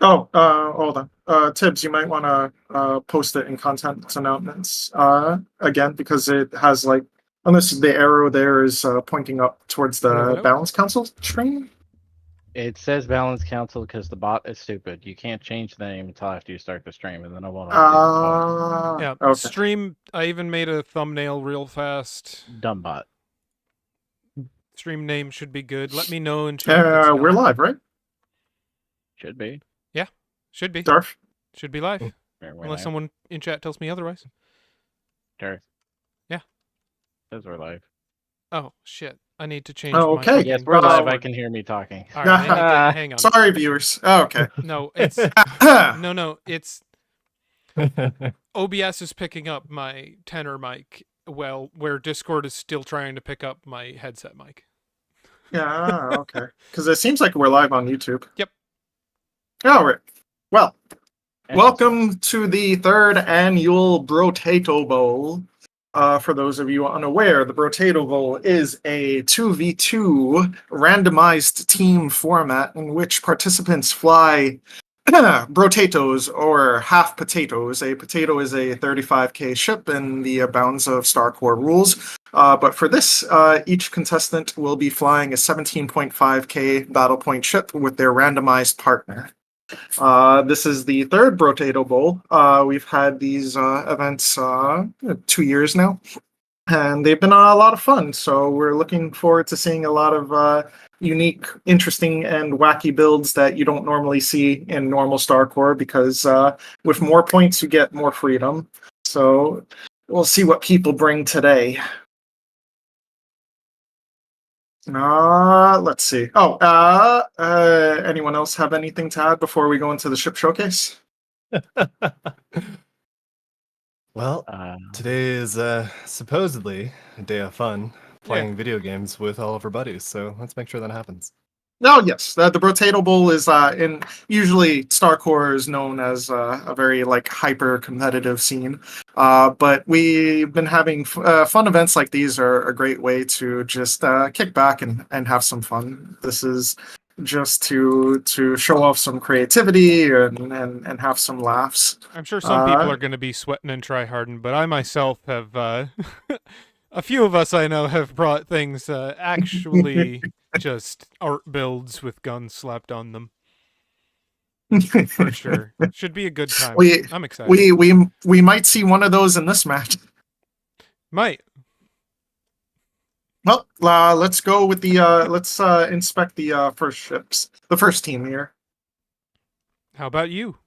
Oh, hold on. Tibbs, you might want to post it in content announcements again because it has like, unless the arrow there is pointing up towards Hello, the hello? Balance Council stream. It says Balance Council because the bot is stupid. You can't change the name until after you start the stream, and then I won't update Yeah, okay. stream. I even made a thumbnail real fast. the dumb bot. Stream name should be good. Let me know in chat. If it's We're not. live, right? Should be. Should be. Darf? Should be live. We're Unless live. someone in chat tells me otherwise. Darth. Yeah. Says we're live. Oh shit! I need to change. Oh, my okay. fucking Yes, we're live. password. I can hear me talking. All right, hang on. Sorry, viewers. Oh, okay. No, it's no. It's OBS is picking up my tenor mic. Well, where Discord is still trying to pick up my headset mic. Yeah, okay. Because it seems like we're live on YouTube. Yep. All right. Well, And welcome to the third annual Brotato-Bowl. For those of you unaware, the Brotato-Bowl is a 2v2 randomized team format in which participants fly brotatoes or half potatoes. A potato is a 35k ship in the bounds of Starcore rules. But for this, each contestant will be flying a 17.5k battle point ship with their randomized partner. This is the third Brotato-Bowl. We've had these events 2 years now, and they've been a lot of fun. So we're looking forward to seeing a lot of unique, interesting, and wacky builds that you don't normally see in normal Starcore, because with more points, you get more freedom. So we'll see what people bring today. Let's see. Anyone else have anything to add before we go into the ship showcase? Well, today is supposedly a day of fun playing video games with all of our buddies, so let's make sure that happens. Oh yes, the Brotato-Bowl is usually Starcore is known as a very like hyper competitive scene, but we've been having fun events like these are a great way to just kick back and have some fun. This is just to show off some creativity and have some laughs. I'm sure some people are going to be sweating and tryharding, but I myself have. A few of us I know have brought things actually just art builds with guns slapped on them. For sure. Should be a good time. I'm excited. We might see one of those in this match. Might. Well, let's go with the let's inspect the first ships. The first team here. How about you?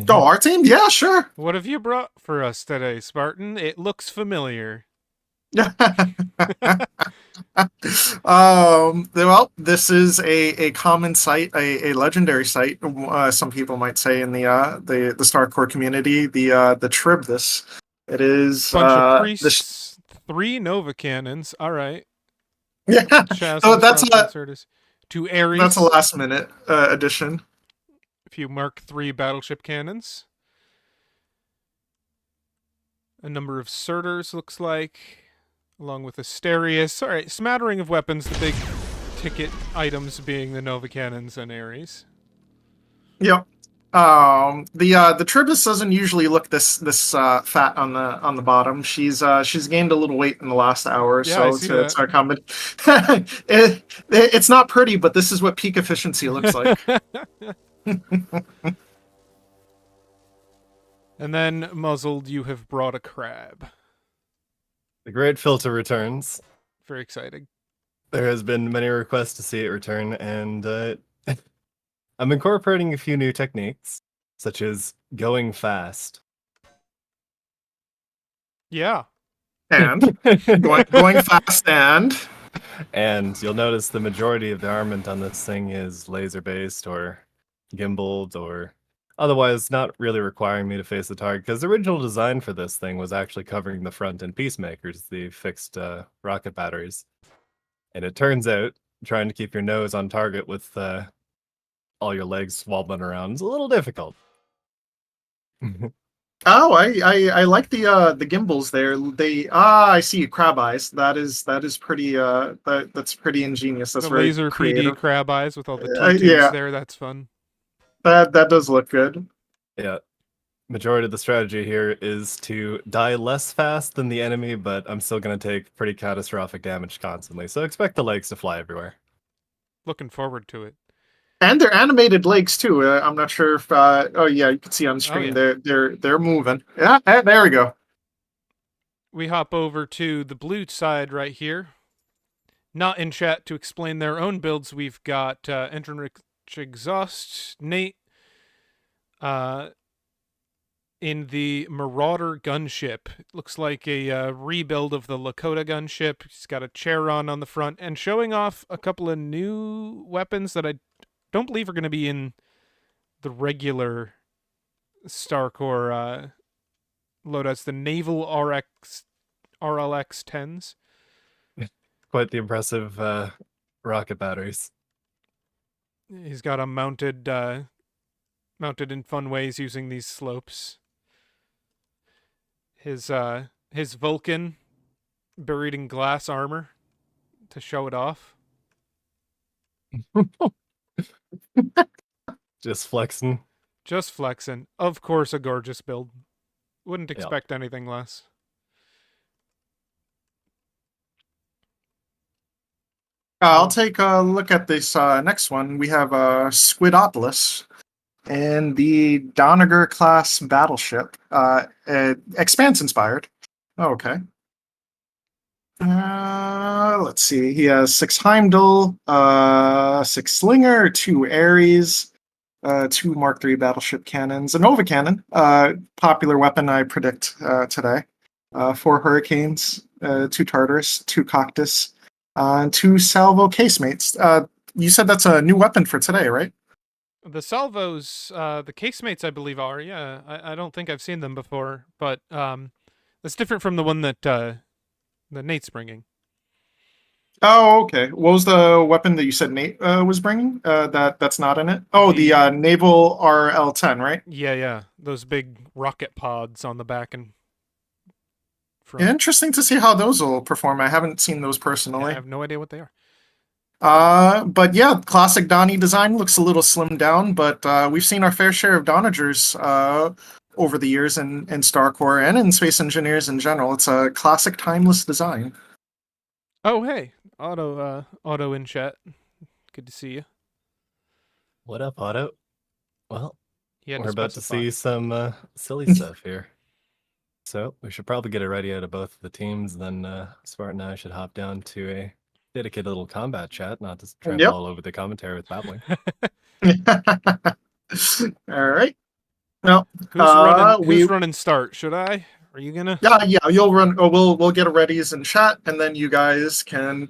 Oh, our team? Yeah, sure. What have you brought for us today, Spartan? It looks familiar. Well, this is a common sight, a legendary sight. Some people might say in the Starcore community, the Tribus. It is bunch of priests, 3 Nova cannons. All right. Yeah. So that's to Ares. That's a last minute addition. A few Mark III battleship cannons. A number of Surters, looks like, along with Asterius. All right, smattering of weapons, the big ticket items being the Nova cannons and Ares. Yep. The Tribus doesn't usually look this fat on the bottom. She's gained a little weight in the last hour or so to our comment. It's not pretty, but this is what peak efficiency looks like. And then, Muzzled, you have brought a crab. The Great Filter returns. Very exciting. There has been many requests to see it return, and I'm incorporating a few new techniques, such as going fast. Yeah. And going fast And you'll notice the majority of the armament on this thing is laser-based or gimbaled or otherwise not really requiring me to face the target, because the original design for this thing was actually covering the front and peacemakers, the fixed rocket batteries. And it turns out trying to keep your nose on target with all your legs wobbling around is a little difficult. Oh, I like the gimbals there. I see crab eyes. That is pretty that's pretty ingenious. That's The very laser PD creative. crab eyes with all the T-tubes Yeah, there. That's fun. that does look good. Yeah. Majority of the strategy here is to die less fast than the enemy, but I'm still going to take pretty catastrophic damage constantly. So expect the legs to fly everywhere. Looking forward to it. And they're animated legs too. I'm not sure if oh yeah, you can see on screen yeah. they're moving. Yeah, there we go. We hop over to the blue side right here. Not in chat to explain their own builds. We've got Engine Rich Exhaust, Nate, in the Marauder gunship. It looks like a rebuild of the Lakota gunship. He's got a Charon on the front and showing off a couple of new weapons that I don't believe are going to be in the regular Starcore loadouts. The Naval RLX 10s. Quite the impressive rocket batteries. He's got them mounted in fun ways using these slopes. His Vulcan buried in glass armor to show it off. Just flexing. Just flexing. Of course, a gorgeous build. Wouldn't Yep. expect anything less. I'll take a look at this next one. We have Squidopolis and the Doniger class battleship. Expanse inspired. Oh, okay. Let's see. He has 6 Heimdall, 6 Slinger, 2 Ares, 2 Mark III battleship cannons, a Nova cannon, popular weapon I predict today. 4 Hurricanes, 2 Tartarus, 2 Coctus, and 2 Salvo casemates. You said that's a new weapon for today, right? The salvos, the casemates, I believe, are. Yeah, I don't think I've seen them before, but that's different from the one that Nate's bringing. Oh, okay. What was the weapon that you said Nate was bringing? That's not in it. Oh, the Naval RL-10, right? Yeah. Those big rocket pods on the back and front. Interesting to see how those will perform. I haven't seen those personally. I have no idea what they are. But yeah, classic Donnie design looks a little slimmed down, but we've seen our fair share of Donagers over the years in Starcore and in Space Engineers in general. It's a classic, timeless design. Oh, hey, Otto in chat. Good to see you. What up, Otto? Well, We're we're about to see some silly stuff here. So we should probably get it ready out of both of the teams. Then Spartan and I should hop down to a dedicated little combat chat, not to trample all over the commentary with babbling. All right. Well, who's running start? Should I? Are you gonna? Yeah. You'll run. We'll get a readies in chat, and then you guys can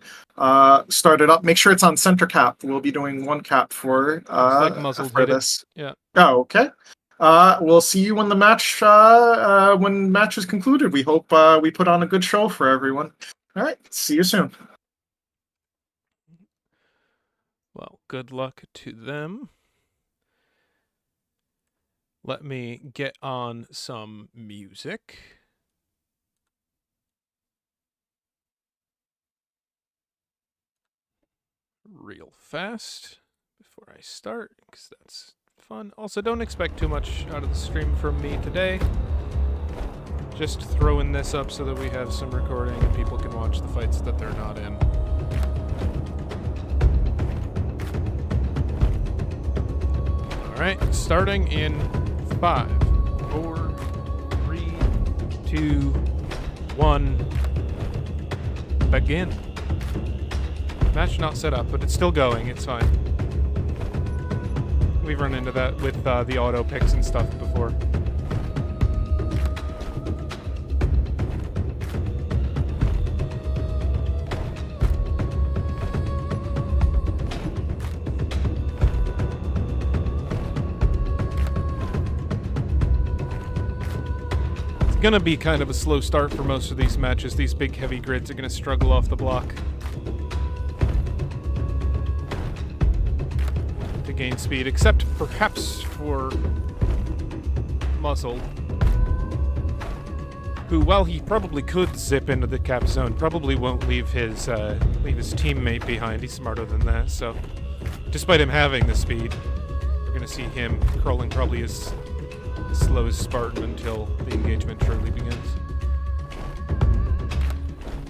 start it up. Make sure it's on center cap. We'll be doing 1 cap for for this. Yeah. Oh, okay. We'll see you when the match when match is concluded. We hope we put on a good show for everyone. All right. See you soon. Well, good luck to them. Let me get on some music. Real fast before I start, because that's fun. Also, don't expect too much out of the stream from me today. Just throwing this up so that we have some recording and people can watch the fights that they're not in. Alright, starting in 5, 4, 3, 2, 1, begin. Match not set up, but it's still going, it's fine. We've run into that with the auto picks and stuff before. Gonna be kind of a slow start for most of these matches. These big heavy grids are gonna struggle off the block to gain speed, except perhaps for Muscle. who, while he probably could zip into the cap zone, probably won't leave his teammate behind. He's smarter than that, so despite him having the speed, we're going to see him crawling probably as slow as Spartan until the engagement truly begins.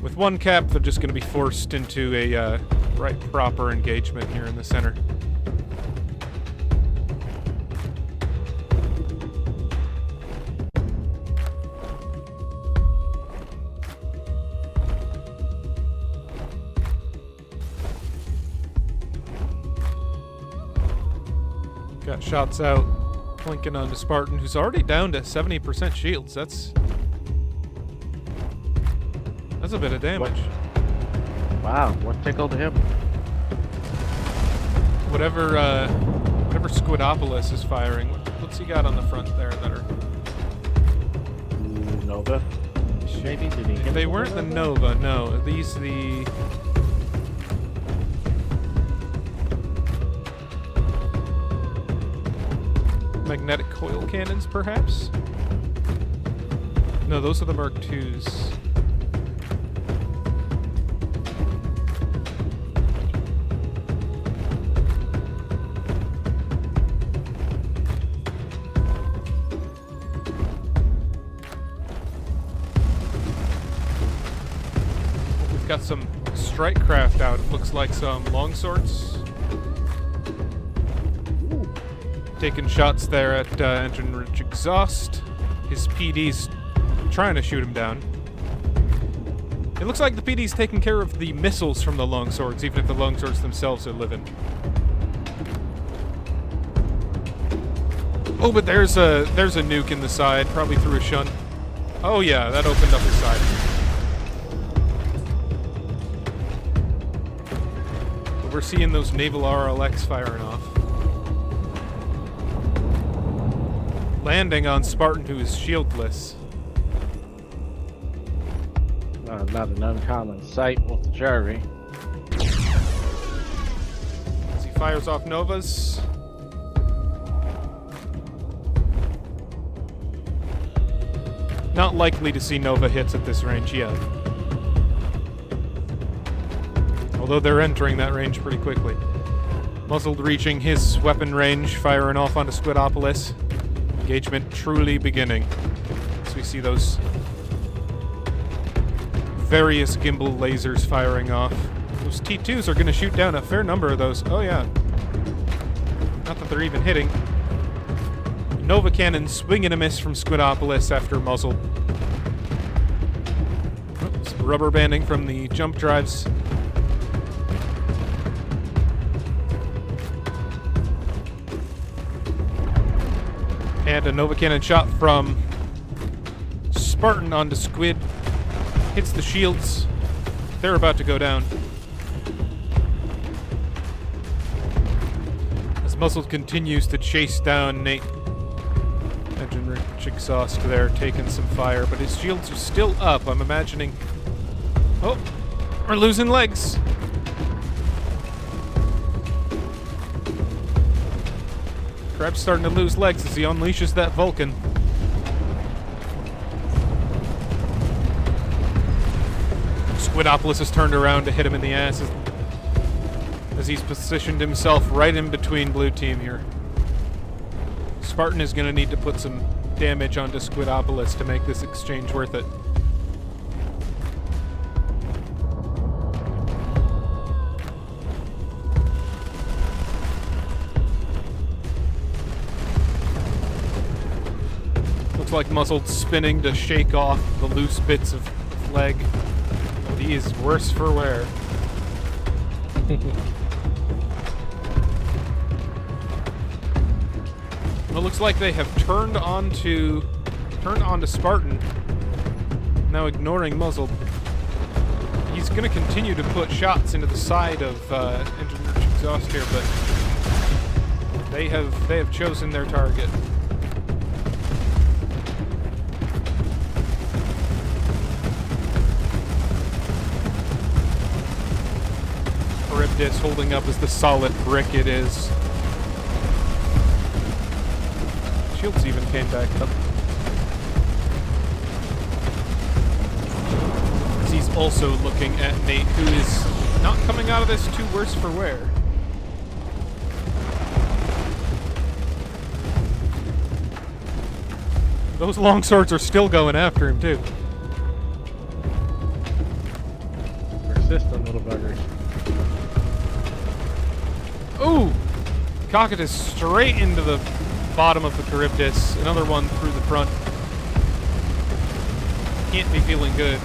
With one cap, they're just going to be forced into a right proper engagement here in the center. Got shots out, flanking onto Spartan, who's already down to 70% shields. That's a bit of damage. Wow, what tickled him? Whatever Squidopolis is firing. What's he got on the front there that are... Nova? Maybe? Did he hit They weren't the Nova, no. Are these the... magnetic coil cannons, perhaps? No, those are the Mark IIs. We've got some strike craft out. It looks like some longswords. Taking shots there at engine-rich exhaust. His PD's trying to shoot him down. It looks like the PD's taking care of the missiles from the longswords, even if the longswords themselves are living. Oh, but there's a nuke in the side, probably through a shunt. Oh yeah, that opened up his side. But we're seeing those naval RLX firing off. Landing on Spartan, who is shieldless. Not an uncommon sight with the Jarvie. As he fires off Novas. Not likely to see Nova hits at this range yet. Although they're entering that range pretty quickly. Muzzled reaching his weapon range, firing off onto Squidopolis. Engagement truly beginning. As we see those various gimbal lasers firing off. Those T2s are going to shoot down a fair number of those. Oh yeah. Not that they're even hitting. Nova Cannon swing and a miss from Squidopolis after muzzled. Oops, rubber banding from the jump drives. And a Nova Cannon shot from Spartan onto Squid. Hits the shields. They're about to go down. As Muzzled continues to chase down Nate. Engine rich exhaust there, taking some fire, but his shields are still up. I'm imagining... Oh, we're losing legs. Crab's starting to lose legs as he unleashes that Vulcan. Squidopolis has turned around to hit him in the ass as he's positioned himself right in between blue team here. Spartan is going to need to put some damage onto Squidopolis to make this exchange worth it. Looks like Muzzled spinning to shake off the loose bits of leg. But he is worse for wear. Well, it looks like they have turned onto Spartan. Now ignoring Muzzled. He's going to continue to put shots into the side of Engine Rich Exhaust here, but they have chosen their target. Charybdis holding up as the solid brick it is. Shields even came back up. he's also looking at Nate, who is not coming out of this too worse for wear. Those long swords are still going after him, too. Persistent little buggers. Ooh! Cockatoo straight into the bottom of the Charybdis. Another one through the front. Can't be feeling good.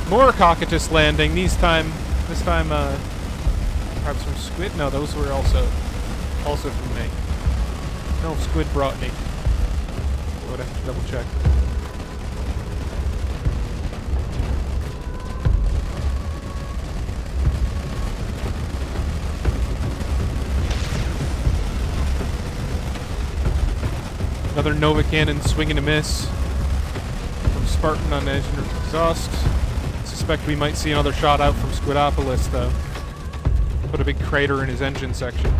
More Cockatoo landing. This time, perhaps from Squid? No, those were also from Nate. No, Squid brought Nate. I would have to double check. Another Nova Cannon swing and a miss from Spartan on engine exhaust. Suspect we might see another shot out from Squidopolis, though. Put a big crater in his engine section.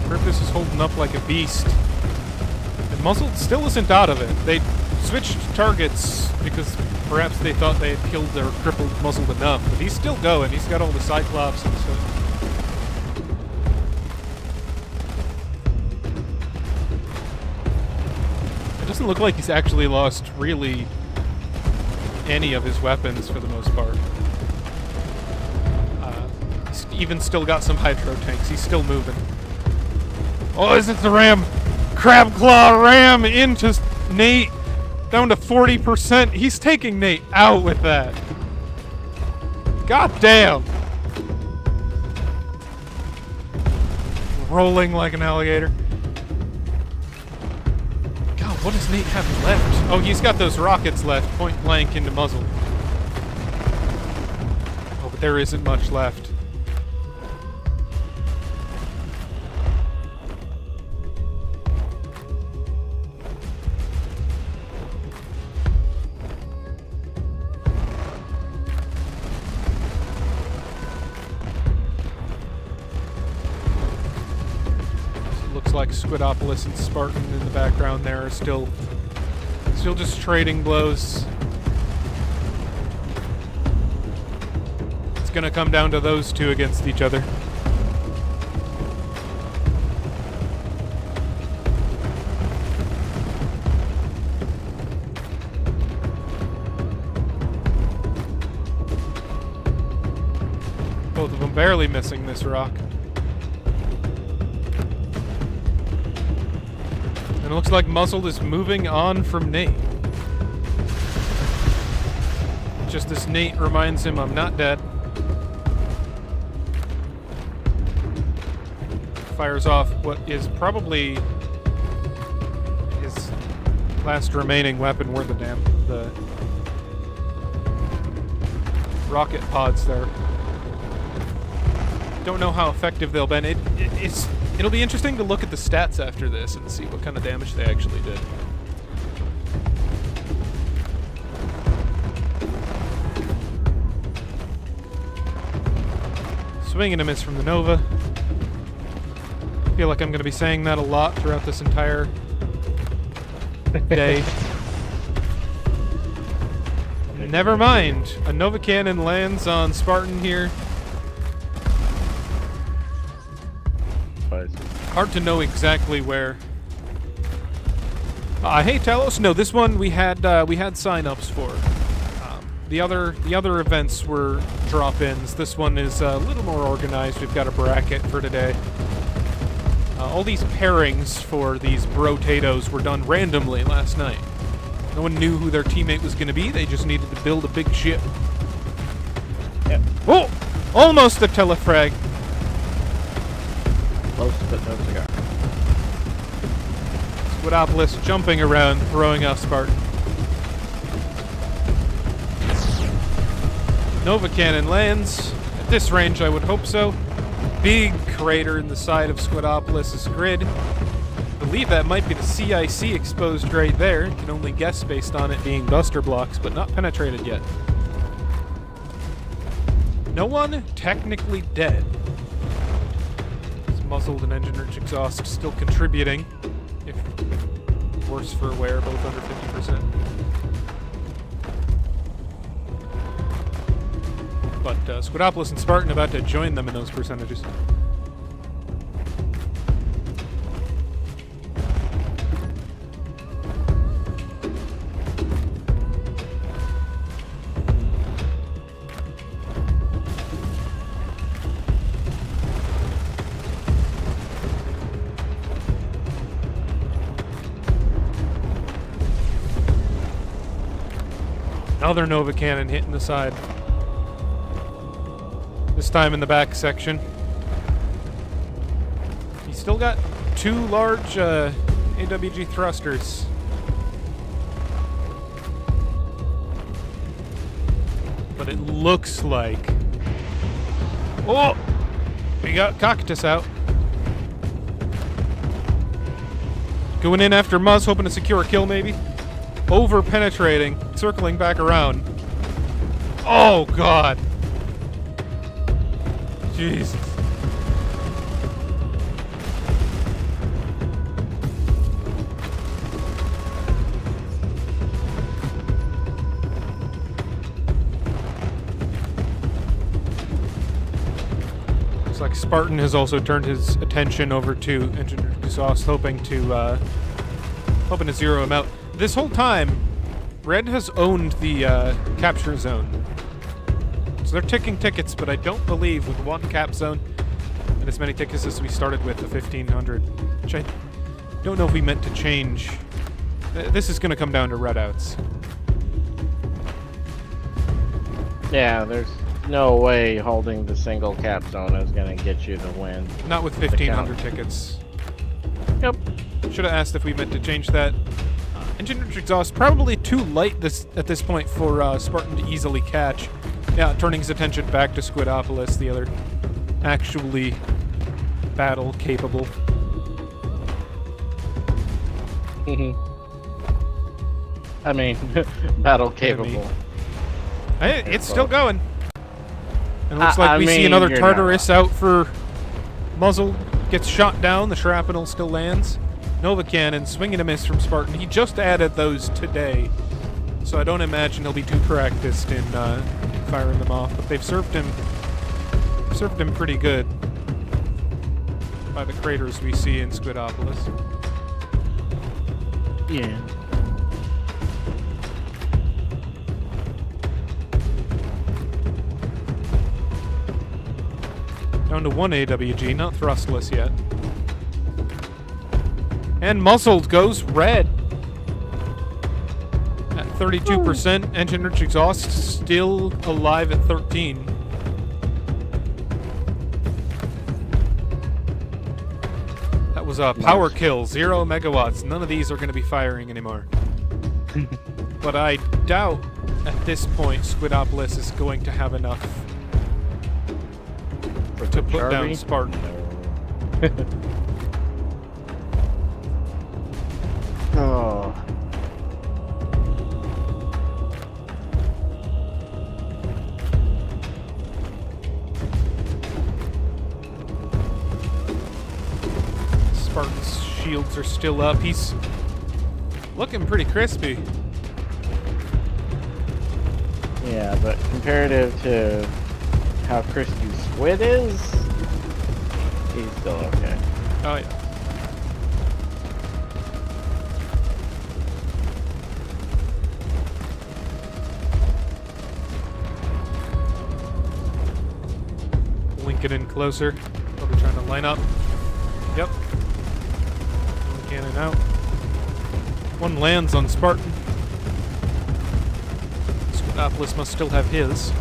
Charybdis is holding up like a beast. And Muzzle still isn't out of it. They switched targets because perhaps they thought they had killed or crippled Muzzled enough, but he's still going. He's got all the Cyclops and stuff. It doesn't look like he's actually lost really any of his weapons for the most part. He's even still got some Hydro tanks. He's still moving. Oh, is it the ram? Crab Claw ram into Nate. Down to 40%. He's taking Nate out with that. God damn. Rolling like an alligator. God, what does Nate have left? Oh, he's got those rockets left, point blank into muzzle. Oh, but there isn't much left. Like Squidopolis and Spartan in the background there are still just trading blows. It's gonna come down to those two against each other. Both of them barely missing this rock. And it looks like Muzzled is moving on from Nate. Just as Nate reminds him, I'm not dead. Fires off what is probably his last remaining weapon worth a damn. The rocket pods there. Don't know how effective they'll be. It'll be interesting to look at the stats after this and see what kind of damage they actually did. Swing and a miss from the Nova. I feel like I'm going to be saying that a lot throughout this entire day. Never mind. A Nova Cannon lands on Spartan here. Hard to know exactly where. Hey Talos, no, this one we had sign-ups for. The other events were drop-ins. This one is a little more organized. We've got a bracket for today. All these pairings for these Brotatoes were done randomly last night. No one knew who their teammate was going to be. They just needed to build a big ship. Yep. Oh, almost a telefrag. Close, but no cigar. Squidopolis jumping around, throwing off Spartan. Nova Cannon lands. At this range, I would hope so. Big crater in the side of Squidopolis' grid. I believe that might be the CIC exposed right there. You can only guess based on it being buster blocks, but not penetrated yet. No one technically dead. It's muzzled and engine-rich exhaust still contributing. If worse for wear, both under 50%. But Squidopolis and Spartan about to join them in those percentages. Another Nova Cannon hitting the side. This time in the back section. He's still got 2 large AWG thrusters. But it looks like... Oh! We got Cockatus out. Going in after Muzz, hoping to secure a kill maybe. Over penetrating, circling back around. Oh god! Jesus. Looks like Spartan has also turned his attention over to Engineer Exhaust, hoping to zero him out. This whole time, Red has owned the capture zone. So they're ticking tickets, but I don't believe with 1 cap zone and as many tickets as we started with, the 1,500, which I don't know if we meant to change. This is going to come down to red outs. Yeah, there's no way holding the single cap zone is going to get you the win. Not with 1,500 tickets. Yep. Should have asked if we meant to change that. Engine-rich exhaust probably too light at this point for Spartan to easily catch. Yeah, turning his attention back to Squidopolis, the other actually battle-capable. I mean, battle-capable. Hey, it's still going. And it looks like we see another Tartarus out for muzzle. Gets shot down, the shrapnel still lands. Nova Cannon, swing and a miss from Spartan. He just added those today, so I don't imagine he'll be too practiced in firing them off. But they've served him pretty good by the craters we see in Squidopolis. Yeah. Down to 1 AWG, not thrustless yet. And muzzled goes red. At 32%, engine-rich exhaust still alive at 13. That was a power kill, 0 megawatts. None of these are going to be firing anymore. But I doubt at this point Squidopolis is going to have enough to put down Spartan. Oh. Spartan's shields are still up. He's looking pretty crispy. Yeah, but comparative to how crispy Squid is, he's still okay. Oh yeah. Link it in closer. Probably trying to line up. Yep. One cannon out. One lands on Spartan. Squidopolis must still have his.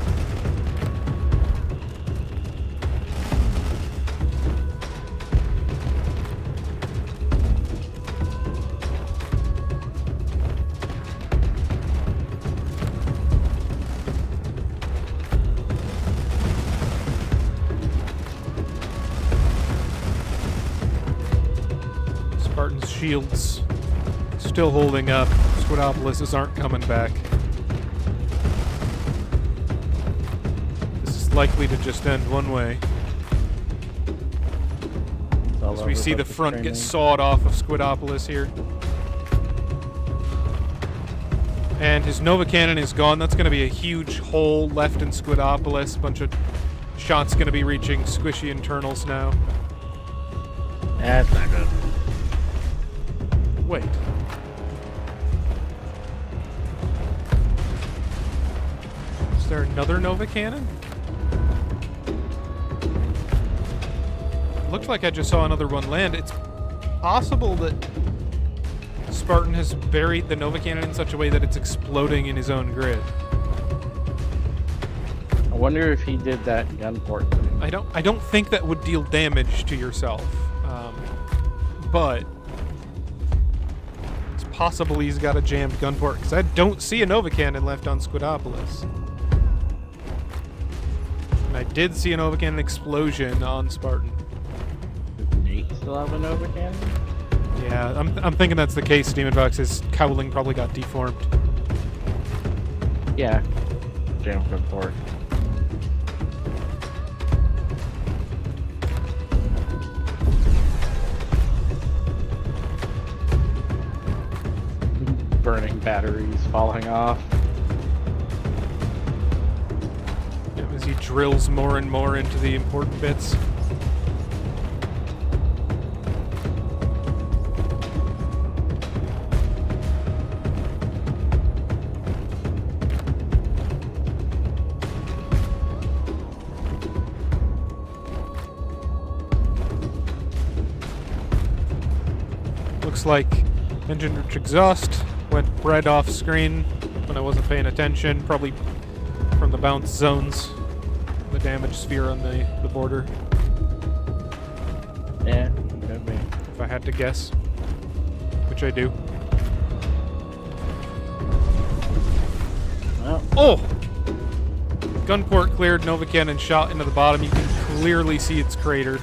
Spartan's shields still holding up. Squidopolis's aren't coming back. This is likely to just end one way. All As we over see the both front get streaming. sawed off of Squidopolis here. And his Nova Cannon is gone. That's going to be a huge hole left in Squidopolis. A bunch of shots going to be reaching squishy internals now. That's not good. Wait. Is there another Nova Cannon? Looked like I just saw another one land. It's possible that Spartan has buried the Nova Cannon in such a way that it's exploding in his own grid. I wonder if he did that gunport thing. I don't think that would deal damage to yourself, but it's possible he's got a jammed gunport because I don't see a Nova Cannon left on Squidopolis. And I did see a Nova Cannon explosion on Spartan. Does Nate still have a Nova Cannon? Yeah, I'm thinking that's the case. Demon Fox, his cowling probably got deformed. Yeah. Jam gunport. Burning batteries falling off. As he drills more and more into the important bits. Looks like engine rich exhaust went right off screen when I wasn't paying attention, probably from the bounce zones, the damage sphere on the border, Yeah, could be. if I had to guess, which I do. Well, Oh! Gunport cleared, Nova Cannon shot into the bottom. You can clearly see its crater.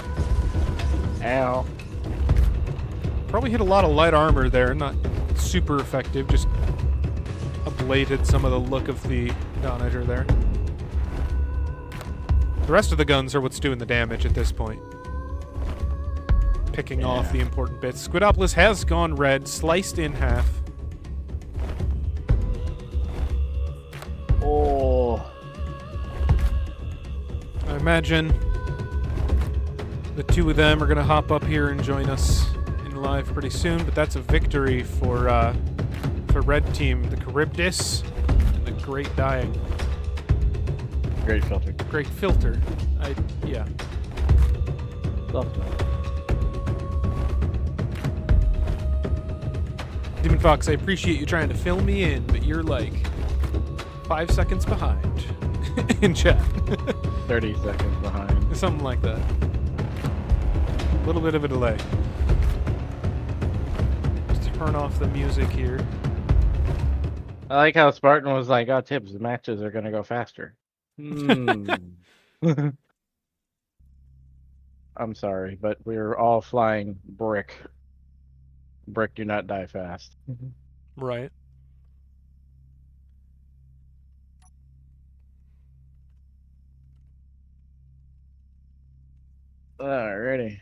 ow. Probably hit a lot of light armor there, not super effective, just ablated some of the look of the Doniger there. The rest of the guns are what's doing the damage at this point. Picking off the important bits. Squidopolis has gone red, sliced in half. Oh. I imagine the two of them are going to hop up here and join us in live pretty soon, but that's a victory for red team. The Charybdis and the Great Dying. Great filter. Great Filter. Yeah. Love that. Demon Fox, I appreciate you trying to fill me in, but you're like 5 seconds behind in chat. 30 seconds behind. Something like that. A little bit of a delay. Just turn off the music here. I like how Spartan was like, oh, Tibbs, the matches are going to go faster. I'm sorry, but we're all flying brick. Brick do not die fast. Right. Alrighty.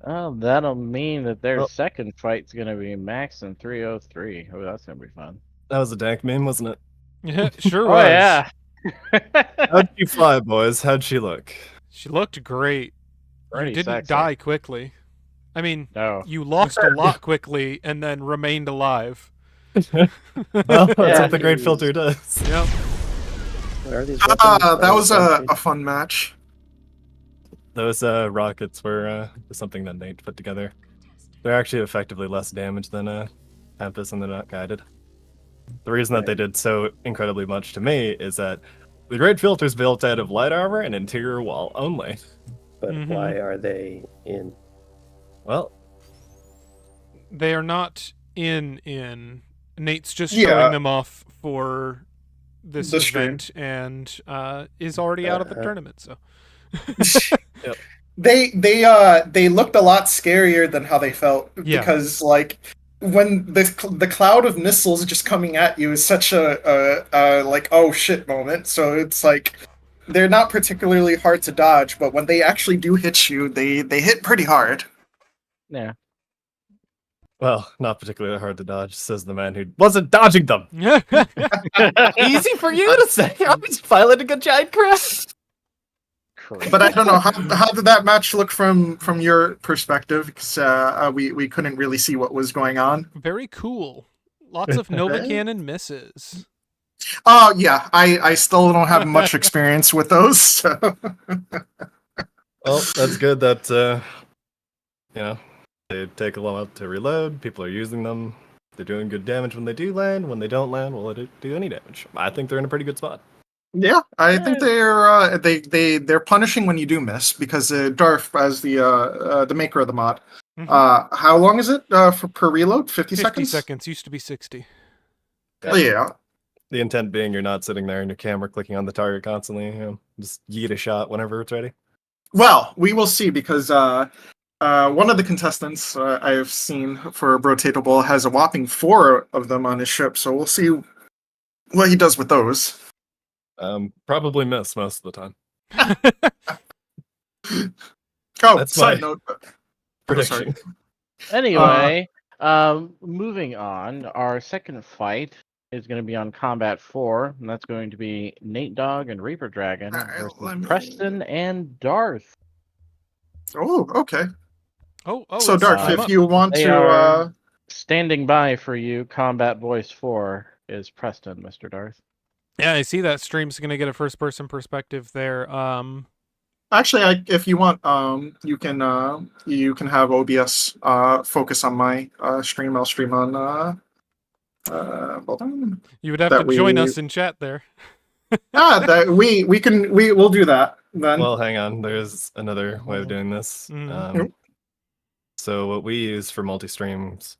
Oh, that'll mean that their Well- second fight's gonna be Max and 303. Oh, that's gonna be fun. That was a dank meme, wasn't it? Yeah, sure Oh was. yeah. How'd she fly, boys? How'd she look? She looked great. Pretty You didn't sexy. die quickly. I mean, No. you lost a lot quickly and then remained alive. Well, that's Yeah. what the Great Filter does. Yep. What are these That was a fun match. Those rockets were something that Nate put together. They're actually effectively less damage than Tempest, and they're not guided. The reason that they did so incredibly much to me is that the Great Filter's built out of light armor and interior wall only. But Mhm. why are they in? Well, They are not in. Nate's just Yeah. showing them off for this The stream. event and is already out of the Uh-huh. tournament, so. They looked a lot scarier than how they felt Yeah. because like when the cloud of missiles just coming at you is such a like oh shit moment. So it's like they're not particularly hard to dodge, but when they actually do hit you, they hit pretty hard. Yeah. Well, not particularly hard to dodge, says the man who wasn't dodging them. Easy for you to say. I was piloting a giant craft. But I don't know how did that match look from your perspective? Because we couldn't really see what was going on. Very cool. Lots of Nova Cannon misses. Oh yeah, I still don't have much experience with those. So. Well, that's good that you know, they take a while to reload. People are using them. They're doing good damage when they do land. When they don't land, will it do any damage? I think they're in a pretty good spot. Yeah, I think they're punishing when you do miss because Darth, as the maker of the mod, how long is it for per reload? 50 seconds. 50 seconds used to be 60. Oh, yeah. The intent being you're not sitting there in your camera clicking on the target constantly. You know, just yeet a shot whenever it's ready. Well, we will see because one of the contestants I have seen for Brotato-Bowl has a whopping 4 of them on his ship, so we'll see what he does with those. Probably miss most of the time. Oh, That's side my note. prediction. Anyway, moving on, our second fight is going to be on Combat 4, and that's going to be Nate Dogg and Reaper Dragon Alright, versus let me- Preston and Darth. Oh, okay. Oh, So, it's Darth, time if up. you want They to... are- Standing by for you, Combat Voice 4 is Preston, Mr. Darth. Yeah, I see that stream's going to get a first-person perspective there. Actually, if you want, you can have OBS focus on my stream. I'll stream on. Hold on. You would have That to join we- us in chat there. That we'll do that then. Well, hang on. There's another way of doing this. Mhm. So what we use for multi-streams,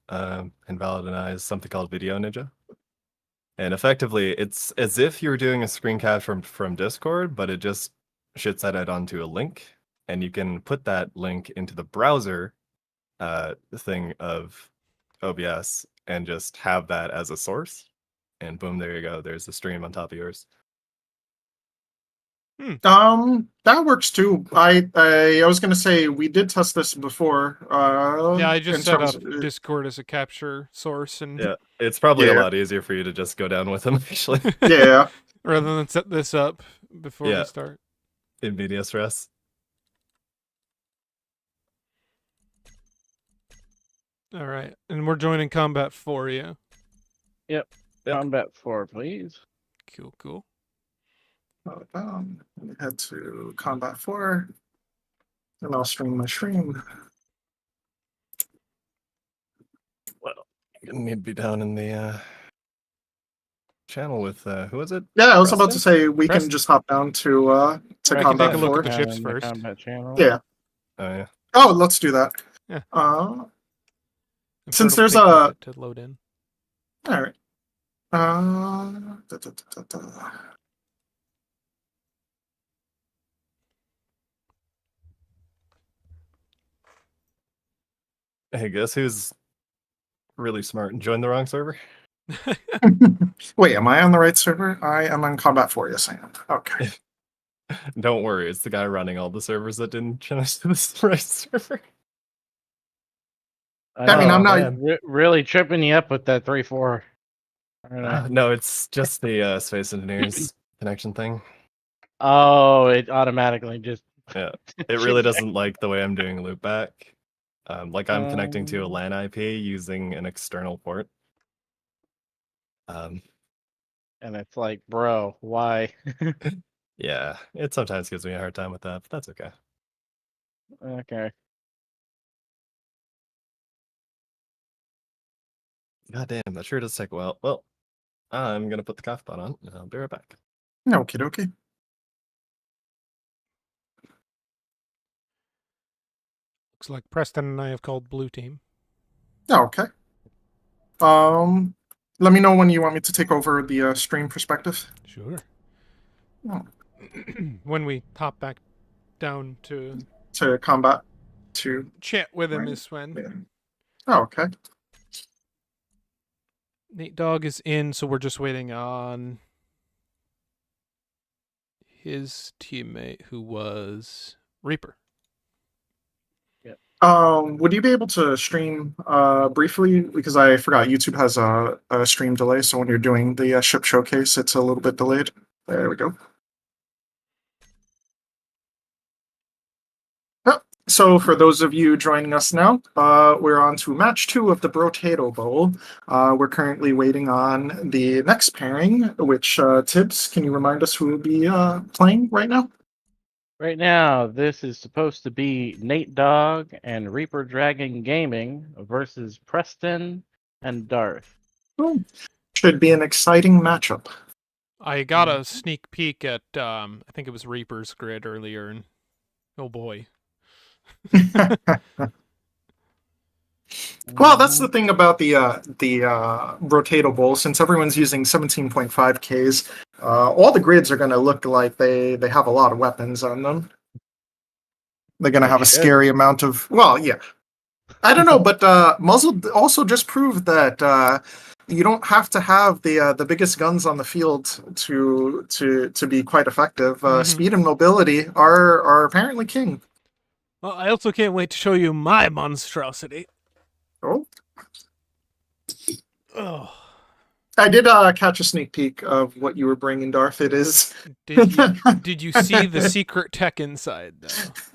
Invalid and I, is something called Video Ninja. And effectively, it's as if you're doing a screen cap from Discord, but it just shits that out onto a link, and you can put that link into the browser thing of OBS and just have that as a source. And boom, there you go. There's a stream on top of yours. That works too. I was gonna say we did test this before. Yeah, I just in set terms up of- Discord as a capture source, and Yeah, it's probably a Yeah. lot easier for you to just go down with them, actually, Yeah. rather than set this up before Yeah. we start. in media stress. All right, and we're joining Combat 4, yeah? Yep. Combat 4, please. Cool. Let me head to Combat 4, and I'll stream my stream. Well, you need to be down in the channel with who is it? Yeah, I was about to Preston? say we Preston. can just hop down to Right, Combat take a look 4. at the ships in first. Combat channel. Yeah. Oh yeah. Oh, let's do that. Yeah. All I'm Since sure it'll there's take a- bit to load in. right. Da, da, da, da, da. Hey, guess who's really smart and joined the wrong server? Wait, am I on the right server? I am on Combat 4. Yes, I am. Okay. Don't worry, it's the guy running all the servers that didn't change to the right server. I mean, I'm not- man. really tripping you up with that 3-4. I don't know. No, it's just the Space Engineers connection thing. Oh, it automatically just. Yeah, it really doesn't like the way I'm doing loopback. Like I'm connecting to a LAN IP using an external port. And it's like, bro, why? Yeah, it sometimes gives me a hard time with that, but that's okay. Okay. God damn, that sure does take a while. Well, I'm gonna put the cough pot on, and I'll be right back. Okie dokie. Looks like Preston and I have called blue team. Okay. Let me know when you want me to take over the stream perspective. Sure. Oh. When we hop back down to to combat? To Chat with him Right. is Swen. Oh, okay. Nate Dogg is in, so we're just waiting on his teammate who was Reaper. Would you be able to stream briefly? Because I forgot YouTube has a stream delay, so when you're doing the ship showcase, it's a little bit delayed. There we go. Yep. So for those of you joining us now, we're on to match 2 of the Brotato-Bowl. We're currently waiting on the next pairing, which Tibbs, can you remind us who will be playing right now? Right now, this is supposed to be Nate Dogg and Reaper Dragon Gaming versus Preston and Darth. Oh, should be an exciting matchup. I got a sneak peek at I think it was Reaper's grid earlier, and oh boy. Well, that's the thing about the Brotato-Bowl. Since everyone's using 17.5Ks, all the grids are going to look like they have a lot of weapons on them. They're going to They have a should. scary amount of. Well, yeah. I don't know, but Muzzle also just proved that you don't have to have the biggest guns on the field to be quite effective. Speed and mobility are apparently king. Well, I also can't wait to show you my monstrosity. Oh. Oh, I did catch a sneak peek of what you were bringing, Darth. It is. did you see the secret tech inside though?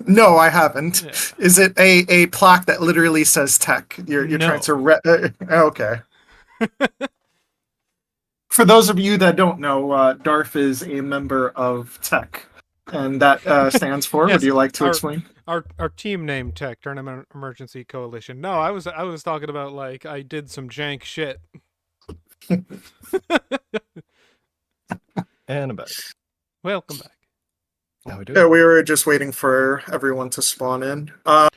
No, I haven't. Yeah. Is it a plaque that literally says tech? You're No. trying to okay. For those of you that don't know, Darth is a member of tech, and that stands for. Yes, Would you like to our- explain? Our team name Tech Tournament Emergency Coalition. No, I was talking about like I did some jank shit. And a back. Welcome back. How we Yeah, doing? we were just waiting for everyone to spawn in.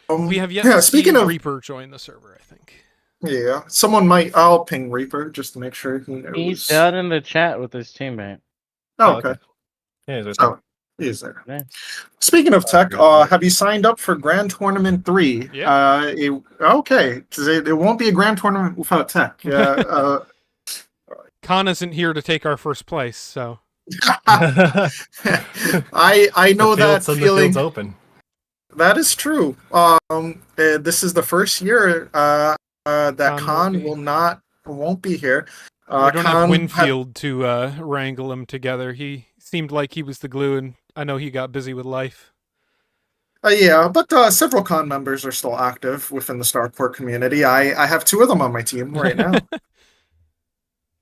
We have yet yeah, to see speaking of Reaper join the server, I think. yeah, someone might. I'll ping Reaper just to make sure he knows. He's down in the chat with his teammate. Oh, Oh, okay. okay. Yeah, he's right there. Oh, he's there. Yeah. Speaking of tech, great. have you signed up for Grand Tournament 3? Yeah. Okay, because it won't be a Grand Tournament without tech. Yeah. Khan isn't here to take our first place, so I know that The feeling. field's open. That is true. This is the first year that Khan Khan won't be here. we don't have Khan Winfield to wrangle them together. He seemed like he was the glue, and I know he got busy with life. Yeah, but several Khan members are still active within the Starcore community. I have 2 of them on my team right now.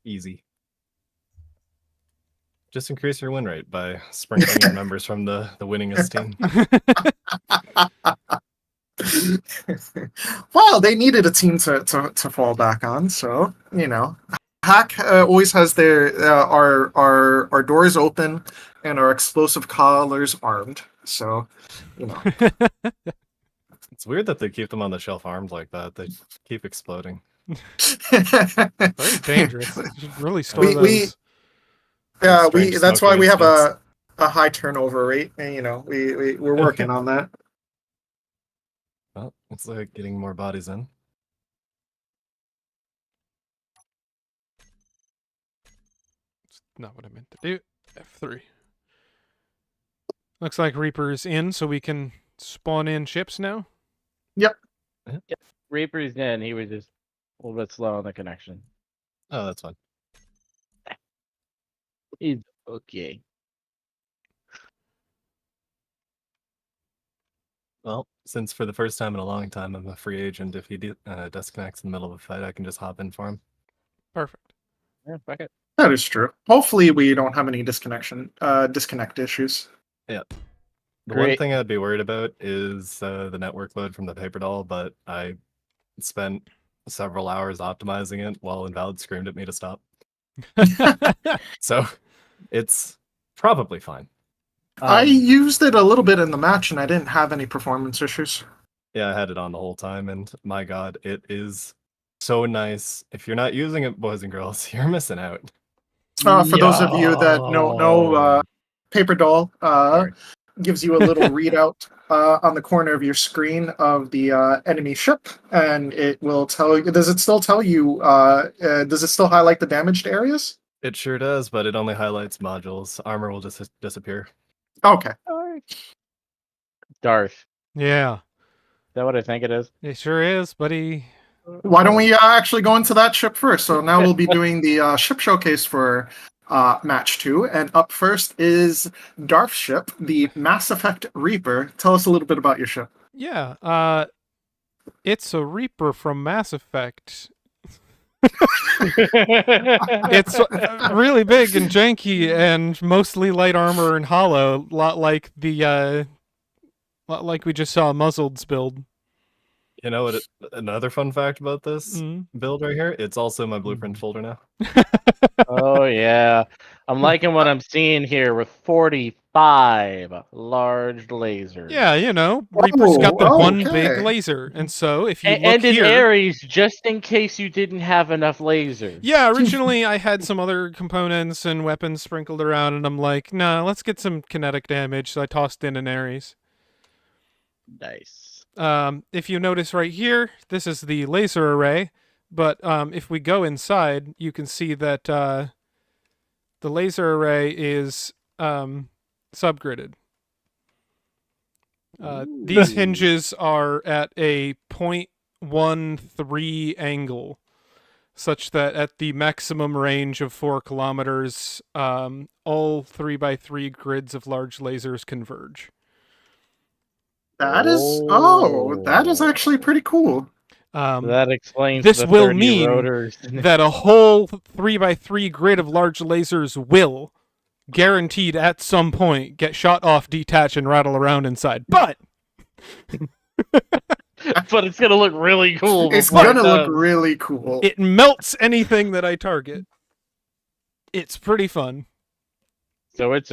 Easy. Just increase your win rate by sprinkling in members from the winningest team. Well, they needed a team to fall back on, so you know, Hack always has their our doors open and our explosive callers armed. So, you know, It's weird that they keep them on the shelf armed like that. They keep exploding. Very dangerous. You should really store We- those. yeah, Strange that's why smoking we have incidents. a high turnover rate, and you know, we're working on that. Well, it's like getting more bodies in. That's not what I meant to do. F3. Looks like Reaper's in, so we can spawn in ships now. Reaper's in. He was just a little bit slow on the connection. Oh, that's fine. He's okay. Well, since for the first time in a long time I'm a free agent, if he disconnects in the middle of a fight, I can just hop in for him. Perfect. Yeah, fuck it. That is true. Hopefully, we don't have any disconnect issues. The one Great. thing I'd be worried about is the network load from the paper doll, but I spent several hours optimizing it while Invalid screamed at me to stop. So it's probably fine. I Um, used it a little bit in the match, and I didn't have any performance issues. Yeah, I had it on the whole time, and my god, it is so nice. If you're not using it, boys and girls, you're missing out. For those of you that don't know, Paper Doll, Sorry. gives you a little readout on the corner of your screen of the enemy ship, and it will tell you. Does it still tell you? Does it still highlight the damaged areas? It sure does, but it only highlights modules. Armor will just disappear. Okay. Darth. Yeah, Is that what I think it is? it sure is, buddy. Why don't we actually go into that ship first? So now we'll be doing the ship showcase for match 2, and up first is Darth's ship, the Mass Effect Reaper. Tell us a little bit about your ship. Yeah, it's a Reaper from Mass Effect. It's really big and janky and mostly light armor and hollow, lot like the lot like we just saw Muzzled's build. You know what? Another fun fact about this build right here, it's also in my blueprint folder now. Oh yeah, I'm liking what I'm seeing here with 45 large lasers. Yeah, you know, Reaper's got the one big okay. laser, and so if you look And in here, Ares, just in case you didn't have enough lasers. yeah, originally I had some other components and weapons sprinkled around, and I'm like, nah, let's get some kinetic damage, so I tossed in an Ares. Nice. If you notice right here, this is the laser array, but if we go inside, you can see that the laser array is subgridded. These hinges are at a 0.13 angle, such that at the maximum range of 4 kilometers, all 3x3 grids of large lasers converge. That is actually pretty cool. That explains this the will 30 mean rotors. that a whole 3x3 grid of large lasers will, guaranteed at some point, get shot off, detach, and rattle around inside. But But it's gonna look really cool. It's before gonna it look does. really cool. it melts anything that I target. It's pretty fun. So it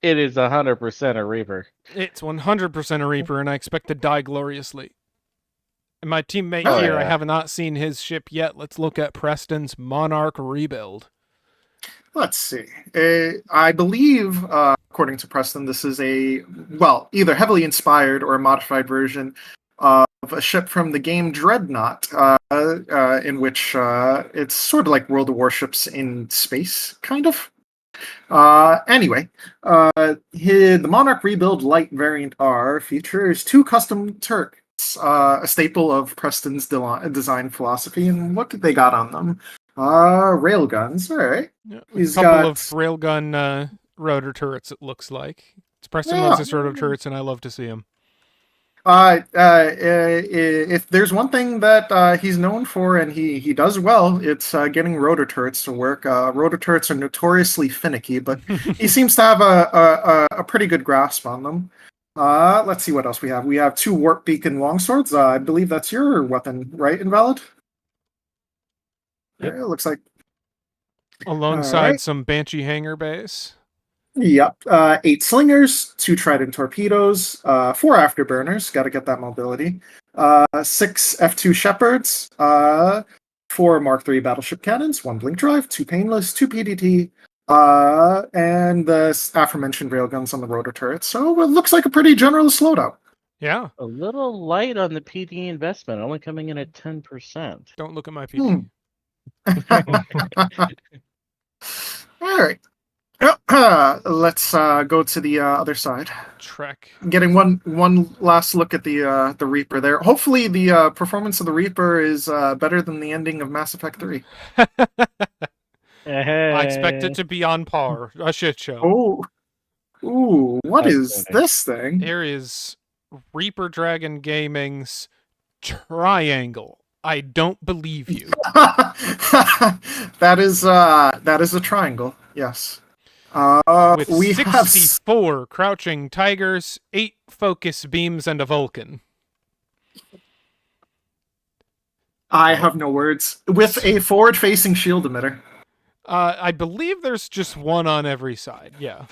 is 100% a Reaper. It's 100% a Reaper, and I expect to die gloriously. And my teammate Oh, here, I yeah. have not seen his ship yet. Let's look at Preston's Monarch rebuild. Let's see. I believe, according to Preston, this is either heavily inspired or a modified version of a ship from the game Dreadnought, in which it's sort of like World of Warships in space, kind of. Anyway, the Monarch Rebuild Light Variant R features 2 custom turrets, a staple of Preston's design philosophy, and what they got on them? Railguns, alright. Yeah, a He's couple got- of railgun rotor turrets, it looks like. Preston loves his rotor turrets, and I love to see them. If there's one thing that he's known for, and he does well, it's getting rotor turrets to work. Rotor turrets are notoriously finicky, but he seems to have a pretty good grasp on them. Let's see what else we have. We have 2 warp beacon longswords. I believe that's your weapon, right, Invalid? Yep. It looks like. Alongside Alright. some Banshee hangar base. Yep. 8 slingers, 2 trident torpedoes, 4 afterburners. Got to get that mobility. 6 F2 shepherds, 4 Mark III battleship cannons, 1 blink drive, 2 painless, 2 PDT, and the aforementioned railguns on the rotor turrets. So it looks like a pretty generalist loadout. Yeah, A little light on the PD investment, only coming in at 10%. don't look at my PD. All right. Let's go to the other side. Trek. Getting one last look at the Reaper there. Hopefully, the performance of the Reaper is better than the ending of Mass Effect 3. I expect it to be on par. A shit show. Oh, ooh! What That's is funny. this thing? There is Reaper Dragon Gaming's triangle. I don't believe you. That is a triangle. Yes. With We have 64 crouching tigers, 8 focus beams, and a Vulcan. I have no words. With a forward-facing shield emitter. I believe there's just one on every side. Yeah,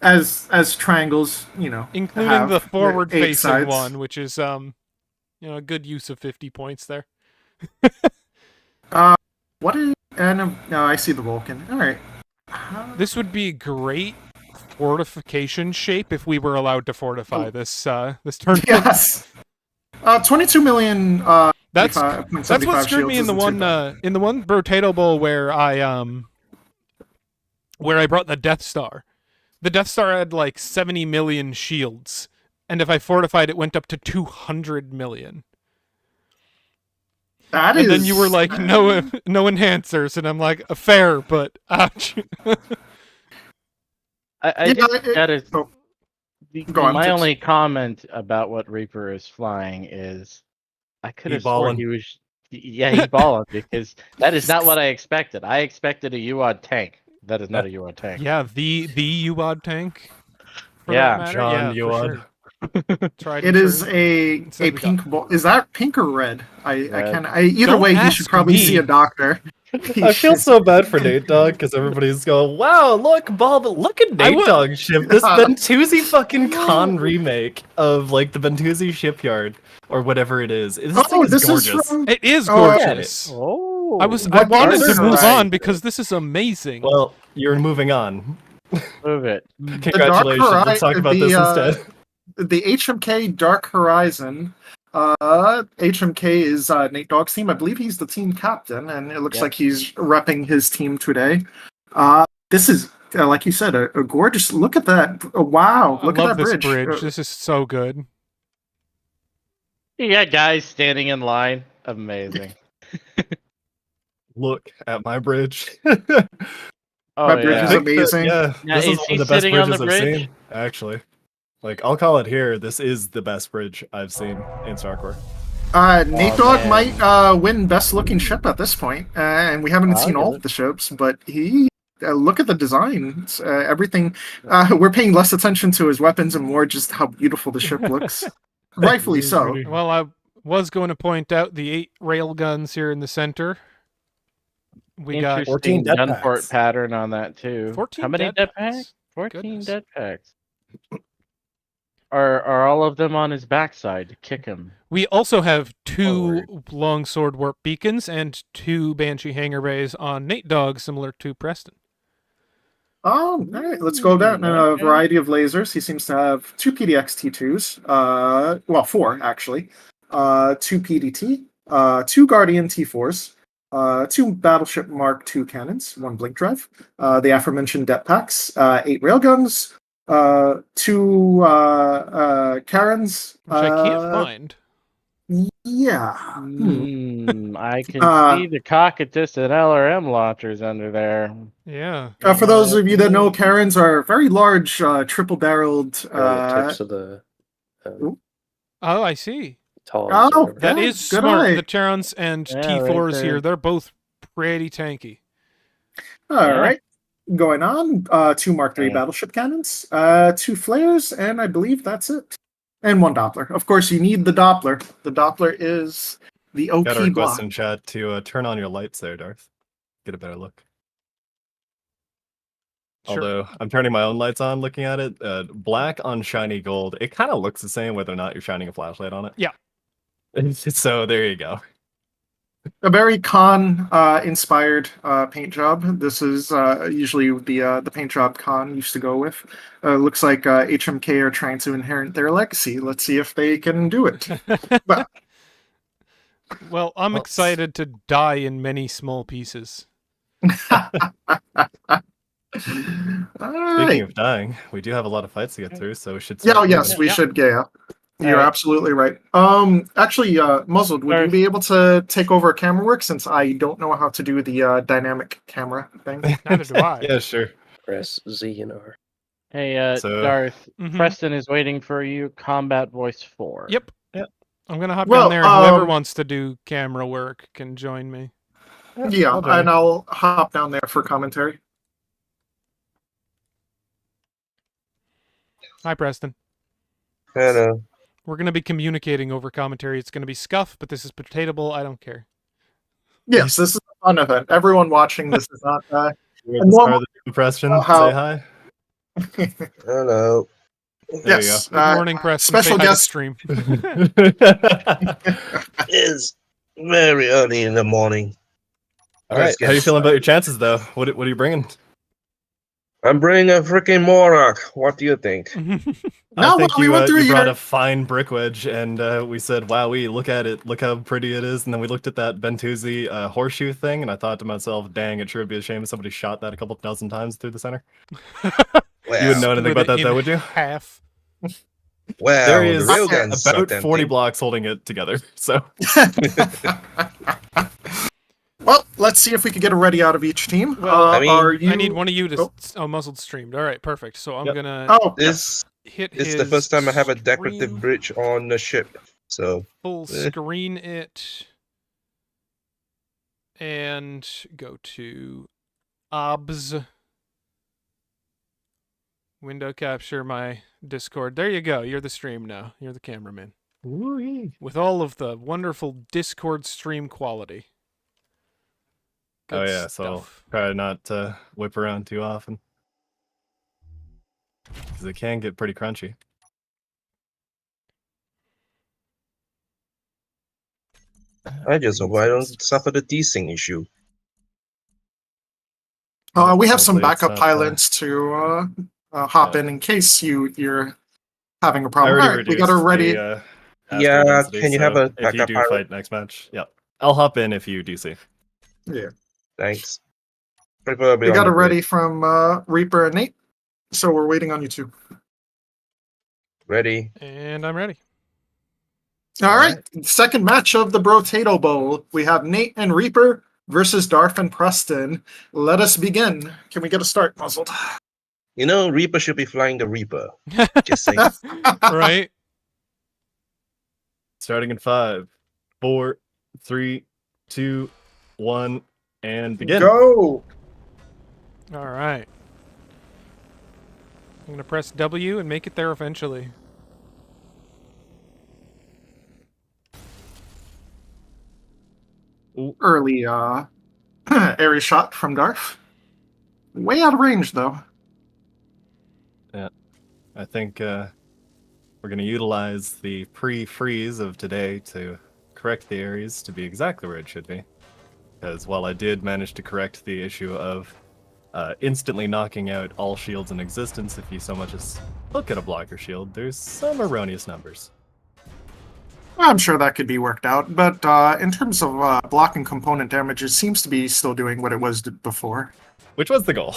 As triangles, including have the their 8 forward-facing sides. one, which is a good use of 50 points there. What is? No, I see the Vulcan. All right. This would be great fortification shape if we were allowed to fortify this tournament. Yes. 22 million. That's 75 that's what screwed shields me in the isn't too one bad. in the one Brotato-Bowl where I brought the Death Star. The Death Star had like 70 million shields, and if I fortified, it went up to 200 million. And then you were like, no enhancers, and I'm like, fair, but ouch. I think that is oh, go on, my Tips. only comment about what Reaper is flying is I could have sworn ballin'. he was. Yeah, he balling because that is not what I expected. I expected a UOD tank. That is not a UOD tank. Yeah, the UOD tank. For Yeah, that matter. John yeah, for UOD. sure. Tried It and is true. a Instead we got- pink ball. Is that pink or red? I Red. can. Either Don't way, he should ask probably me. see a doctor. I feel so bad for Nate Dogg because everybody's going, wow, look, Bob, look at I Nate would- Dogg's ship. This Bentuzi fucking con remake of like the Bentuzi shipyard or whatever it is. This thing is this gorgeous. is from. It is Oh, gorgeous. Oh, I What wanted is to move right? on because this is amazing. Well, you're moving on. move it. Congratulations. Let's talk about this instead. The HMK Dark Horizon. HMK is Nate Dogg's team. I believe he's the team captain, and it looks Yep. like he's repping his team today. This is, like you said, a gorgeous. Look at that! Wow, I look love at that this bridge. bridge. This is so good. You got guys standing in line. Amazing. Look at my bridge. Oh That bridge yeah. is I think that- amazing. yeah, Now, this is is one he of the best sitting on bridges the I've bridge? seen, actually. Like, I'll call it here. This is the best bridge I've seen in Starcore. Nate Oh, Dogg man. might win best looking ship at this point, and we haven't I'll seen give all it. of the ships, but he. Look at the designs. Everything. We're paying less attention to his weapons and more just how beautiful the ship looks. Rightfully It is so. really- Well, I was going to point out the 8 rail guns here in the center. We got Interesting 14 dead gun port packs. pattern on that too. 14 How many dead dead packs? packs? 14 Goodness. dead packs. Are all of them on his backside to kick him? We also have 2 Forward. longsword warp beacons and 2 Banshee hangar bays on Nate Dogg, similar to Preston. All right, let's go down. A Okay. variety of lasers. He seems to have 2 PDX T2s. Well, 4 actually. 2 PDT. 2 Guardian T4s. 2 Battleship Mark II cannons. 1 blink drive. The aforementioned det packs. 8 railguns. 2 Karens. Which I can't find. Yeah. I can Uh, see the Cockatoos and LRM launchers under there. Yeah. For those of you that know, Karens are very large, triple-barreled. They're on the tips of the Oh, I see. tall. Oh, That Yeah, is good smart. eye. The Terrans and Yeah, T4s right here, there. they're both pretty tanky. All Yeah. right. Going on, 2 Mark III Yeah. battleship cannons, 2 flares, and I believe that's it. And 1 Doppler. Of course, you need the Doppler. The Doppler is the OP Got a request block. in chat to turn on your lights there, Darth. Get a better look. Sure. Although I'm turning my own lights on, looking at it, black on shiny gold, it kind of looks the same whether or not you're shining a flashlight on it. Yeah. So there you go. A very con inspired paint job. This is usually the paint job con used to go with. Looks like HMK are trying to inherit their legacy. Let's see if they can do it. But Well, I'm Well, excited to die in many small pieces. all Speaking right. of dying, we do have a lot of fights to get through, so we should. Yeah, start yes, moving. we Yeah. should. Yeah, you're Alright. absolutely right. Actually, Muzzled, would you Sorry. be able to take over camera work since I don't know how to do the dynamic camera thing? Neither do I. Yeah, sure. Press Z and R. Hey, So- Darth, Mhm. Preston is waiting for you. Combat Voice 4. Yep. Yep. I'm gonna hop Well, down there, and whoever um, wants to do camera work can join me. Yeah, I'll join and you. I'll hop down there for commentary. Hi, Preston. Hello. We're gonna be communicating over commentary. It's gonna be scuff, but this is Brotato-Bowl. I don't care. Yes, this is a fun event. Everyone watching this is not. We're at the start of the impression. how- Say hi. Hello. There yes. Good morning, Preston. special Say hi to guest- stream. It's very early in the morning. All right. Let's get How you feeling about started. your chances, though? What are you bringing? I'm bringing a freaking Monarch. What do you think? No, I think well, we went through you brought your- a fine brick wedge, and we said, "Wowee, look at it! Look how pretty it is." And then we looked at that Bentuzzi horseshoe thing, and I thought to myself, "Dang, it sure would be a shame if somebody shot that a couple dozen times through the center." You wouldn't know anything Split about that, it though, in would you? half. Well, There he the is, real gun's so about 40 tempting. blocks holding it together. So Well, let's see if we can get a ready out of each team. Well, I mean, are you... I need one of you to. Oh. Muzzled streamed. All right, perfect. So I'm Yep. gonna Oh, This hit is his the first time I have a decorative screen, bridge on the ship. So full eh. screen it, and go to OBS. Window capture my Discord. There you go. You're the stream now. You're the cameraman. With all of the wonderful Discord stream quality. oh Good yeah, so stuff. try not to whip around too often, because it can get pretty crunchy. I just hope I don't suffer the desync issue. we have some Hopefully it's backup not, pilots to hop yeah. in case you're having a I problem. already All right, we reduced got her ready. the Yeah, astral density, can you so have a if you backup do pilot? fight next match, yep, I'll hop in if you DC. Yeah, Thanks. Preferably we on got the her ready bridge. from Reaper and Nate. So we're waiting on you two. Ready. And I'm ready. All right, second match of the Brotato-Bowl. We have Nate and Reaper versus Darth and Preston. Let us begin. Can we get a start, Muzzled? You know, Reaper should be flying the Reaper. Just saying. Right? Starting in 5, 4, 3, 2, 1, and begin. Go. All right. I'm going to press W and make it there eventually. Early area shot from Darth. Way out of range, though. I think we're going to utilize the pre-freeze of today to correct the areas to be exactly where it should be. Because while I did manage to correct the issue of instantly knocking out all shields in existence if you so much as look at a blocker shield, there's some erroneous numbers. I'm sure that could be worked out, but in terms of blocking component damage, it seems to be still doing what it was before. Which was the goal.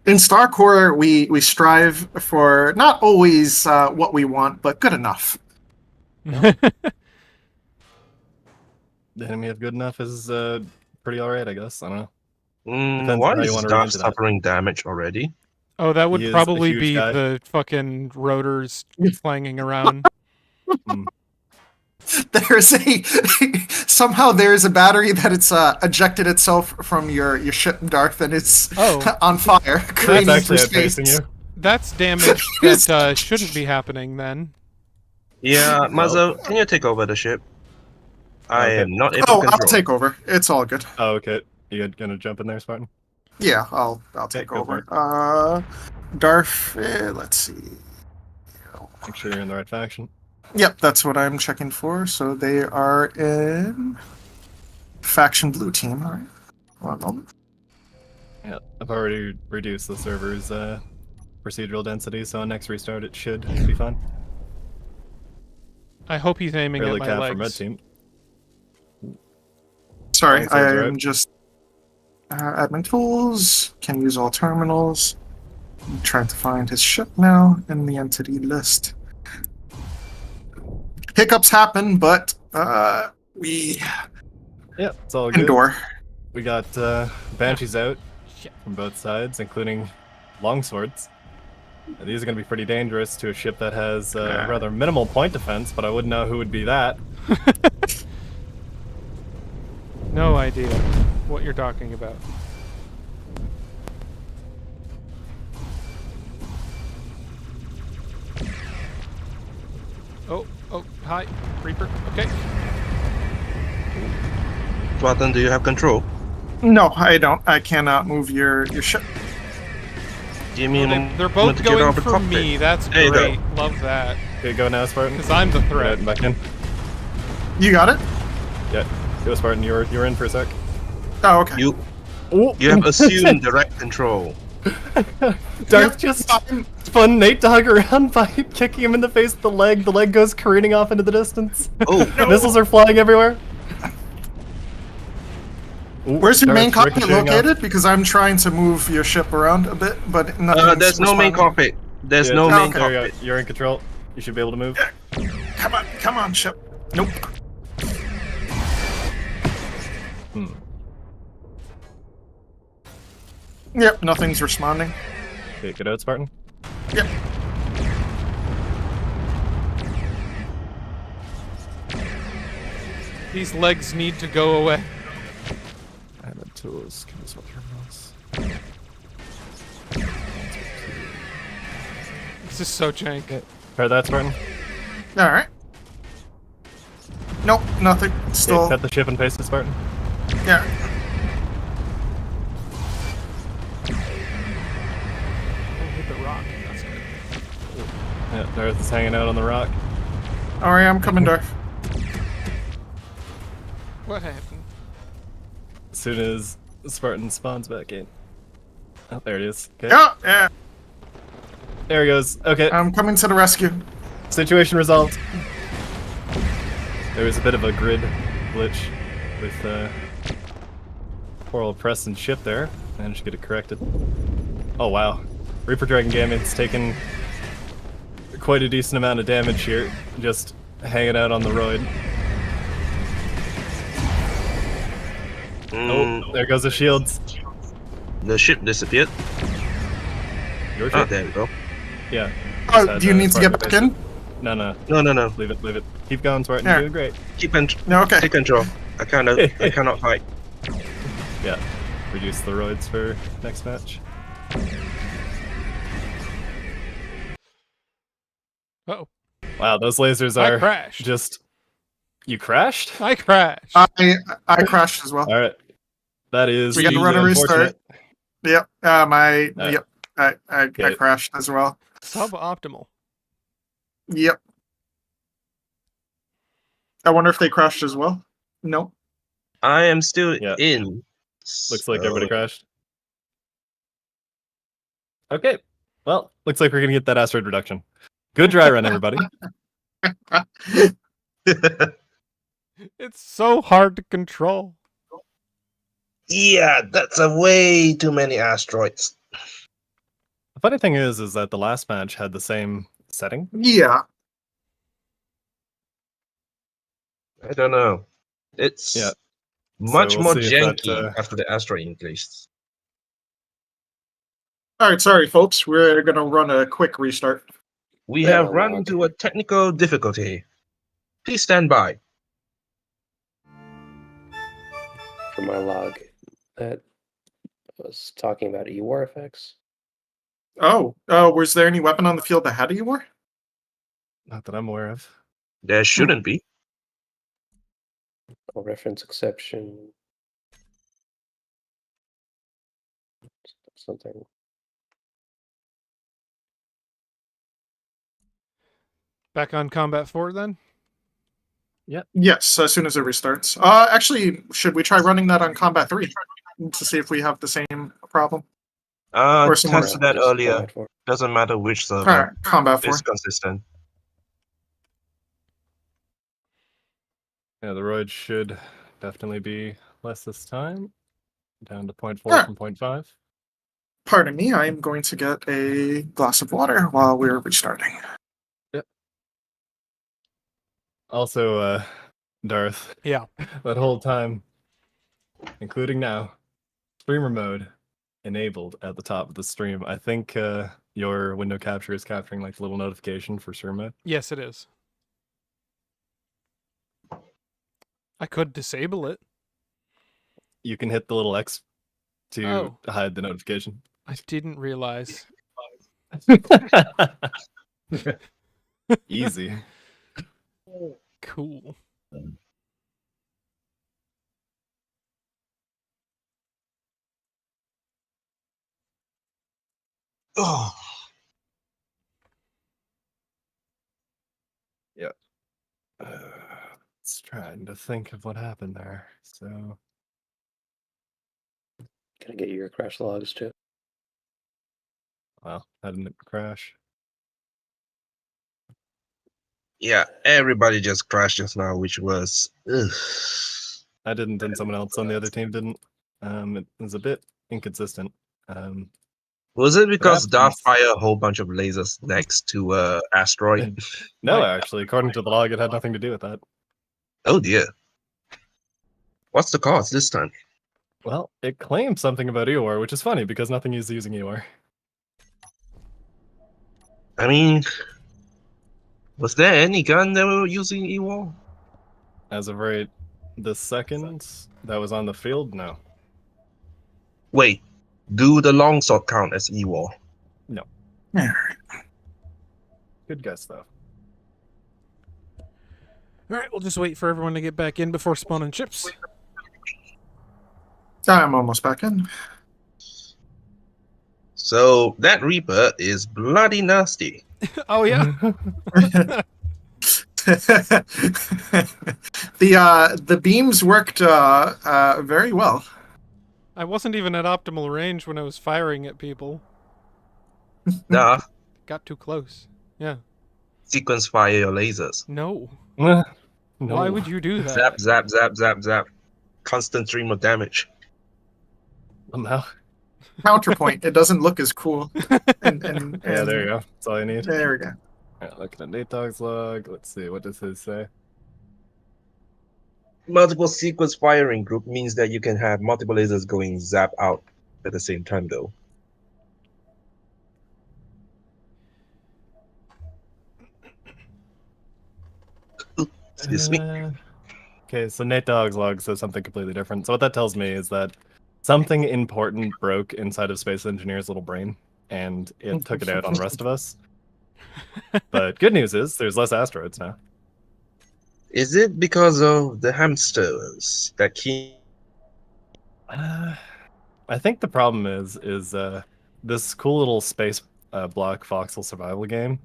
In Starcore, we strive for not always what we want, but good enough. The enemy of good enough is pretty alright, I guess. I don't know. Depends on Why how you is wanna read Darth into that. suffering damage already? Oh, that would He is a probably huge be guy. the fucking rotors clanging around. There's a somehow there's a battery that it's ejected itself from your ship, Darth, and it's Oh. on fire. That's creating actually through outpacing space. you. That's damage that shouldn't be happening then. Yeah, Well- Muzzle, can you take over the ship? I Okay. am not able Oh, to I'll control. take over. It's all good. Oh, okay. You gonna jump in there, Spartan? Yeah, I'll take go for over. Darth, let's see. Make sure you're in the right faction. Yep, that's what I'm checking for. So they are in faction blue team. All right. One moment. Yeah, I've already reduced the server's procedural density, so on next restart it should be fine. I hope he's aiming Fairly at my cap for red legs. team. Sorry, Long swords, I'm right? just admin tools. Can use all terminals. I'm trying to find his ship now in the entity list. Hiccups happen, but we Yeah, it's all good. endure. We got banshees out Shit. from both sides, including longswords. These are going to be pretty dangerous to a ship that has rather minimal point defense, but I wouldn't know who would be that. No idea what you're talking about. Oh, hi, Reaper. Okay. Spartan, do you have control? No, I don't. I cannot move your ship. Give me Oh, a they're moment both to get going out of the for cockpit. me. That's There you go. great. Love that. Okay, go now, Spartan. Because I'm the Get out threat. and back in. You got it? Yeah, go Spartan. You're in for a sec. Oh, okay. You You have assumed direct control. Darth just spun Nate Dogg around by kicking him in the face with the leg. The leg goes careening off into the distance. Oh, Missiles are flying everywhere. Ooh, Where's your main Darth cockpit ricocheting off. located? Because I'm trying to move your ship around a bit, but nothing's there's no main responding. cockpit. There's Yeah, no main there you go. cockpit. You're in control. You should be able to move. Come on, ship. Nope. Yep, nothing's responding. Okay, get out, Spartan. Yep. These legs need to go away. Diamond tools. Give us what terminals. This is so jank. Try that, Spartan. Alright. Nope, nothing. Okay, Still. cut the ship and paste it, Spartan. Yeah. Hit the rock. That's good. Yeah, Darth is hanging out on the rock. Alright, I'm coming, Darth. What happened? As soon as Spartan spawns back in. Oh, there it is. Okay. Yeah. There he goes. Okay, I'm coming to the rescue. situation resolved. There was a bit of a grid glitch with poor old Preston's ship there. Managed to get it corrected. Oh wow. Reaper Dragon Gammon's taken quite a decent amount of damage here, just hanging out on the roid. Oh, there goes the shields. The ship disappeared. Your Oh, ship? there we go. Yeah. Oh, Just do you had, need to get Spartan back in? base it. No. No. Leave it. Keep going, Spartan. Yeah. You're doing great. No, okay. Take control. I cannot fight. Yeah. Reduce the roids for next match. Uh-oh. Wow, those lasers I are crashed. just... You crashed? I crashed. I crashed as well. Alright. That is We got to run a unfortunate. restart. Yep. I Okay. crashed as well. Suboptimal. Yep. I wonder if they crashed as well. No. I am still Yeah. in. Looks like everybody crashed. Okay. Well, looks like we're gonna get that asteroid reduction. Good dry run, everybody. It's so hard to control. Yeah, that's a way too many asteroids. The funny thing is that the last match had the same setting. Yeah. I don't know. It's Yeah. much So we'll more see if that, janky after the asteroid increased. All right. Sorry, folks. We're gonna run a quick restart. We Yeah, have run log. into a technical difficulty. Please stand by. For my log, that was talking about E-War effects. Oh. Was there any weapon on the field that had a war? Not that I'm aware of. There shouldn't be. Or reference exception. Something. Back on Combat 4 then? Yes. As soon as it restarts. Actually, should we try running that on Combat 3 to see if we have the same problem? Or someone- Tested that Just earlier. Combat 4. Doesn't matter which server. All right. Combat 4. It's consistent. Yeah, the roid should definitely be less this time. Down to 0.4 Alright. from 0.5. Pardon me. I am going to get a glass of water while we're restarting. Also, Darth, Yeah. that whole time, including now, streamer mode enabled at the top of the stream. I think your window capture is capturing like a little notification for stream mode. Yes, it is. I could disable it. You can hit the little X to Oh. hide the notification. I didn't realize. Easy. Cool. Oh, It's trying to think of what happened there. So Can I get your crash logs too? Well, that didn't crash. Yeah, everybody just crashed just now, which was. Ugh. I didn't, and someone else on the other team didn't. It was a bit inconsistent. Was it because Darth happens. fired a whole bunch of lasers next to asteroid? No, Right. actually, according to the log, it had nothing to do with that. Oh dear. What's the cause this time? Well, it claims something about Eeyore, which is funny because nothing is using Eeyore. I mean, was there any gun that were using EWAL? As of right this second, that was on the field. No, Wait, do the longsword count as EWAL? good guess though. All right, we'll just wait for everyone to get back in before spawning ships. I'm almost back in. So that Reaper is bloody nasty. Oh yeah. The beams worked very well. I wasn't even at optimal range when I was firing at people. Darth, Got too close. Yeah. sequence fire your lasers. No. No. Why would you do that? Zap, zap, zap, zap, zap. Constant stream of damage. Somehow. Counterpoint, it doesn't look as cool. And Yeah, there you go. That's all you need. There we go. Alright, looking at Nate Dogg's log. Let's see, what does his say? Multiple sequence firing group means that you can have multiple lasers going zap out at the same time, though. Excuse me. Okay, so Nate Dogg's log says something completely different. So what that tells me is that something important broke inside of Space Engineer's little brain, and it took it out on the rest of us. But good news is there's less asteroids now. Is it because of the hamsters that keep? I think the problem is this cool little space block voxel survival game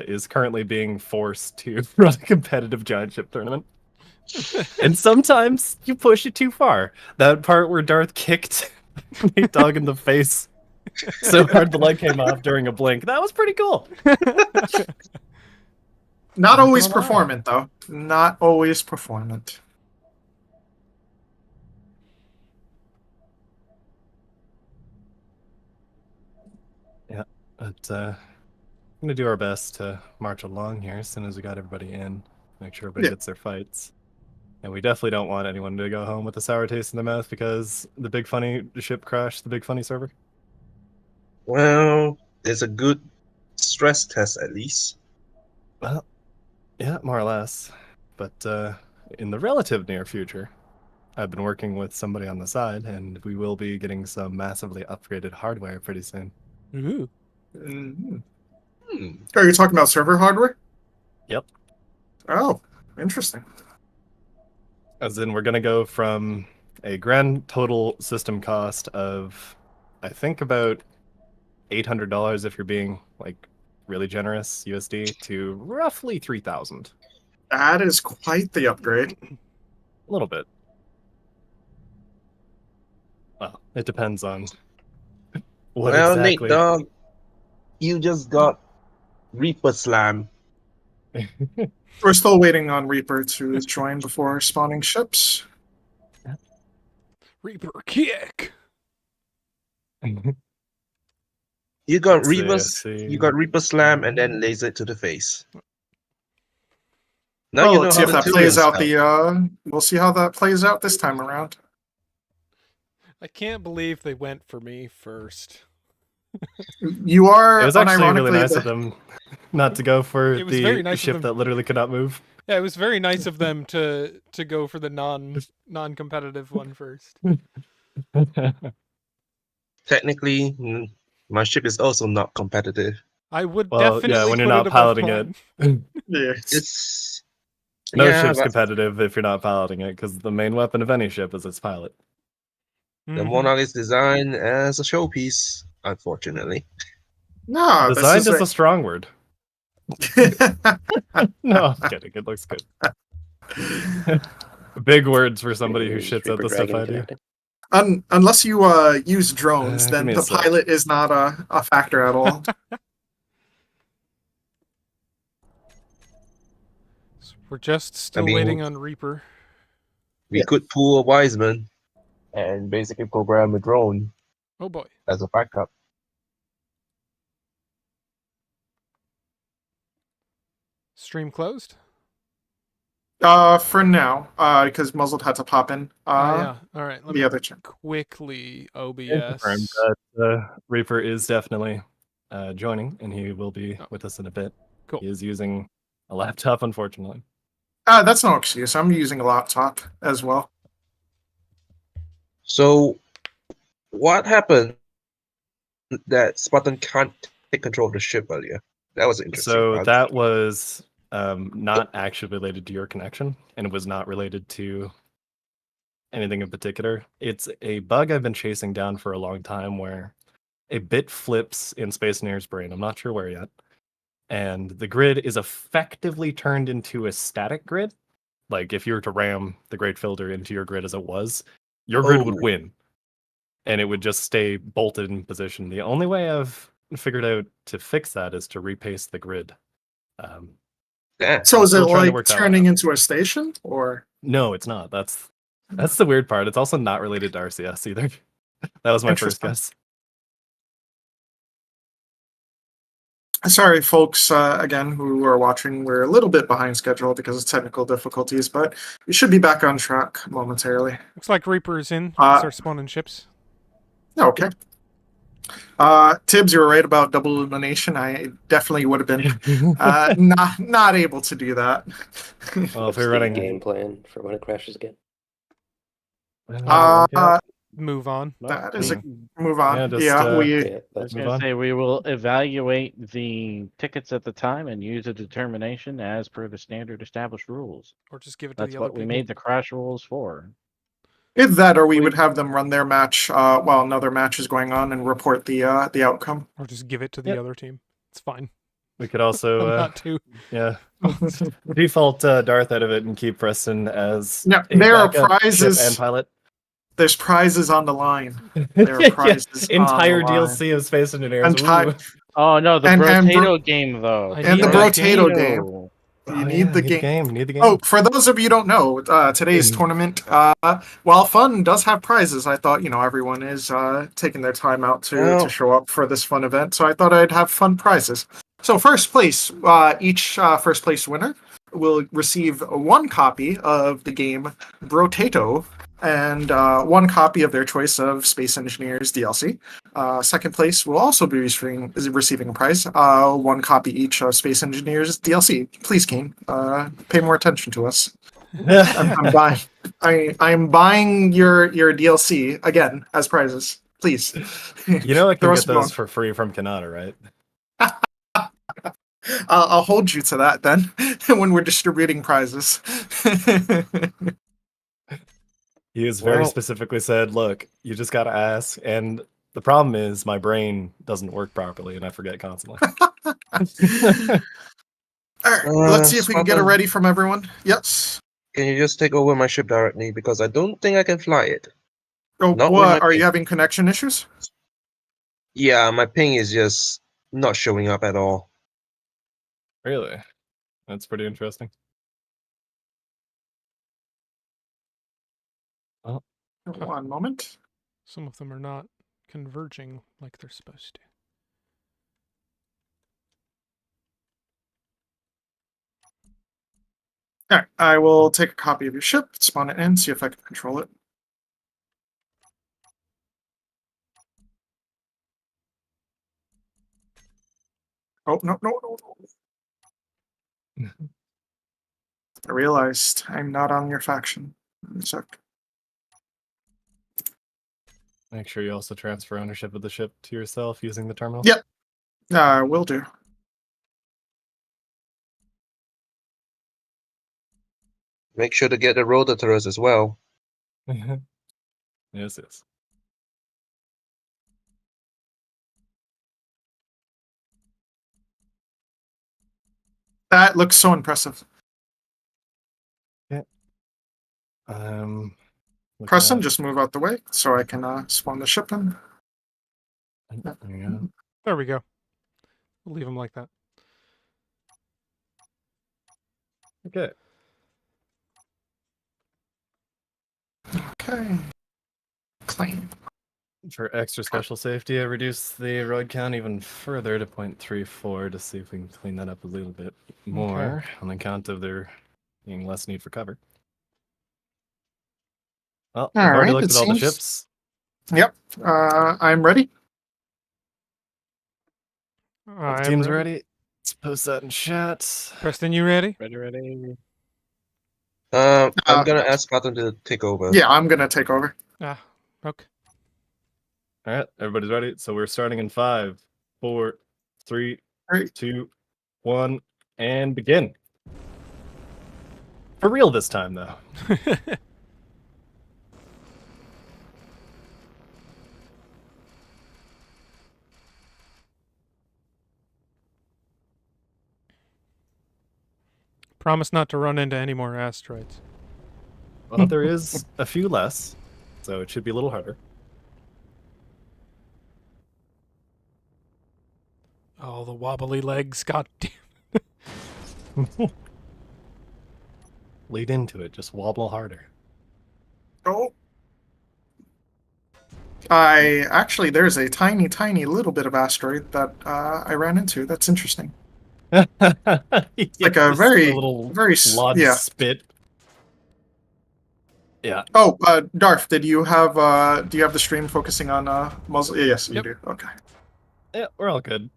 is currently being forced to run a competitive giant ship tournament. And sometimes you push it too far. That part where Darth kicked Nate Dogg in the face so hard the light came off during a blink, that was pretty cool. Not always gonna lie. performant, though. Not always performant. Yeah, but I'm gonna do our best to march along here as soon as we got everybody in. Make sure everybody Yeah. gets their fights. And we definitely don't want anyone to go home with a sour taste in their mouth because the Big Funny ship crashed the Big Funny server. Well, it's a good stress test at least. Well, yeah, more or less. But in the relative near future, I've been working with somebody on the side, and we will be getting some massively upgraded hardware pretty soon. Ooh. Mhm. Hmm. Are you talking about server hardware? Yep. Oh, interesting. As in, we're going to go from a grand total system cost of, I think, about $800 if you're being like really generous USD to roughly 3,000. That is quite the upgrade. A little bit. Well, it depends on what Well, exactly. Nate Dogg, you just got Reaper Slam. We're still waiting on Reaper to join before spawning ships. Reaper kick. You got Let's see, Reaper, let's see. you got Reaper Slam, and then laser to the face. Now Well, you know let's see how if the that plays out. Turians We'll see how that plays out this time around. I can't believe they went for me first. You are It was actually really unironically nice of them not to go for It was very the nice of ship them. that literally could not move. Yeah, it was very nice of them to go for the non-competitive one first. Technically, my ship is also not competitive. I would Well, definitely yeah, when you're put not it above piloting it. mine. Yeah. It's No yeah, ship's but competitive if you're not piloting it, because the main weapon of any ship is its pilot. the Mhm. Monarch is designed as a showpiece, unfortunately. No, Designed this is a strong word. No, I'm kidding. It looks good. Big words for somebody who Is shits out Reaper the stuff Dragon I do. connected? Unless you use drones, Give then me a the sec. pilot is not a factor at all. So we're just still mean- waiting on Reaper. We Yeah. could pull a Wiseman and basically program a drone Oh boy. as a backup. Stream closed? For now, because Muzzled had to pop in. Oh yeah. All right. Let The me other check. quickly Confirmed OBS. that Reaper is definitely joining, and he will be Oh. with us in a bit. Cool. He is using a laptop, unfortunately. That's no excuse. I'm using a laptop as well. So, what happened that Spartan can't take control of the ship earlier? That was interesting. So that was not actually related to your connection, and it was not related to anything in particular. It's a bug I've been chasing down for a long time where a bit flips in Space Engineer's brain. I'm not sure where yet. And the grid is effectively turned into a static grid. Like if you were to ram the Great Filter into your grid as it was, your grid would Oh. win. And it would just stay bolted in position. The only way I've figured out to fix that is to repaste the grid. Yeah. So I'm is it still trying to like work that one turning out. into a station, or? No, it's not. That's the weird part. It's also not related to RCS either. That was my first Interesting. guess. Sorry, folks, again, who are watching. We're a little bit behind schedule because of technical difficulties, but we should be back on track momentarily. Looks like Reaper is in. We can start spawning ships. Okay. Tibbs, you were right about double illumination. I definitely would have been not able to do that. Well, if What's we're the running game plan for when it crashes again? Move on. That is we, a move on. Yeah, just, Yeah, we Yeah, I was that's move going to on. say we will evaluate the tickets at the time and use a determination as per the standard established rules. Or just give it to That's the other what we people. made the crash rules for. Either that, or we would have them run their match while another match is going on and report the outcome. Or just give it to the Yep. other team. It's fine. We could also Not too. yeah default Darth out of it and keep Preston as Yeah, a there are backup prizes. ship and pilot. There's prizes on the line. There are prizes on Entire the line. DLC of Space Engineers. Entire- Oh no, the And Brotato game though. I And need the that Brotato game. You need the game. Need the game. Oh, for those of you who don't know, today's tournament, while fun does have prizes, I thought, everyone is taking their time out to show up for this fun event, so I thought I'd have fun prizes. So first place, each first place winner will receive one copy of the game Brotato and one copy of their choice of Space Engineers DLC. Second place will also be receiving a prize, one copy each of Space Engineers DLC. Please, Kane, pay more attention to us. I'm buying. I'm buying your DLC again as prizes. Please. You know I can Throw get us those one. for free from Kanata, right? I'll hold you to that then when we're distributing prizes. He has very Well- specifically said, "Look, you just gotta ask." And the problem is my brain doesn't work properly, and I forget constantly. All right, let's see if we can get it Spartan. ready from everyone. Yes. Can you just take over my ship directly? Because I don't think I can fly it. Oh, Not with what? my Are you ping. having connection issues? Yeah, my ping is just not showing up at all. Really, that's pretty interesting. One moment. Some of them are not converging like they're supposed to. All right, I will take a copy of your ship, spawn it in, see if I can control it. Oh, no. I realized I'm not on your faction. One sec. Make sure you also transfer ownership of the ship to yourself using the terminal. Yep. Will do. Make sure to get the rotor turrets as well. Yes, yes. That looks so impressive. Yeah. Preston, at- just move out the way so I can spawn the ship in. There you go. There we go. We'll leave him like that. Okay. Okay. Claim. For extra special safety, I reduced the road count even further to 0.34 to see if we can clean that up a little bit more on account of there being less need for cover. Well, All I've already right, looked it at all the seems- ships. Yep. I'm ready. All the I'm team's ready. Let's post that in chat. Preston, you ready? Ready. I'm Uh, gonna ask Spartan to take over. Yeah, I'm gonna take over. Ah, okay. All right, everybody's ready. So we're starting in 5, 4, 3, Three. 2, 1, and begin. For real this time, though. Promise not to run into any more asteroids. Well, there is a few less, so it should be a little harder. Oh, the wobbly legs. God damn. Lead into it, just wobble harder. Oh. There's a tiny, tiny little bit of asteroid that I ran into. That's interesting. Like Like a very, very, large yeah. spit. Yeah. Oh, Darth, do you have the stream focusing on muzzle? Yes, you Yep. do. Okay. Yeah, we're all good.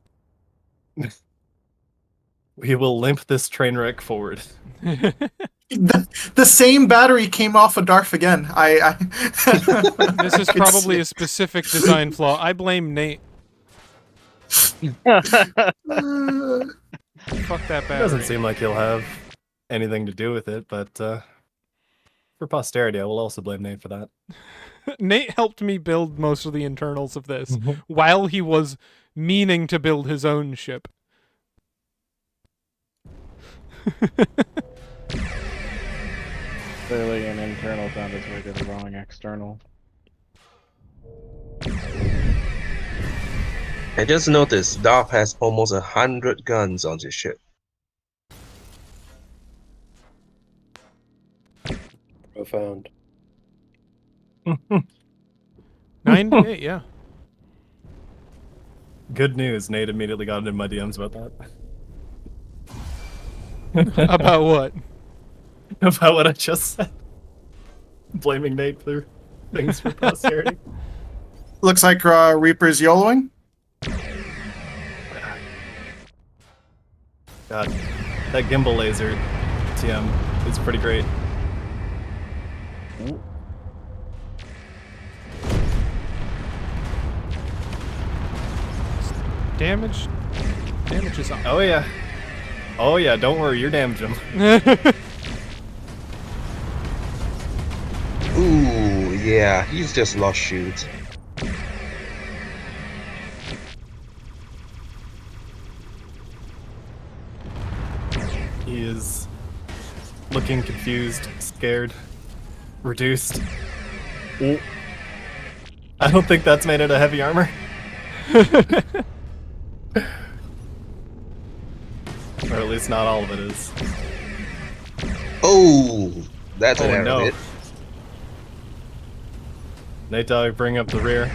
We will limp this train wreck forward. The same battery came off of Darth again. This is probably a specific design flaw. I blame Nate. Uh, Fuck that It battery. doesn't seem like he'll have anything to do with it, but for posterity, I will also blame Nate for that. Nate helped me build most of the internals of this while he was meaning to build his own ship. Clearly an internal found its way to the wrong external. I just noticed Darth has almost 100 guns on his ship. Profound. 98, yeah. Good news, Nate immediately got into my DMs about that. About what? About what I just said. Blaming Nate for things for posterity. Looks like Reaper's YOLOing. God, that gimbal laser TM is pretty great. Damage? Damage is on. Oh yeah. Oh yeah, don't worry, you're damaging. Ooh, yeah, he's just lost shoot. He is looking confused, scared, reduced. Ooh. I don't think that's made out of heavy armor. Or at least not all of it is. Oh, that's an Oh arrow no. hit. Nate Dog, bring up the rear.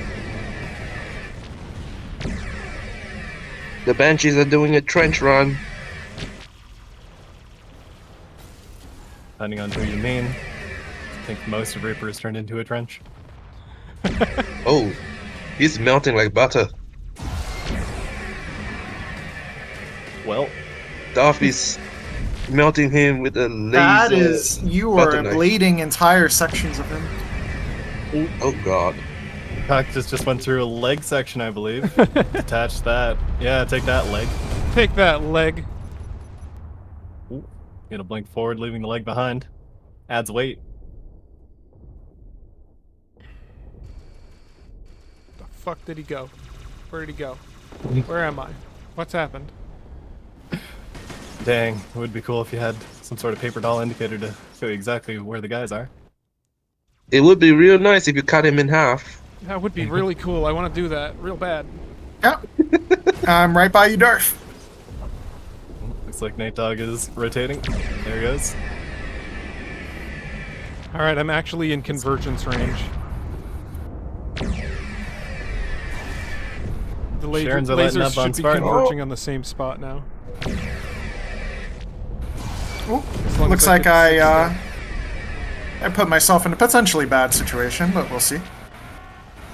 The Banshees are doing a trench run. Depending on who you mean. I think most of Reaper has turned into a trench. Oh, he's melting like butter. Well, Darth is melting him with a laser. That is, you are butter knife. blading entire sections of him. Oh god. Cactus just went through a leg section, I believe. Detach that. Yeah, take that leg. Take that, leg. Ooh. Gonna blink forward, leaving the leg behind. Adds weight. The fuck did he go? Where did he go? Where am I? What's happened? Dang, it would be cool if you had some sort of paper doll indicator to show you exactly where the guys are. It would be real nice if you cut him in half. That would be really cool. I want to do that real bad. Yeah. I'm right by you, Darth. Looks like Nate Dogg is rotating. There he goes. All right, I'm actually in convergence range. The Sharon's lighting lasers up on should be Spartan. converging on the same spot now. Ooh, As long looks as I like can I put myself in a potentially bad situation, but we'll see.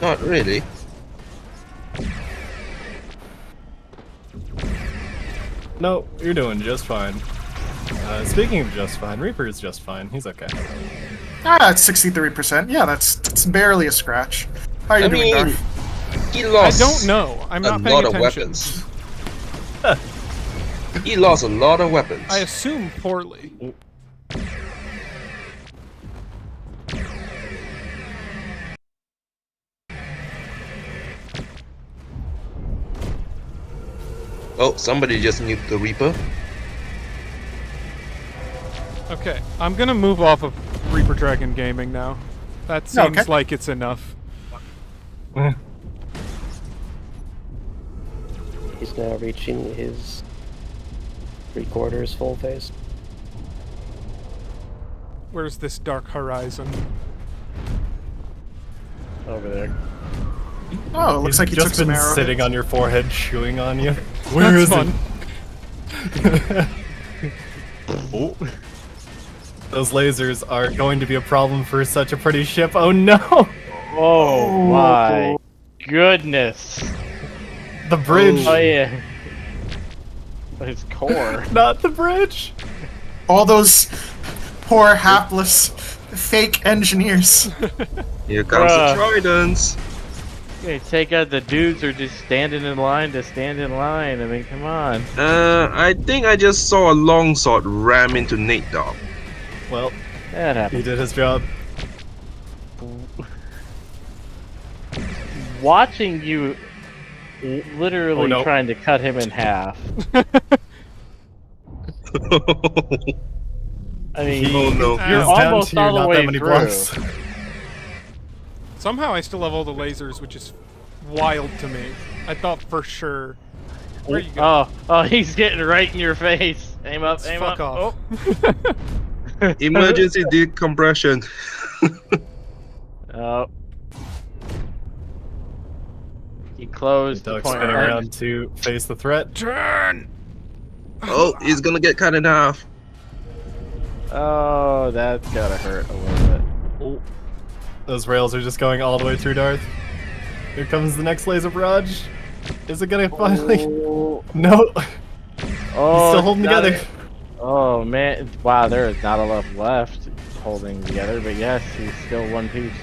Not really. No, you're doing just fine. Speaking of just fine, Reaper is just fine. He's okay. Ah, it's 63%. Yeah, that's barely a scratch. How are you doing, Darth? He I lost. don't know. I'm a not paying lot of attention. weapons. He lost a lot of weapons. I assume poorly. Oh, somebody just nuked the Reaper. Okay, I'm gonna move off of Reaper Dragon Gaming now. That seems Okay. like it's enough. He's now reaching his 3/4 full phase. Where's this Dark Horizon? Over there. Oh, it looks He's like he just took some been arrow. sitting on your forehead, chewing on you. Where That's is fun. it? Oh. Those lasers are going to be a problem for such a pretty ship. Oh no! Oh my goodness. The bridge! Oh yeah. His core. Not the bridge! All those poor, hapless, fake engineers. Here comes the Bruh. Tridents. They take out the dudes who are just standing in line to stand in line. I mean, come on. I think I just saw a longsword ram into Nate Dogg. Well, That he happened. did his job. Watching you literally Oh, no. trying to cut him in half. I mean, Oh no. you're He's down almost to all the not way that many through. blocks. Somehow I still have all the lasers, which is wild to me. I thought for sure. Where you go? Oh, he's getting right in your face. Aim up, aim Fuck up. off. Oh. Emergency decompression. Oh. He closed the Dog's point. spinning around to face the threat. Turn! Oh, he's gonna get cut in half. Oh, that's gotta hurt a little bit. Oh. Those rails are just going all the way through Darth. Here comes the next laser barrage. Is it gonna finally? Oh, No. oh, He's still holding got together. it. Oh man, wow, there is not enough left holding together, but yes, he's still one piece.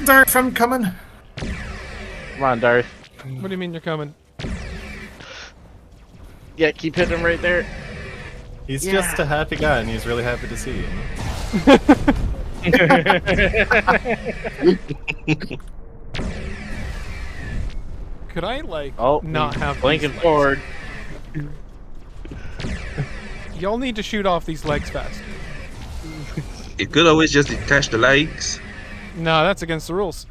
Darth, I'm coming. Come on, Darth. What do you mean you're coming? Yeah, keep hitting him right there. He's Yeah. just a happy guy, and he's really happy to see you. Could I, like, Oh, not he's have blinking these legs? forward. Y'all need to shoot off these legs fast. You could always just detach the legs. No, that's against the rules.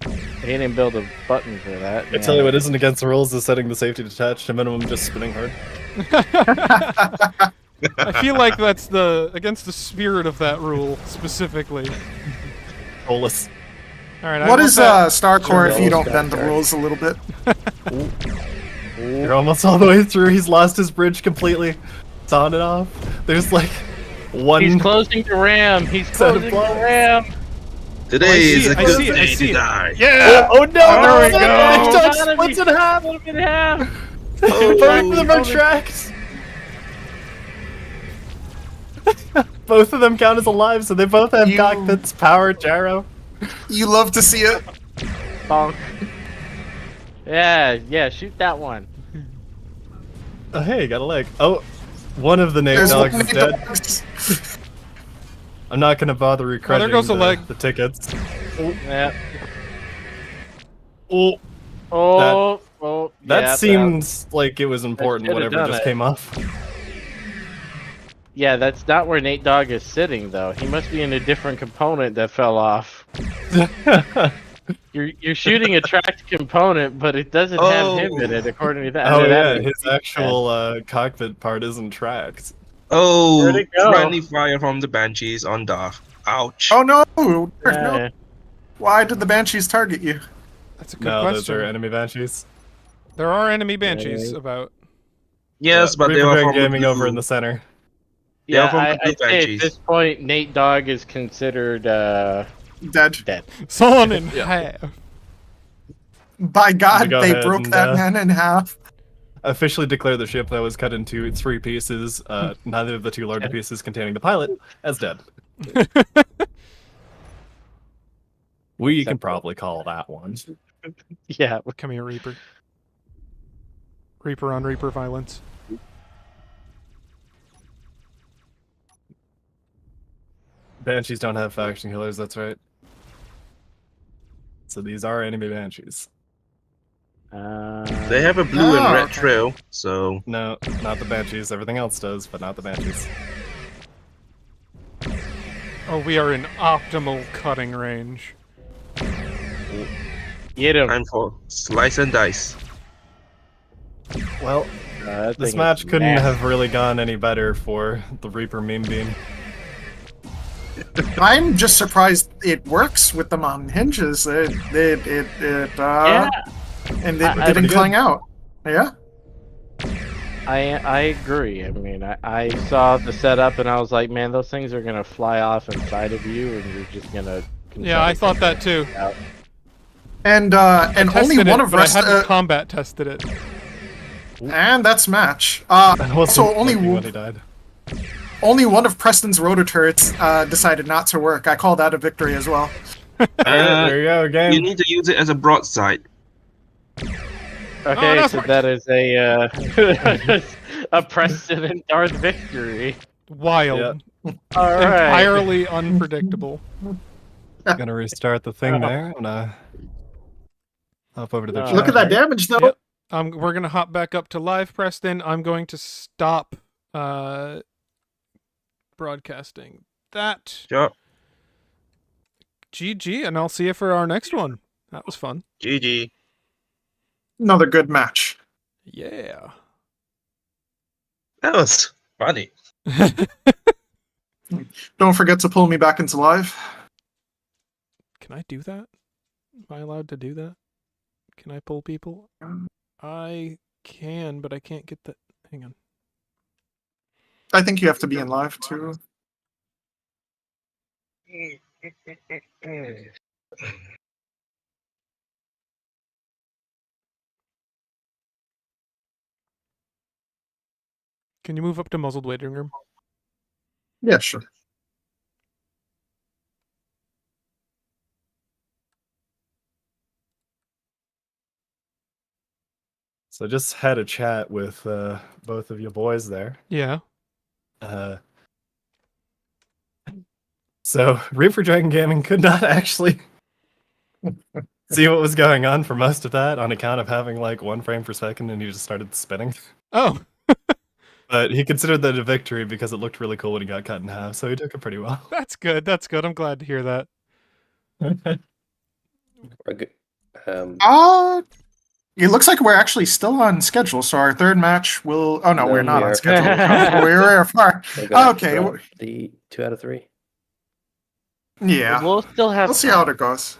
He didn't build a button for that. I tell you what isn't against the rules is setting the safety detached to minimum, just spinning hard. I feel like that's against the spirit of that rule specifically. Bolus. All right. What is Starcore Sure, if you those don't bend the guys are- rules a little bit? You're almost all the way through. He's lost his bridge completely. It's on and off. There's like one. He's closing the ram. He's Set of closing the blocks. ram. Today see is a it, I good see it, I day see to it. die. Yeah. Oh no! There we no, go. Dog splits in half. Split him in half. Both of them are tracked. Both of them count as alive, so they both have You- cockpits, power, gyro. You love to see it. Bonk. Yeah, shoot that one. Oh hey, got a leg. Oh, one of the Nate There's dogs one is dead. dogs. I'm not gonna bother recrediting there goes a leg. the tickets. Yeah. Oh, Oh, that yeah, seems like it was important. should've Whatever done just it. came off. Yeah, that's not where Nate Dogg is sitting, though. He must be in a different component that fell off. You're shooting a tracked component, but it doesn't have him in it, according to that. Oh That yeah, makes his me sad. actual cockpit part isn't tracked. Oh, Where'd it go? friendly fire from the Banshees on Darth. Ouch. Oh no! No! Yeah. Why did the Banshees target you? That's a good No, those question. are enemy banshees. There are enemy banshees about. Yes, but they Reaper were Dragon from the Gaming over blue. in the center. Yeah, Yeah, from the I'd blue say at Banshees. this point, Nate Dogg is considered Dead. dead. Sawn in half. By God, go they ahead broke and, that man in half. Officially declare the ship that was cut into 3 pieces, neither of the 2 larger pieces containing the pilot, as dead. We can probably call that one. Yeah. Come here, Reaper. Reaper on Reaper violence. Banshees don't have faction killers, that's right. So these are enemy banshees. They have a blue and red okay. trail, so No, not the banshees. Everything else does, but not the banshees. Oh, we are in optimal cutting range. Get him. time for slice and dice. Well, That this thing match is couldn't nasty. have really gone any better for the Reaper meme beam. I'm just surprised it works with them on hinges. Yeah, And it I- didn't pretty clang good. out. Yeah. I agree. I mean, I saw the setup and I was like, man, those things are gonna fly off inside of you, and you're just gonna. Yeah, I thought that too. And I only tested one it, of but rest. I hadn't combat tested it. And that's match. I wasn't So only looking when he died. only one of Preston's rotor turrets decided not to work. I call that a victory as well. Alright, there you go, game. You need to use it as a broadside. Okay, that's so right. that is a precedent Darth victory. Wild. All right. Entirely unpredictable. Gonna restart the thing there. I'm gonna hop over to the chat. Look at that damage, though. Yep. We're gonna hop back up to live, Preston. I'm going to stop broadcasting that. Sure. GG, and I'll see you for our next one. That was fun. GG. Another good match. Yeah. That was funny. Don't forget to pull me back into live. Can I do that? Am I allowed to do that? Can I pull people? I can, but I can't get that. Hang on. I think you have to be in live too. Can you move up to muzzled waiting room? Yeah, sure. So I just had a chat with both of you boys there. Yeah. So Reaper Dragon Gaming could not actually see what was going on for most of that on account of having like 1 frame per second, and he just started spinning. Oh. But he considered that a victory because it looked really cool when he got cut in half, so he took it pretty well. That's good. That's good. I'm glad to hear that. We're good. It looks like we're actually still on schedule, so our third match will. Oh no, No, we're not we on are. schedule. We're far. We're gonna Okay. drop the 2 out of 3. Yeah. We'll still have. We'll see how it goes.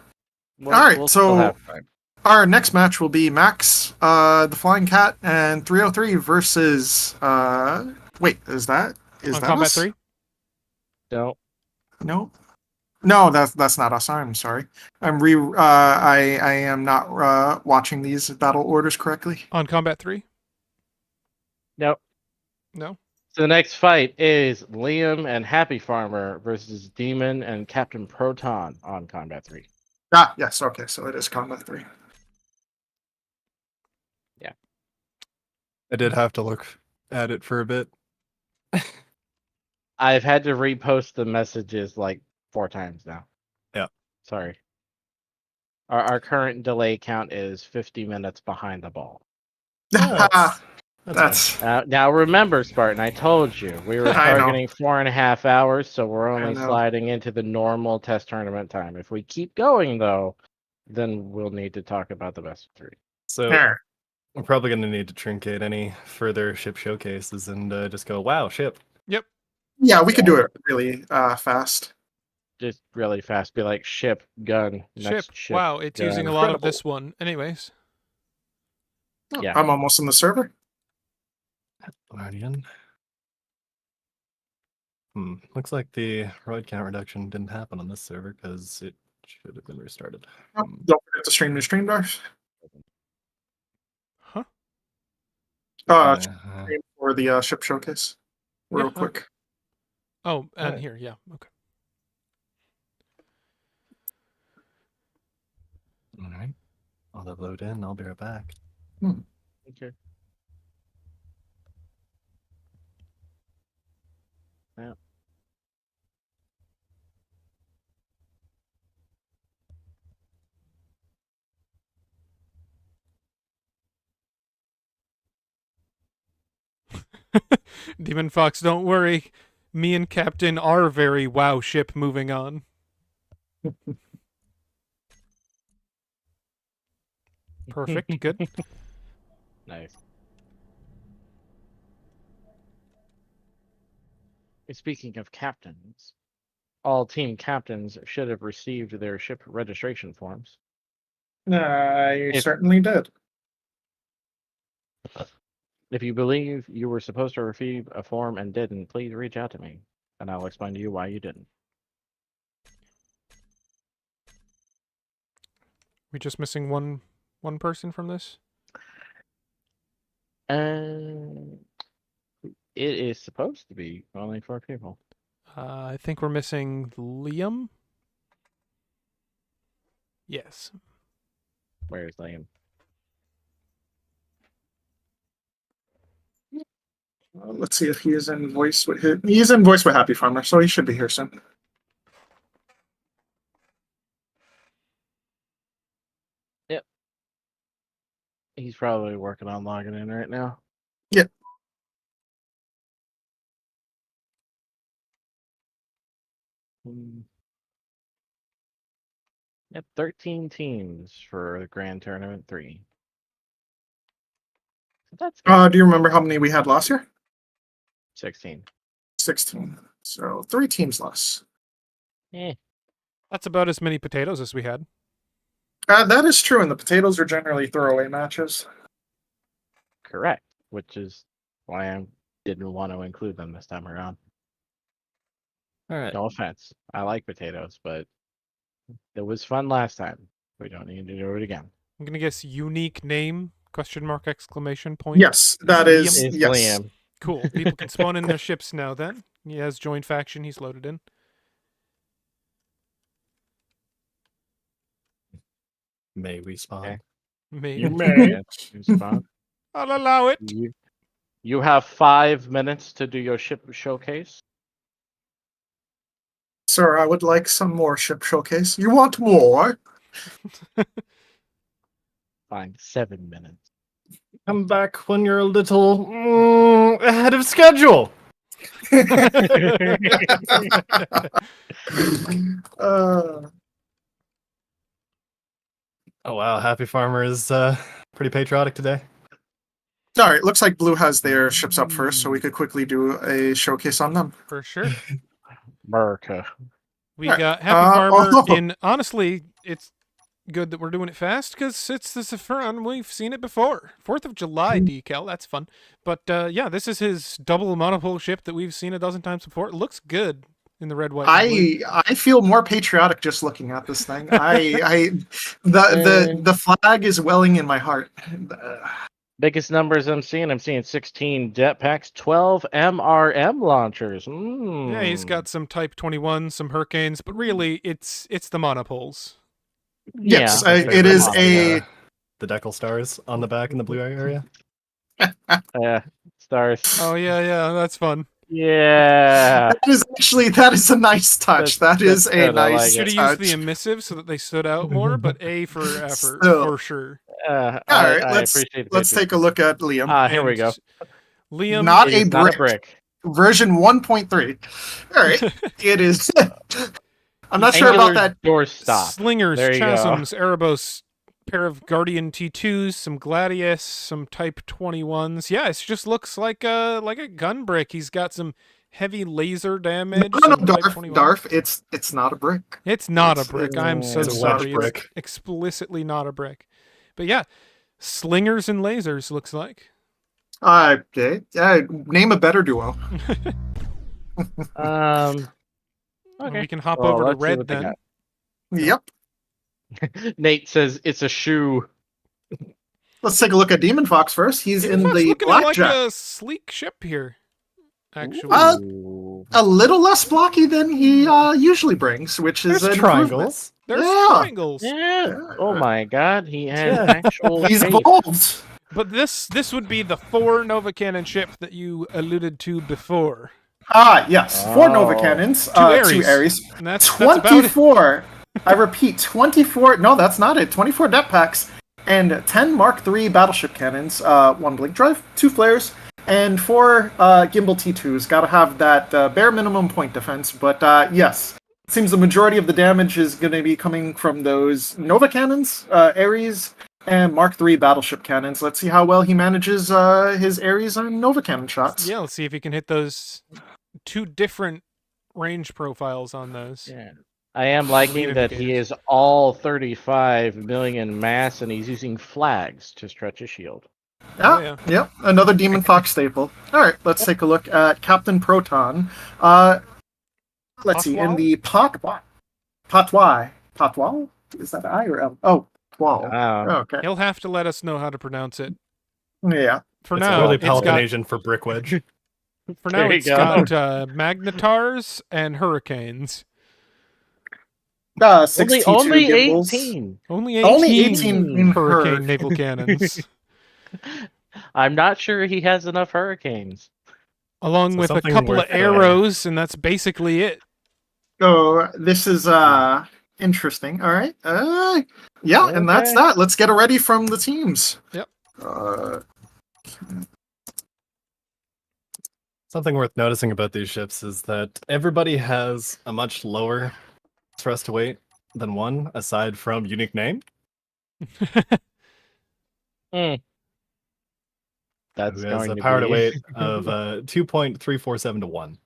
We'll- All right, we'll still so- have time. Our next match will be Max, the Flying Cat, and 303 versus. Wait, is that On that combat us? 3? No. No, that's not us. I'm sorry. I am not watching these battle orders correctly. On combat 3? No. No? So the next fight is Liam and Happy Farmer versus Demon and Captain Proton on Combat 3. Ah, yes. Okay, so it is combat 3. I did have to look at it for a bit. I've had to repost the messages like 4 times now. Yeah. Sorry. Our current delay count is 50 minutes behind the ball. That's That's Now remember, Spartan, I told you we were I know. targeting 4.5 hours, so we're I only know. sliding into the normal test tournament time. If we keep going, though, then we'll need to talk about the best of 3. So There. we're probably going to need to truncate any further ship showcases and just go, wow, ship. Yep. Yeah, we could do it really fast. Just really fast, be like ship, gun, Ship. next ship. Wow, it's using a lot of Incredible. this one. Anyways. Yeah. I'm almost in the server. Guardian. Looks like the roid count reduction didn't happen on this server because it should have been restarted. Don't forget to stream new stream doors. Huh? Stream for the ship showcase. Real Yeah, quick. Oh, and Alright. here, yeah. Okay. All right. I'll upload in. I'll be right back. Okay. Yeah. Demon Fox, don't worry. Me and Captain are very wow ship moving on. Perfect, good. Nice. Speaking of captains, all team captains should have received their ship registration forms. You If- certainly did. If you believe you were supposed to receive a form and didn't, please reach out to me, and I'll explain to you why you didn't. We just missing one person from this? It is supposed to be only 4 people. I think we're missing Liam. Yes. Where's Liam? Let's see if he is in voice with he's in voice with Happy Farmer, so he should be here soon. He's probably working on logging in right now. Yep. Yep, 13 teams for the Grand Tournament 3. So that's good. Do you remember how many we had last year? 16. 16. So 3 teams less. Eh, That's about as many potatoes as we had. That is true, and the potatoes are generally throwaway matches. correct. Which is why I didn't want to include them this time around. All right. No offense. I like potatoes, but it was fun last time. We don't need to do it again. I'm gonna guess unique name ? Exclamation point. Yes, that is It's yes. Liam. Cool. People can spawn in their ships now. Then he has joined faction. He's loaded in. May we spawn? Okay. Maybe. You may. Yes, you spawn. I'll allow it. You have 5 minutes to do your ship showcase. Sir, I would like some more ship showcase. You want more? Fine, 7 minutes. Come back when you're a little ahead of schedule. Oh wow, Happy Farmer is pretty patriotic today. All right, looks like Blue has their ships up first, so we could quickly do a showcase on them. For sure. America. We Alright, got Happy Farmer oh. in. Honestly, it's good that we're doing it fast because it's this fun. We've seen it before. 4th of July decal. That's fun. But yeah, this is his double monopole ship that we've seen a dozen times before. It looks good in the red, white, and blue. I feel more patriotic just looking at this thing. The flag is welling in my heart. Biggest numbers I'm seeing 16 jetpacks, 12 MRM launchers. Yeah, he's got some Type 21, some Hurricanes, but really, it's the monopoles. Yes, Yeah, it is a. The decal stars on the back in the blue area. stars. Oh yeah, that's fun. Yeah. That is a nice touch. That's That is a good, I like nice it. Should have used the touch. emissive so that they stood out more, but A for effort, Still. for sure. All right, I appreciate the let's take a look at Liam. Here we go. Liam, Not It a is not a brick. brick. Version 1.3. All right, it is. I'm not sure about Angular that. doorstop. Slingers, There you go. Chasms, Erebos, pair of Guardian T2s, some Gladius, some Type 21s. Yeah, it just looks like a gun brick. He's got some heavy laser damage. No, some Type 21. Darf. It's not a brick. It's not a It's- brick. I'm so it's a sorry. wedge It's brick. explicitly not a brick. But yeah, slingers and lasers looks like. Okay. Name a better duo. Okay. We can hop Well, over to let's see red what they then. Yep. Nate says it's a shoe. Let's take a look at Demon Fox first. He's Demon in Fox the looking like blackjack. a sleek ship here. Actually, Ooh. A little less blocky than he usually brings, which is There's an triangles. there's Yeah. triangles. Yeah. Oh my God, he has Yeah. actual He's shape. evolved. But this would be the 4 Nova Cannon ship that you alluded to before. Yes. 4 Nova Oh. Cannons. 2 2 Ares. Ares. And that's about it. 24. I repeat, 24. No, that's not it. 24 depth packs and 10 Mark III battleship cannons. 1 blink drive, 2 flares, and 4 gimbal T2s. Got to have that bare minimum point defense. But yes, it seems the majority of the damage is going to be coming from those Nova Cannons, Ares, and Mark III battleship cannons. Let's see how well he manages his Ares and Nova Cannon shots. Yeah, let's see if he can hit those 2 different range profiles on those. Yeah. I am liking Lead that he indicators. is all 35 million mass, and he's using flags to stretch his shield. Oh, yeah. Yep, another Demon Fox staple. All right, let's take a look at Captain Proton. Let's see, in the Patois. Is that I or L? Oh, Twal. Okay. He'll have to let us know how to pronounce it. Yeah. For It's now, really it's got, Polynesian for brick wedge. for now There you it's go. got Magnetars and Hurricanes. 62 Only gimbals. 18. Only 18, Only 18 in Hurricane her. naval cannons. I'm not sure he has enough hurricanes. Along So with a something couple of worth, arrows, and that's basically it. So this is interesting. All right. Yeah, and that's Okay. that. Let's get it ready from the teams. Yep. Something worth noticing about these ships is that everybody has a much lower thrust weight than one, aside from unique name. That's Who has going a to power to be... weight of 2.347 to 1.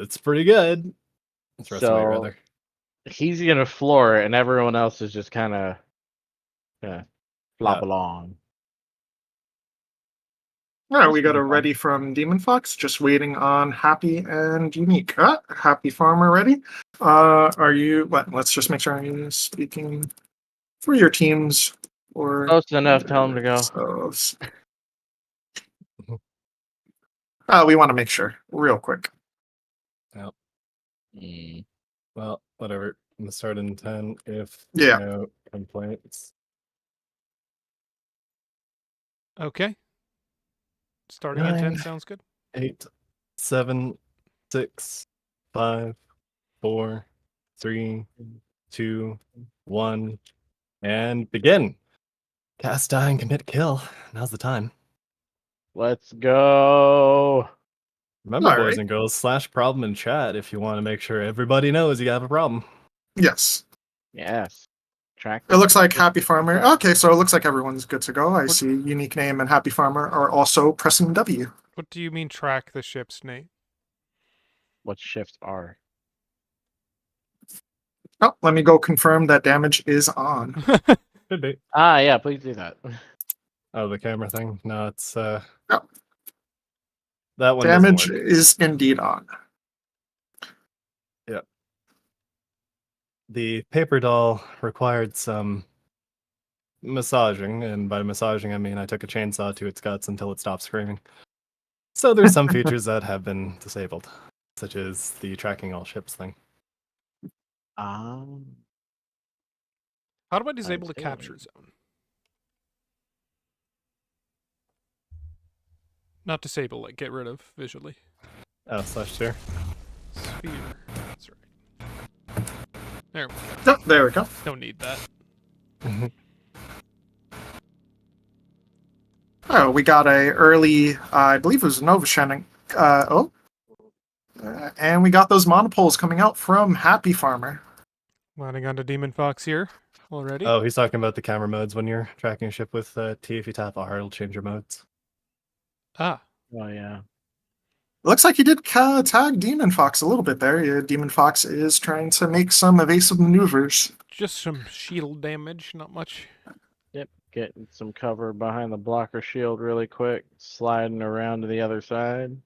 It's pretty good. Thrust to weight, So rather. he's gonna floor it, and everyone else is just kind of flop Yeah. along. All right, we got a ready from Demon Fox. Just waiting on Happy and Unique. Happy Farmer ready. Are you? Let's just make sure I'm speaking for your teams. Or Close enough. Tell him to go. yourselves. We want to make sure real quick. Mm. Well, whatever. I'm gonna start in 10 if Yeah. no complaints. Okay. Starting at 10 Nine. sounds good. 8, 7, 6, 5, 4, 3, 2, 1, and begin. Cast, die, and commit kill. Now's the time. Let's go. Remember, All boys right. and girls, slash problem in chat if you want to make sure everybody knows you have a problem. Yes. Yes. Track. It looks like Happy Farmer. Okay, so it looks like everyone's good to go. I What- see Unique Name and Happy Farmer are also pressing W. What do you mean track the ships, Nate? What shifts are? Oh, let me go confirm that damage is on. Could be. Yeah, please do that. Oh, the camera thing? No, it's No. that one doesn't Damage work. is indeed on. The paper doll required some massaging, and by massaging I mean I took a chainsaw to its guts until it stopped screaming. So there's some features that have been disabled, such as the tracking all ships thing. How do I disable the see. capture zone? Not disable, like get rid of visually. Oh, /2. Sphere. That's right. There we go. Oh, there we go. Don't need that. Oh, we got a early, I believe it was Nova Shannon. And we got those monopoles coming out from Happy Farmer. Landing onto Demon Fox here already. Oh, he's talking about the camera modes when you're tracking a ship with T. If you tap R, it'll change your modes. Ah, Oh yeah. Looks like he did tag Demon Fox a little bit there. Yeah, Demon Fox is trying to make some evasive maneuvers. just some shield damage, not much. Yep. Getting some cover behind the blocker shield really quick. Sliding around to the other side.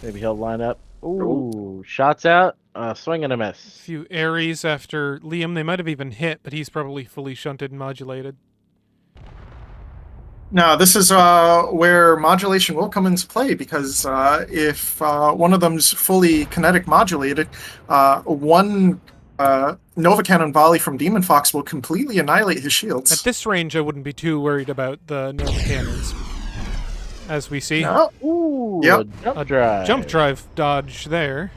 Maybe he'll line up. Ooh, shots out. Swing and a miss. A few Ares after Liam. They might have even hit, but he's probably fully shunted and modulated. Now, this is where modulation will come into play, because if one of them's fully kinetic modulated, one Nova Cannon volley from Demon Fox will completely annihilate his shields. At this range, I wouldn't be too worried about the Nova Cannons. As we see. No. Ooh, Yep. a jump drive. Jump drive dodge there.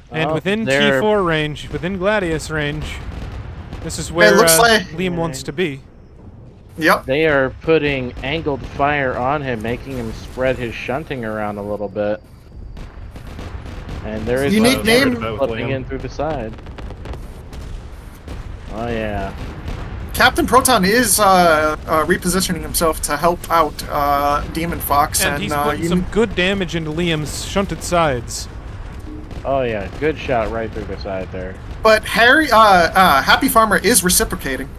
And Oh, within they're- T4 range, within Gladius range, this is where looks like- Liam wants to be. Yep. They are putting angled fire on him, making him spread his shunting around a little bit. And there is Unique one name. flipping in through the side. Oh yeah. Captain Proton is repositioning himself to help out Demon Fox, And he's putting some good damage into Liam's shunted sides. Oh yeah. Good shot right through the side there. but Happy Farmer is reciprocating.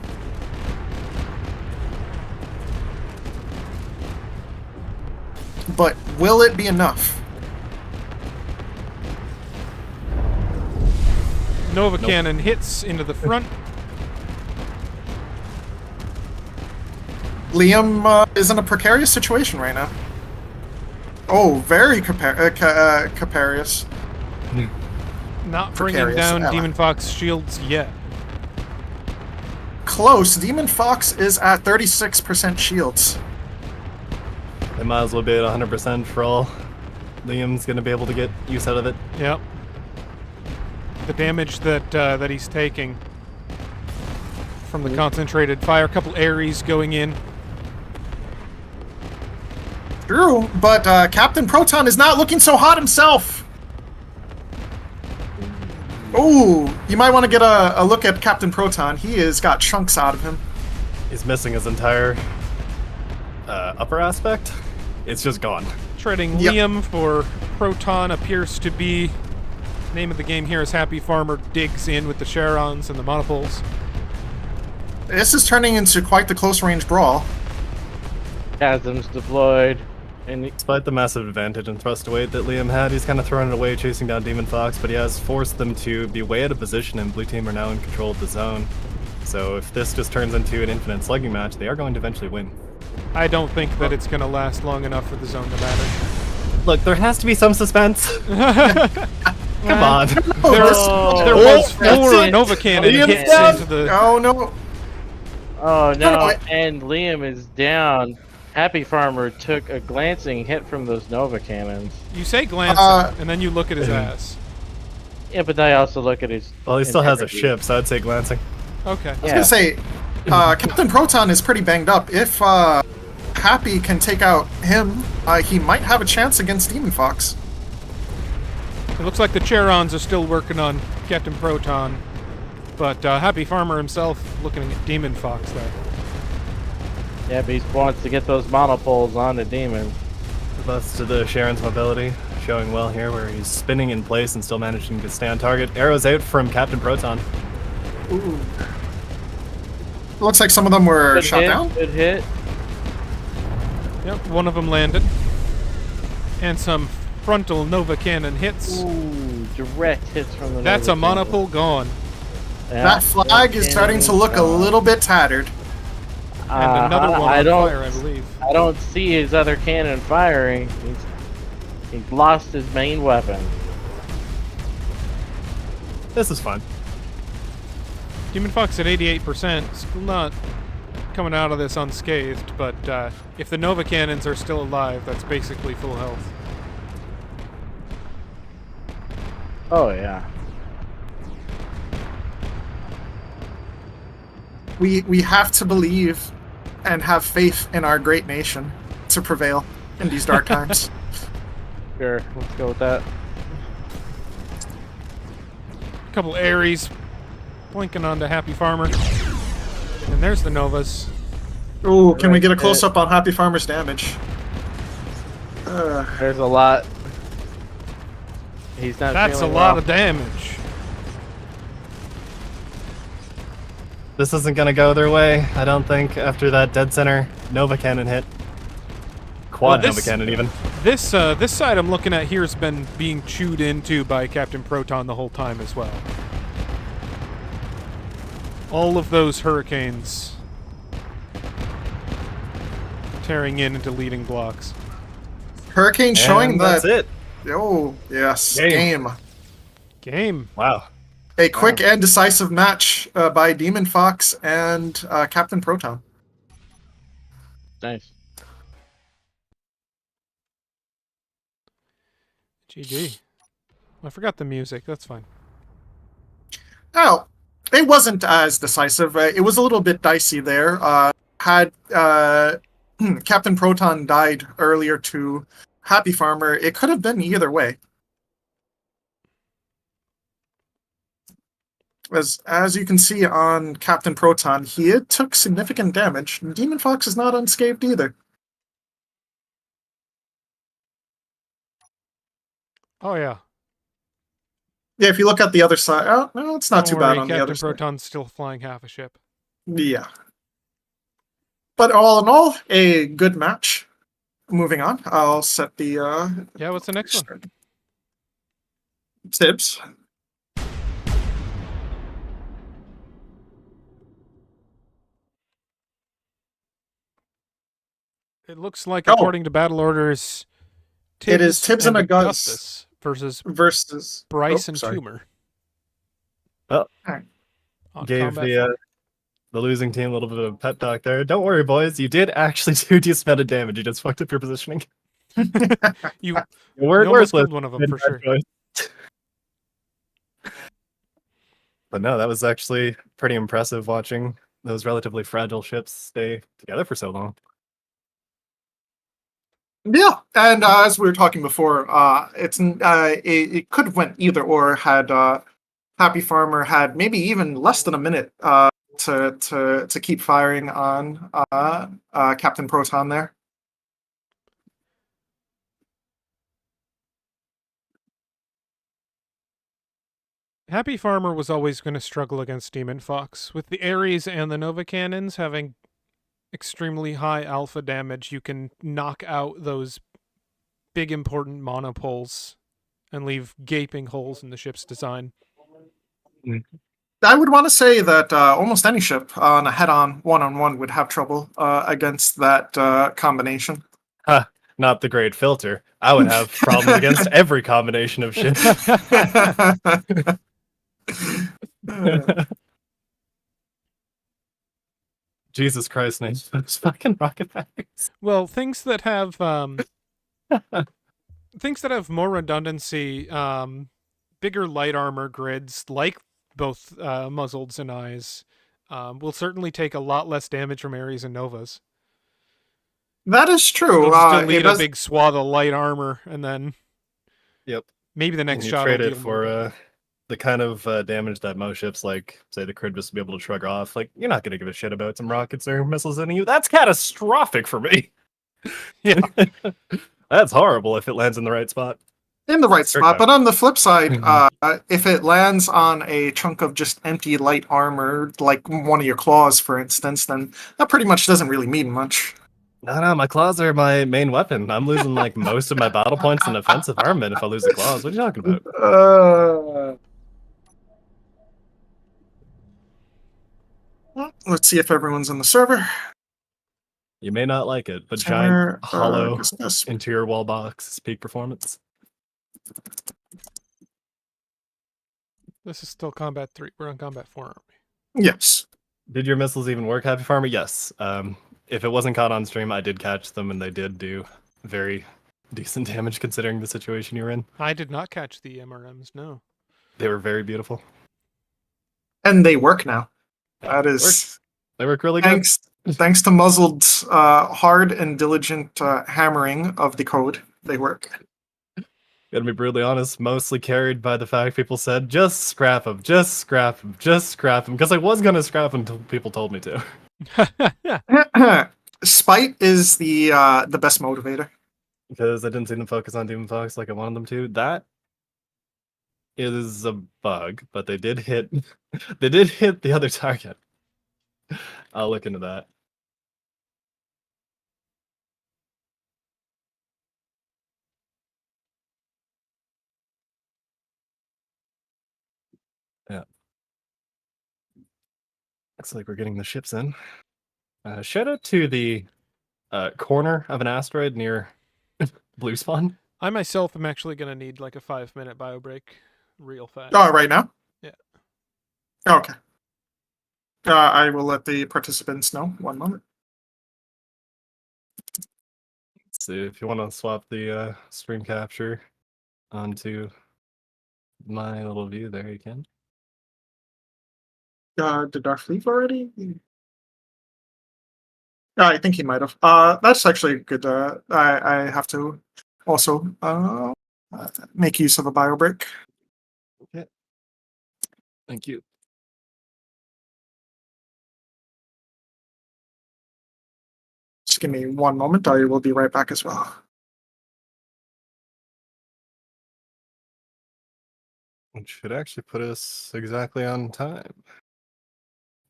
But will it be enough? Nova Cannon hits into the front. Liam is in a precarious situation right now. Oh, very precarious. Not bringing Precarious down ally. Demon Fox shields yet. Close. Demon Fox is at 36% shields. They might as well be at 100% for all Liam's going to be able to get use out of it. Yep. The damage that he's taking from the concentrated fire. A couple Ares going in. True, but Captain Proton is not looking so hot himself. Ooh, you might want to get a look at Captain Proton. He has got chunks out of him. He's missing his entire upper aspect. It's just gone. Treading Yep. Liam for Proton appears to be... Name of the game here is Happy Farmer digs in with the Charons and the monopoles. This is turning into quite the close-range brawl. Chasms deployed. And Despite the massive advantage and thrust weight that Liam had, he's kind of thrown it away chasing down Demon Fox, but he has forced them to be way out of position, and Blue Team are now in control of the zone. So if this just turns into an infinite slugging match, they are going to eventually win. I don't think that it's going to last long enough for the zone to matter. Look, there has to be some suspense. Come on. There Oh, was that's four it. Nova Cannon Liam's hits down. into the... Oh no! oh No, no, no, and Liam is down. Happy Farmer took a glancing hit from those Nova Cannons. You say glancing, and then you look at his ass. Yeah, but I also look at his. Well, he still has a integrity. ship, so I'd say glancing. Okay. I was Yeah. gonna say, Captain Proton is pretty banged up. If Happy can take out him, he might have a chance against Demon Fox. It looks like the Charons are still working on Captain Proton, but Happy Farmer himself looking at Demon Fox there. Yeah, but he wants to get those monopoles on the Demon. Thus to the Sharon's mobility, showing well here, where he's spinning in place and still managing to stay on target. Arrows out from Captain Proton. Ooh. Looks like some of them were Good shot hit, down. good hit. Yep, one of them landed. And some frontal Nova Cannon hits. Ooh, direct hits from the. That's Nova a monopole gone. Cannon. That flag is starting to look a little bit tattered. And another one I on don't. fire, I believe. I don't see his other cannon firing. He's lost his main weapon. This is fun. Demon Fox at 88%, still not coming out of this unscathed, but if the Nova Cannons are still alive, that's basically full health. Oh yeah. We have to believe and have faith in our great nation to prevail in these dark times. Sure, let's go with that. A couple Aries blinking onto Happy Farmer. And there's the Novas. Ooh, can we get a close-up on Happy Farmer's damage? There's a lot. He's not. That's a feeling lot well. of damage. This isn't gonna go their way, I don't think, after that dead center Nova Cannon hit. Quad Well, Nova Cannon, even. This side I'm looking at here has been being chewed into by Captain Proton the whole time as well. All of those hurricanes tearing into leading blocks. Hurricane showing And that. that's it. Oh, yes. Game. Game. Wow. A quick and decisive match by Demon Fox and Captain Proton. Nice. GG. I forgot the music. That's fine. Oh, it wasn't as decisive. It was a little bit dicey there. Had Captain Proton died earlier to Happy Farmer, it could have been either way. As you can see on Captain Proton, he took significant damage. Demon Fox is not unscathed either. Oh yeah. Yeah, if you look at the other side, oh, no, it's not Don't too worry, bad on the Captain other side. Proton's still flying half a ship. Yeah. But all in all, a good match. Moving on, I'll set the Yeah, what's the next one? tips. It looks like, Oh. according to battle orders, It is Tibbs and Augustus versus versus Bryce and sorry. Tumor. Well, On gave combat the losing team a little bit of pep talk there. Don't worry, boys. You did actually do a decent amount of damage. You just fucked up your positioning. You We're You almost worthless. killed one of them, for Bad choice. But no, that was actually pretty impressive watching those relatively fragile ships stay together for so long. Yeah, and as we were talking before, it could have went either or had Happy Farmer had maybe even less than a minute to keep firing on Captain Proton there. Happy Farmer was always going to struggle against Demon Fox. With the Ares and the Nova Cannons having extremely high alpha damage, you can knock out those big important monopoles and leave gaping holes in the ship's design. I would want to say that almost any ship on a head-on, one-on-one would have trouble against that combination. Not the great filter. I would have problems against every combination of ships. Jesus Christ, Nate. Those fucking rocket batteries. Well, things that have more redundancy, bigger light armor grids, like both muzzleds and eyes, will certainly take a lot less damage from Ares and Novas. That is true. They'll just It delete a does- big swath of light armor, and then Yep. maybe the next And you shot trade will it deal for more. the kind of damage that most ships, like, say, the Cridbus, will be able to shrug off. Like, you're not going to give a shit about some rockets or missiles hitting you. That's catastrophic for me. Yeah. That's horrible if it lands in the right spot. in the right Sure spot, can. but on the flip side, if it lands on a chunk of just empty light armor, like one of your claws, for instance, then that pretty much doesn't really mean much. No, my claws are my main weapon. I'm losing, like, most of my battle points in offensive armament if I lose the claws. What are you talking about? Let's see if everyone's in the server. You may not like it, but Server, giant, hollow, discuss. interior wall box is peak performance. This is still Combat 3. We're on Combat 4, aren't we? Yes. Did your missiles even work, Happy Farmer? Yes. If it wasn't caught on stream, I did catch them, and they did do very decent damage considering the situation you're in. I did not catch the MRMs, no. They were very beautiful. And they work now. That is They work really good. thanks to muzzled, hard and diligent hammering of the code. They work. Gotta be brutally honest, mostly carried by the fact people said, just scrap them, just scrap them, just scrap them. Because I was gonna scrap them until people told me to. Spite is the best motivator. Because I didn't see them focus on Demon Fox like I wanted them to. That is a bug, but they did hit they did hit the other target. I'll look into that. Yeah. Looks like we're getting the ships in. Shout out to the corner of an asteroid near Blue Spawn. I myself am actually going to need like a 5-minute bio break real fast. Oh, right now? Yeah. Okay. I will let the participants know. 1 moment. Let's see if you want to swap the stream capture onto my little view there, you can. Did Darth leave already? I think he might have. That's actually good. I have to also make use of a bio break. Okay. Thank you. Just give me 1 moment. I will be right back as well. Which should actually put us exactly on time.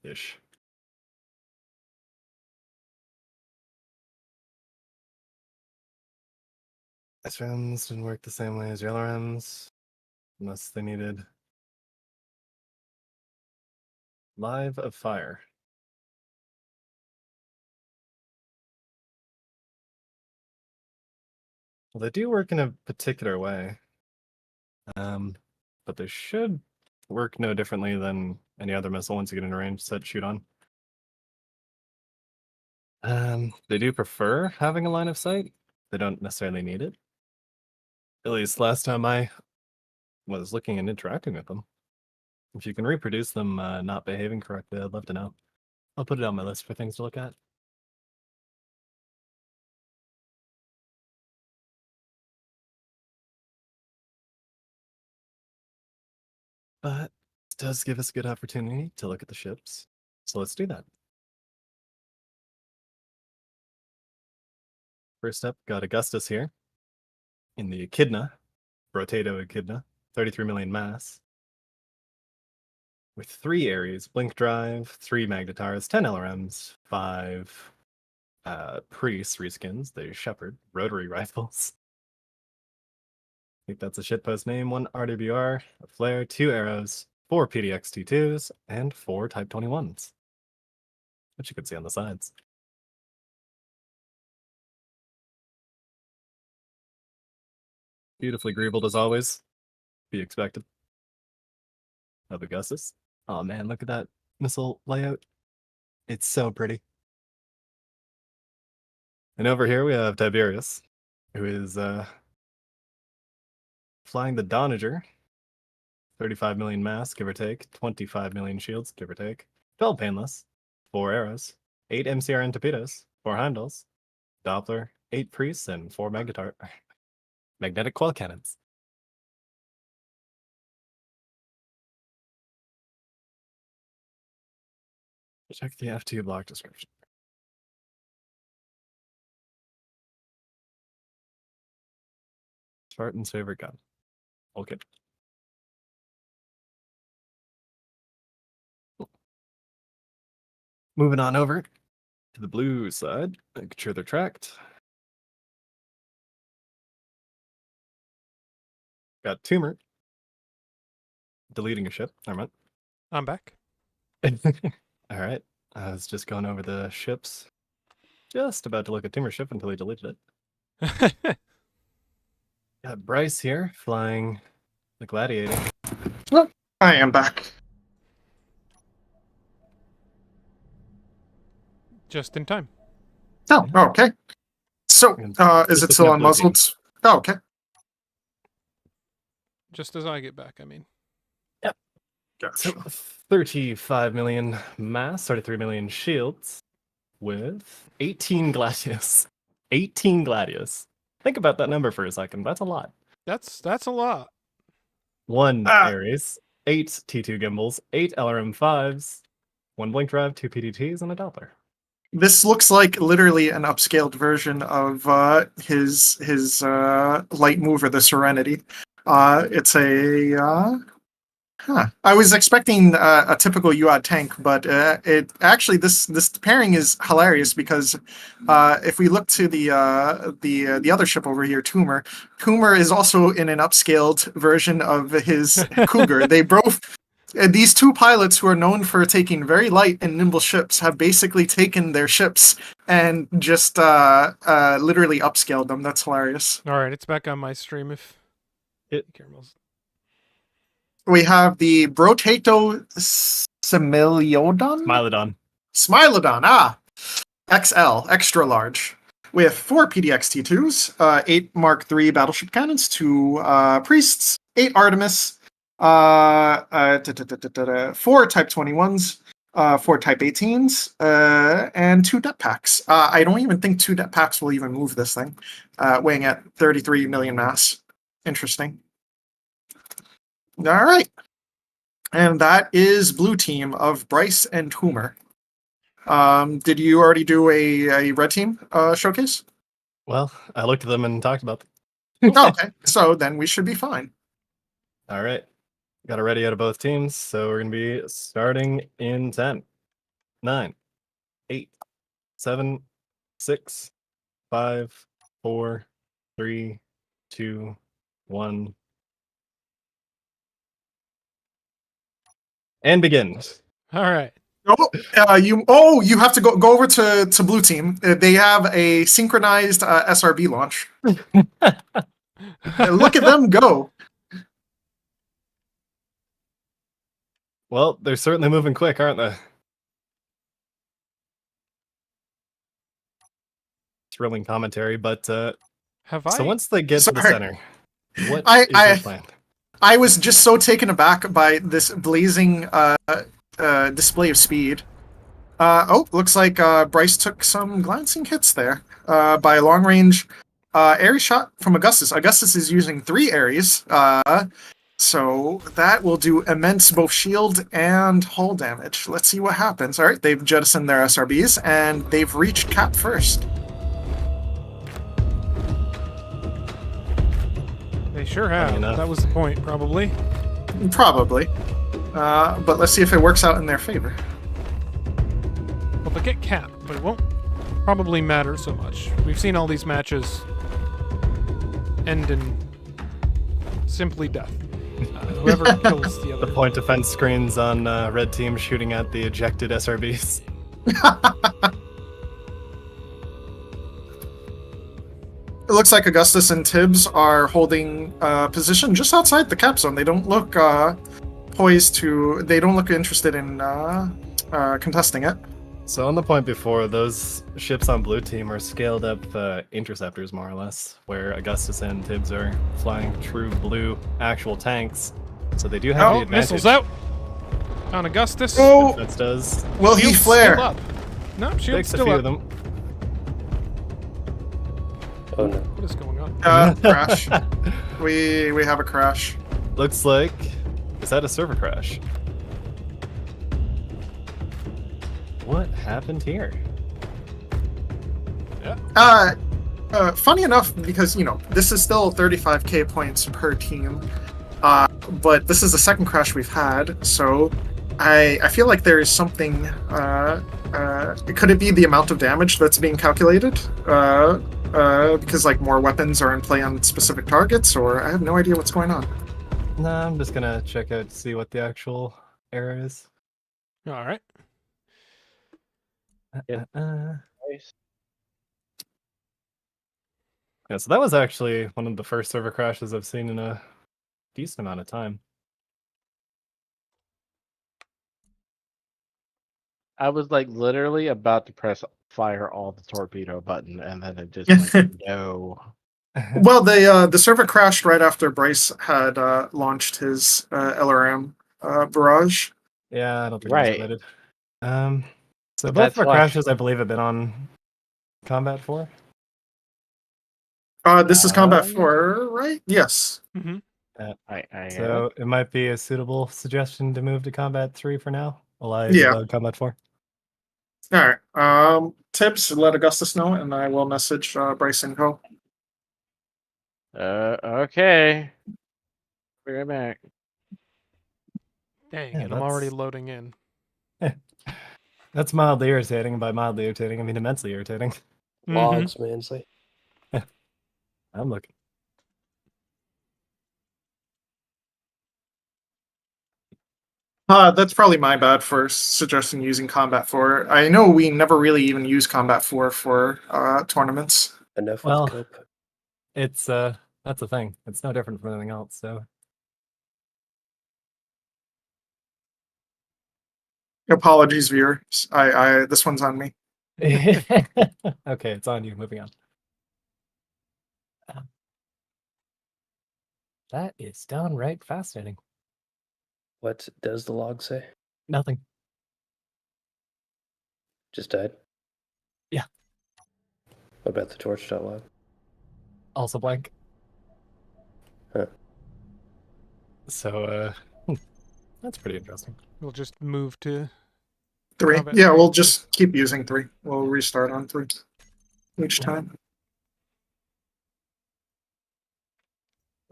Ish. SRAMs didn't work the same way as your LRMs, unless they needed Live of Fire. Well, they do work in a particular way, but they should work no differently than any other missile once you get into range, set, shoot on. They do prefer having a line of sight. They don't necessarily need it. At least last time I was looking and interacting with them. If you can reproduce them not behaving correctly, I'd love to know. I'll put it on my list for things to look at. But it does give us a good opportunity to look at the ships. So let's do that. First up, got Augustus here in the Echidna, Brotato Echidna, 33 million mass. With 3 Ares, Blink Drive, 3 Magnetars, 10 LRMs, 5 Priests reskins, the Shepherd, rotary rifles. I think that's a shitpost name, 1 RWR, a flare, 2 arrows, 4 PDX T2s, and 4 Type 21s. Which you can see on the sides. Beautifully greebled as always. Be expected. Of Augustus. Oh man, look at that missile layout. It's so pretty. And over here we have Tiberius, who is flying the Donager. 35 million mass, give or take. 25 million shields, give or take. 12 painless. 4 arrows. 8 MCRN torpedoes. 4 Heimdalls. Doppler. 8 priests, and 4 magnetic coil cannons. Check the F2 block description. Spartan's favorite gun. Okay. Moving on over to the blue side, making sure they're tracked. Got Tumor. Deleting a ship. Never mind. I'm back. All right. I was just going over the ships. Just about to look at Tumor ship until he deleted it. Got Bryce here flying the Gladiator. I am back. Just in time. Oh, okay. So, is Just it still looking up blue unmuzzled? Oh, okay. Just as I get back, I mean. So Gotcha. 35 million mass, 33 million shields, with 18 gladius. 18 gladius. Think about that number for a second. That's a lot. That's a lot. 1 Ah. Ares, 8 T2 gimbals, 8 LRM5s, 1 blink drive, 2 PDTs, and a Doppler. This looks like literally an upscaled version of his light mover, the Serenity. It's a I was expecting a typical UOD tank, but it actually this pairing is hilarious because if we look to the other ship over here, Toomer is also in an upscaled version of his Cougar. They both these two pilots who are known for taking very light and nimble ships have basically taken their ships and just literally upscaled them. That's hilarious. All right, it's back on my stream if It- caramels. We have the Brotato Smilodon? Smilodon. XL, extra large, with 4 PDX T2s, 8 Mark III battleship cannons, 2 priests, 8 Artemis, 4 Type 21s, 4 Type 18s, and 2 depth packs. I don't even think 2 depth packs will even move this thing, weighing at 33 million mass. Interesting. All right. And that is blue team of Bryce and Toomer. Did you already do a red team showcase? Well, I looked at them and talked about them. Okay, so then we should be fine. All right. Got a ready out of both teams, so we're going to be starting in 10, 9, 8, 7, 6, 5, 4, 3, 2, 1. And begin. All right. You have to go over to blue team. They have a synchronized SRB launch. Look at them go. Well, they're certainly moving quick, aren't they? Thrilling commentary, but Have I? so once they get to the Sorry. center, what I- is their plan? I was just so taken aback by this blazing display of speed. Looks like Bryce took some glancing hits there by a long range Ares shot from Augustus. Augustus is using 3 Ares, so that will do immense both shield and hull damage. Let's see what happens. All right, they've jettisoned their SRBs and they've reached cap first. They sure have. enough. That was the point, probably. Probably. But let's see if it works out in their favor. Well, they get capped, but it won't probably matter so much. We've seen all these matches end in simply death. Whoever kills the other. The point defense screens on red team shooting at the ejected SRBs. It looks like Augustus and Tibbs are holding position just outside the cap zone. They don't look poised to. They don't look interested in contesting it. So on the point before, those ships on blue team are scaled up interceptors, more or less, where Augustus and Tibbs are flying true blue actual tanks. So they do have the advantage. Missiles out on Augustus. Oh, Defense does. will he Shield's flare? Still up. No, shield's Takes a still few up. of them. Oh no. What is going on? Crash. We have a crash. Looks like, is that a server crash? What happened here? Funny enough, because this is still 35k points per team, but this is the second crash we've had, so I feel like there is something. Could it be the amount of damage that's being calculated? Because like more weapons are in play on specific targets, or I have no idea what's going on. Nah, I'm just gonna check out to see what the actual error is. All right. Yeah. Nice. Yeah, so that was actually one of the first server crashes I've seen in a decent amount of time. I was like literally about to press fire all the torpedo button, and then it just went no. Well, the server crashed right after Bryce had launched his LRM barrage. Yeah, I don't think Right. it's related. So But both that's of our why- crashes, I believe, have been on Combat 4. This is Combat Um, 4, right? Yes. Hmm. I So it might be a suitable suggestion to move to Combat 3 for now, while I Yeah. debug Combat 4. All right. Tips, let Augustus know, and I will message Bryce and Co. okay. Be right back. Dang Yeah, it, I'm already that's- loading in. That's mildly irritating, and by mildly irritating, I mean immensely irritating. Logs, Mansley. I'm looking. That's probably my bad for suggesting using Combat 4. I know we never really even use Combat 4 for tournaments. Enough Well, with Cope. It's that's the thing. It's no different from anything else. So Apologies, viewers. I this one's on me. okay, it's on you. Moving on. That is downright fascinating. What does the log say? Nothing. Just died? Yeah. What about the torch.log? Also blank. Huh. So that's pretty interesting. We'll just move to 3. Combat Yeah, 3. we'll just keep using 3. We'll restart on 3 each time.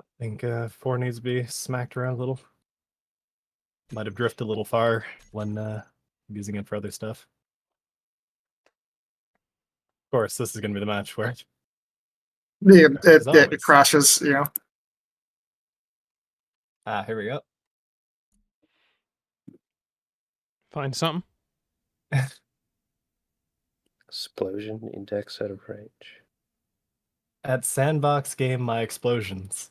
I think 4 needs to be smacked around a little. Might have drifted a little far when using it for other stuff. Of course, this is going to be the match where Yeah, As it always. crashes, you know. here we go. Find something. Explosion index out of range. At Sandbox Game My Explosions.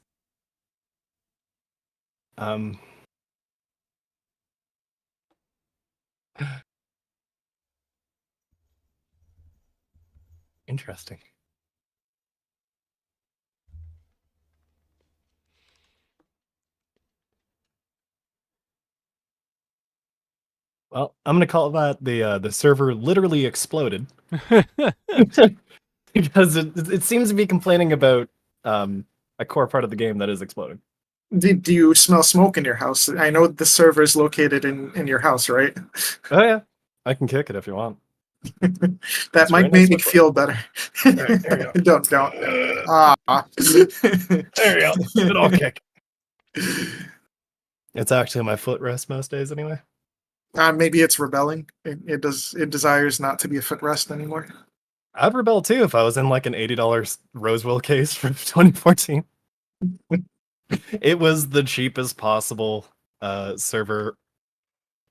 Interesting. Well, I'm gonna call that the server literally exploded because it seems to be complaining about a core part of the game that is exploding. Do you smell smoke in your house? I know the server is located in your house, right? Oh yeah, I can kick it if you want. That It's might very make nice me feel better. Alright, there you go. Don't. Ah. There you go. It'll kick. It's actually my footrest most days anyway. Maybe it's rebelling. It desires not to be a footrest anymore. I'd rebel too if I was in like an $80 Rosewell case from 2014. It was the cheapest possible server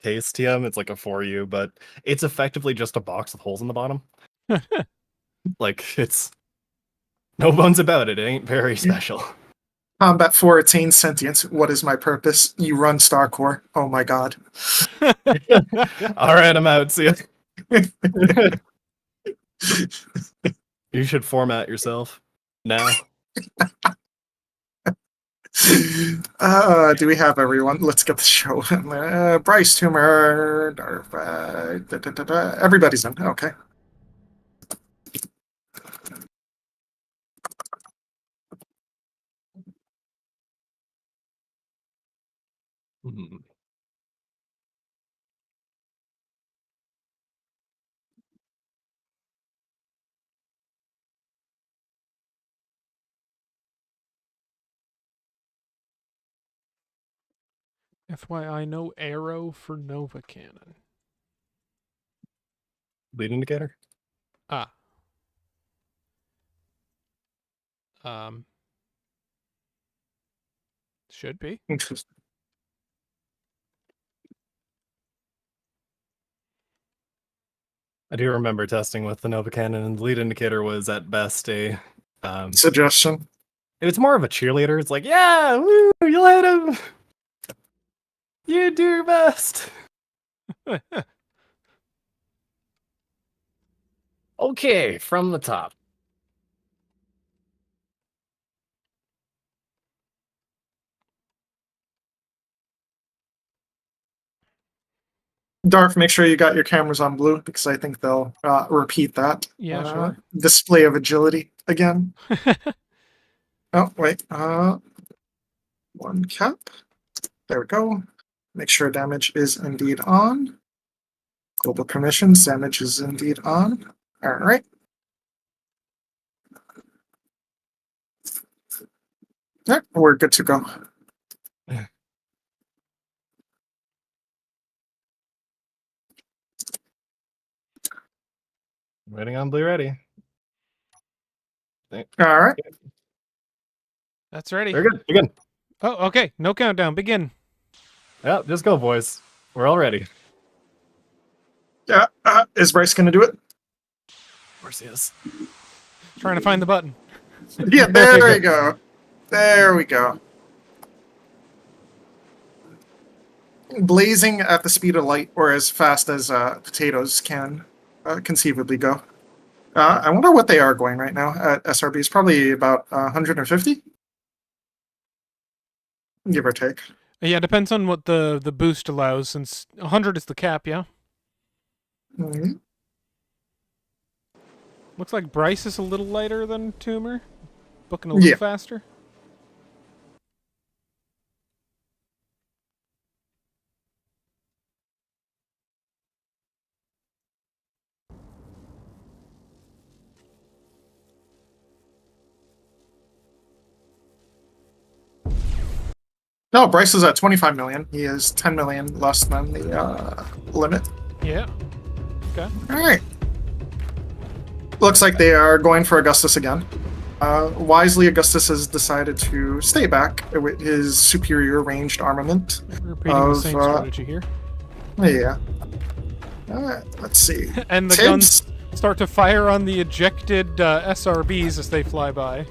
case, TM. It's like a 4U, but it's effectively just a box with holes in the bottom. Like, it's no bones about it. It ain't very special. Combat 4 attains sentience. What is my purpose? You run Starcore. Oh my god. All right, I'm out. See ya. You should format yourself now. Do we have everyone? Let's get the show. Bryce, Tumor, everybody's in. Okay. Hmm. FYI, no arrow for Nova Cannon. Lead indicator? Ah. Should be. Interesting. I do remember testing with the Nova Cannon, and the lead indicator was at best a. Suggestion. It was more of a cheerleader. It's like, yeah, woo, you'll hit him. You do your best. Okay, from the top. Darth, make sure you got your cameras on blue because I think they'll repeat that. Yeah, sure. Display of agility again. Oh, wait. One cap. There we go. Make sure damage is indeed on. Global permissions, damage is indeed on. All right. Yeah, we're good to go. Waiting on Blue ready. All right. That's ready. They're good. Begin. Oh, okay. No countdown. Begin. Yeah, just go, boys. We're all ready. Yeah. Is Bryce going to do it? Of course he is. Trying to find the button. Yeah, there we go. There we go. Blazing at the speed of light, or as fast as potatoes can conceivably go. I wonder what they are going right now at SRBs. Probably about 150, give or take. Yeah, depends on what the boost allows. Since 100 is the cap, yeah. Mhm. Looks like Bryce is a little lighter than Toomer, booking a little Yeah. faster. No, Bryce is at 25 million. He is 10 million less than the limit. Yeah. Okay. All right. Looks like they are going for Augustus again. Wisely, Augustus has decided to stay back with his superior ranged armament. Repeating the Of, same strategy here. Yeah. Let's see. And the Tibbs? guns start to fire on the ejected SRBs as they fly by.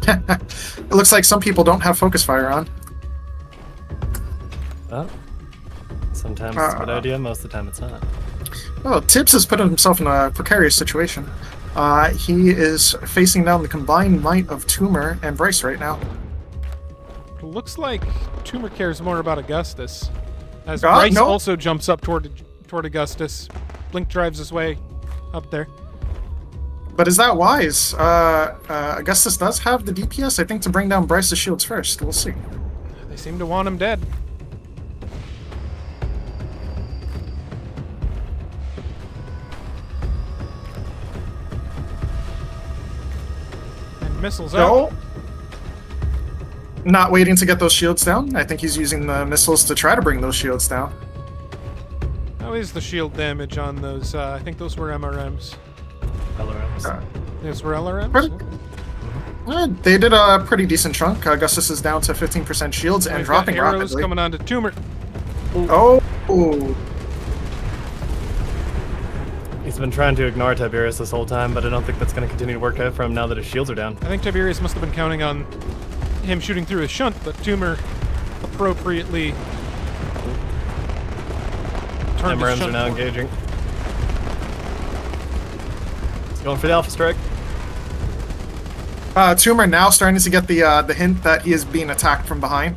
It looks like some people don't have focus fire on. Oh. Sometimes it's a good idea, most of the time it's not. Well, Tibbs has put himself in a precarious situation. He is facing down the combined might of Toomer and Bryce right now. Looks like Toomer cares more about Augustus. As Bryce no. also jumps up toward Augustus. Blink drives his way up there. But is that wise? Augustus does have the DPS, I think, to bring down Bryce's shields first. We'll see. They seem to want him dead. And missiles out. No. Not waiting to get those shields down. I think he's using the missiles to try to bring those shields down. How is the shield damage on those? I think those were MRMs. LRMs. Those were LRMs? Pretty- They did a pretty decent chunk. Augustus is down to 15% shields and We've dropping got arrows rapidly. coming on to Toomer. Oh. Ooh. He's been trying to ignore Tiberius this whole time, but I don't think that's going to continue to work out for him now that his shields are down. I think Tiberius must have been counting on him shooting through his shunt, but Toomer appropriately turned his MRMs shunt are now forward. engaging. He's going for the Alpha Strike. Toomer now starting to get the hint that he is being attacked from behind.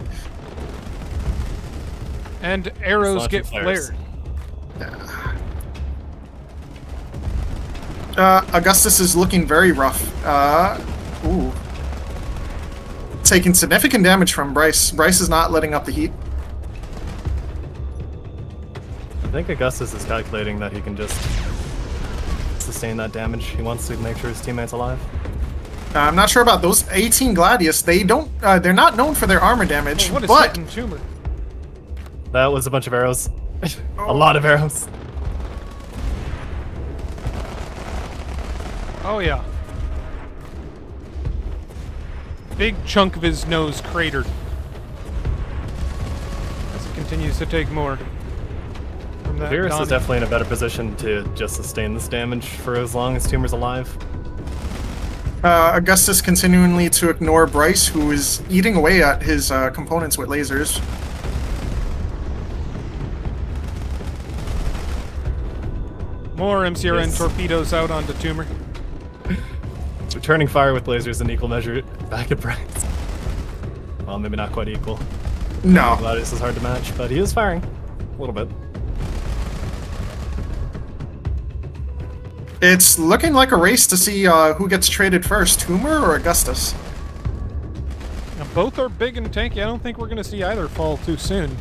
And arrows Launching get flares. flared. Augustus is looking very rough. Ooh. Taking significant damage from Bryce. Bryce is not letting up the heat. I think Augustus is calculating that he can just sustain that damage. He wants to make sure his teammate's alive. I'm not sure about those 18 Gladius. They don't. They're not known for their armor damage, Oh, what is but hitting Toomer? That was a bunch of arrows. A lot of arrows. Oh yeah. Big chunk of his nose cratered. As he continues to take more from that Tiberius is Donnie. definitely in a better position to just sustain this damage for as long as Toomer's alive. Augustus continually to ignore Bryce, who is eating away at his components with lasers. More MCRN Yes. torpedoes out onto Tumor. Returning fire with lasers in equal measure back at Bryce. Well, maybe not quite equal. No. Gladius is hard to match, but he is firing. A little bit. It's looking like a race to see who gets traded first, Tumor or Augustus. Now, both are big and tanky. I don't think we're going to see either fall too soon.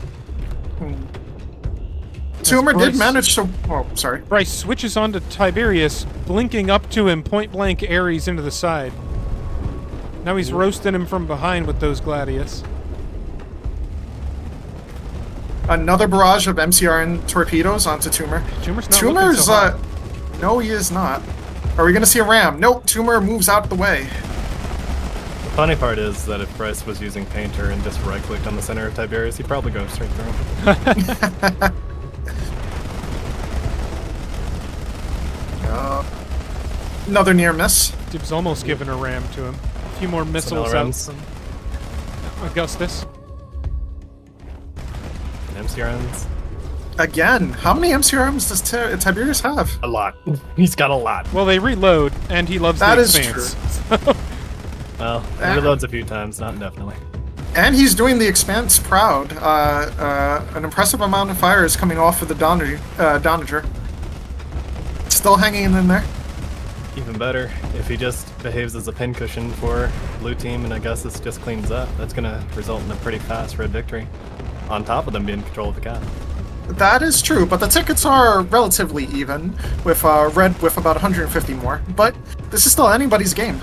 Tumor did Bryce. manage to... Oh, sorry. Bryce switches onto Tiberius, blinking up to him, point blank Ares into the side. Now he's roasting him from behind with those Gladius. Another barrage of MCRN torpedoes onto Tumor. Tumor's not Tumor's, looking so hot. no, he is not. Are we gonna see a ram? Nope, Tumor moves out the way. The funny part is that if Bryce was using Painter and just right-clicked on the center of Tiberius, he'd probably go straight through him. Another near miss. Dib's almost given a ram to him. A few more missiles out rams. from Augustus. MCRNs. Again, how many MCRMs does Tiberius have? A lot. He's got a lot. Well, they reload, and he loves That the is expanse. Well, he reloads a few times, not indefinitely. And he's doing the Expanse proud. An impressive amount of fire is coming off of the Donager. Still hanging in there. Even better, if he just behaves as a pincushion for blue team and Augustus just cleans up, that's going to result in a pretty fast red victory. On top of them being in control of the cap. That is true, but the tickets are relatively even, with red with about 150 more. But this is still anybody's game.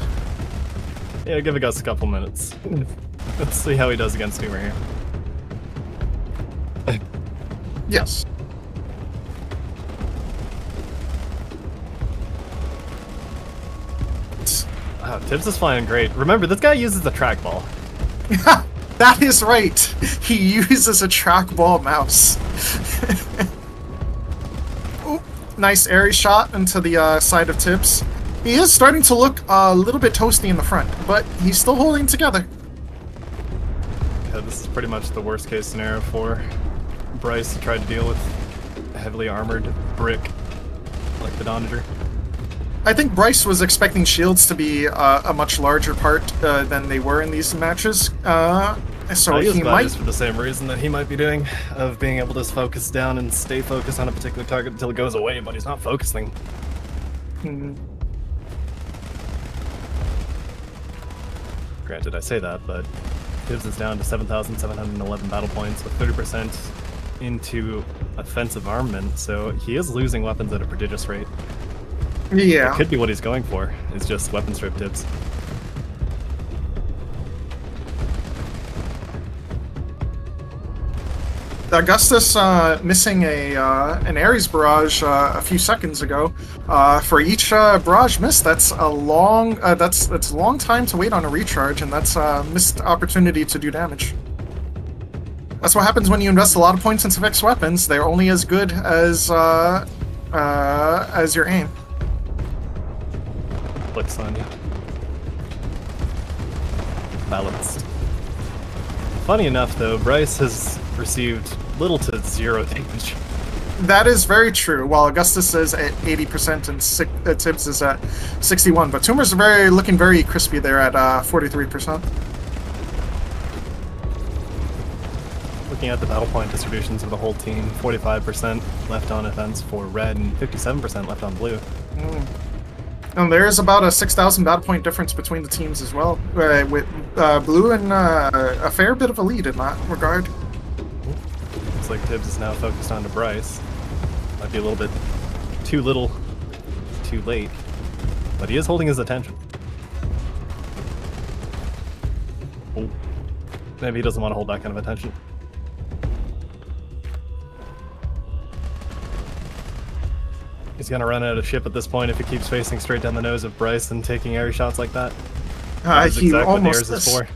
Yeah, give Augustus a couple minutes. Let's see how he does against Tumor here. Yes. Wow, Tibbs is flying great. Remember, this guy uses a trackball. That is right. He uses a trackball mouse. Ooh, nice airy shot into the side of Tibbs. He is starting to look a little bit toasty in the front, but he's still holding together. Yeah, this is pretty much the worst case scenario for Bryce to try to deal with a heavily armored brick like the Donager. I think Bryce was expecting shields to be a much larger part than they were in these matches. So I use he might... Gladius for the same reason that he might be doing, of being able to focus down and stay focused on a particular target until it goes away, but he's not focusing. Hmm. Granted, I say that, but Tibbs is down to 7,711 battle points with 30% into offensive armament, so he is losing weapons at a prodigious rate. Yeah. It could be what he's going for, is just weapon strip Tibbs. Augustus missing an Ares barrage a few seconds ago. For each barrage miss, that's a long that's a long time to wait on a recharge, and that's a missed opportunity to do damage. That's what happens when you invest a lot of points into fixed weapons. They're only as good as your aim. Flicks on you. Balanced. Funny enough, though, Bryce has received little to zero damage. That is very true. While Augustus is at 80% and Tibbs is at 61, but Tumor's looking very crispy there at 43%. Looking at the battle point distributions of the whole team, 45% left on offense for red and 57% left on blue. And there is about a 6,000 battle point difference between the teams as well, with blue and a fair bit of a lead in that regard. Looks like Tibbs is now focused on to Bryce. Might be a little bit too little, too late, but he is holding his attention. Oh, maybe he doesn't want to hold that kind of attention. He's gonna run out of ship at this point if he keeps facing straight down the nose of Bryce and taking air shots like that. That's He exactly what almost theirs is for.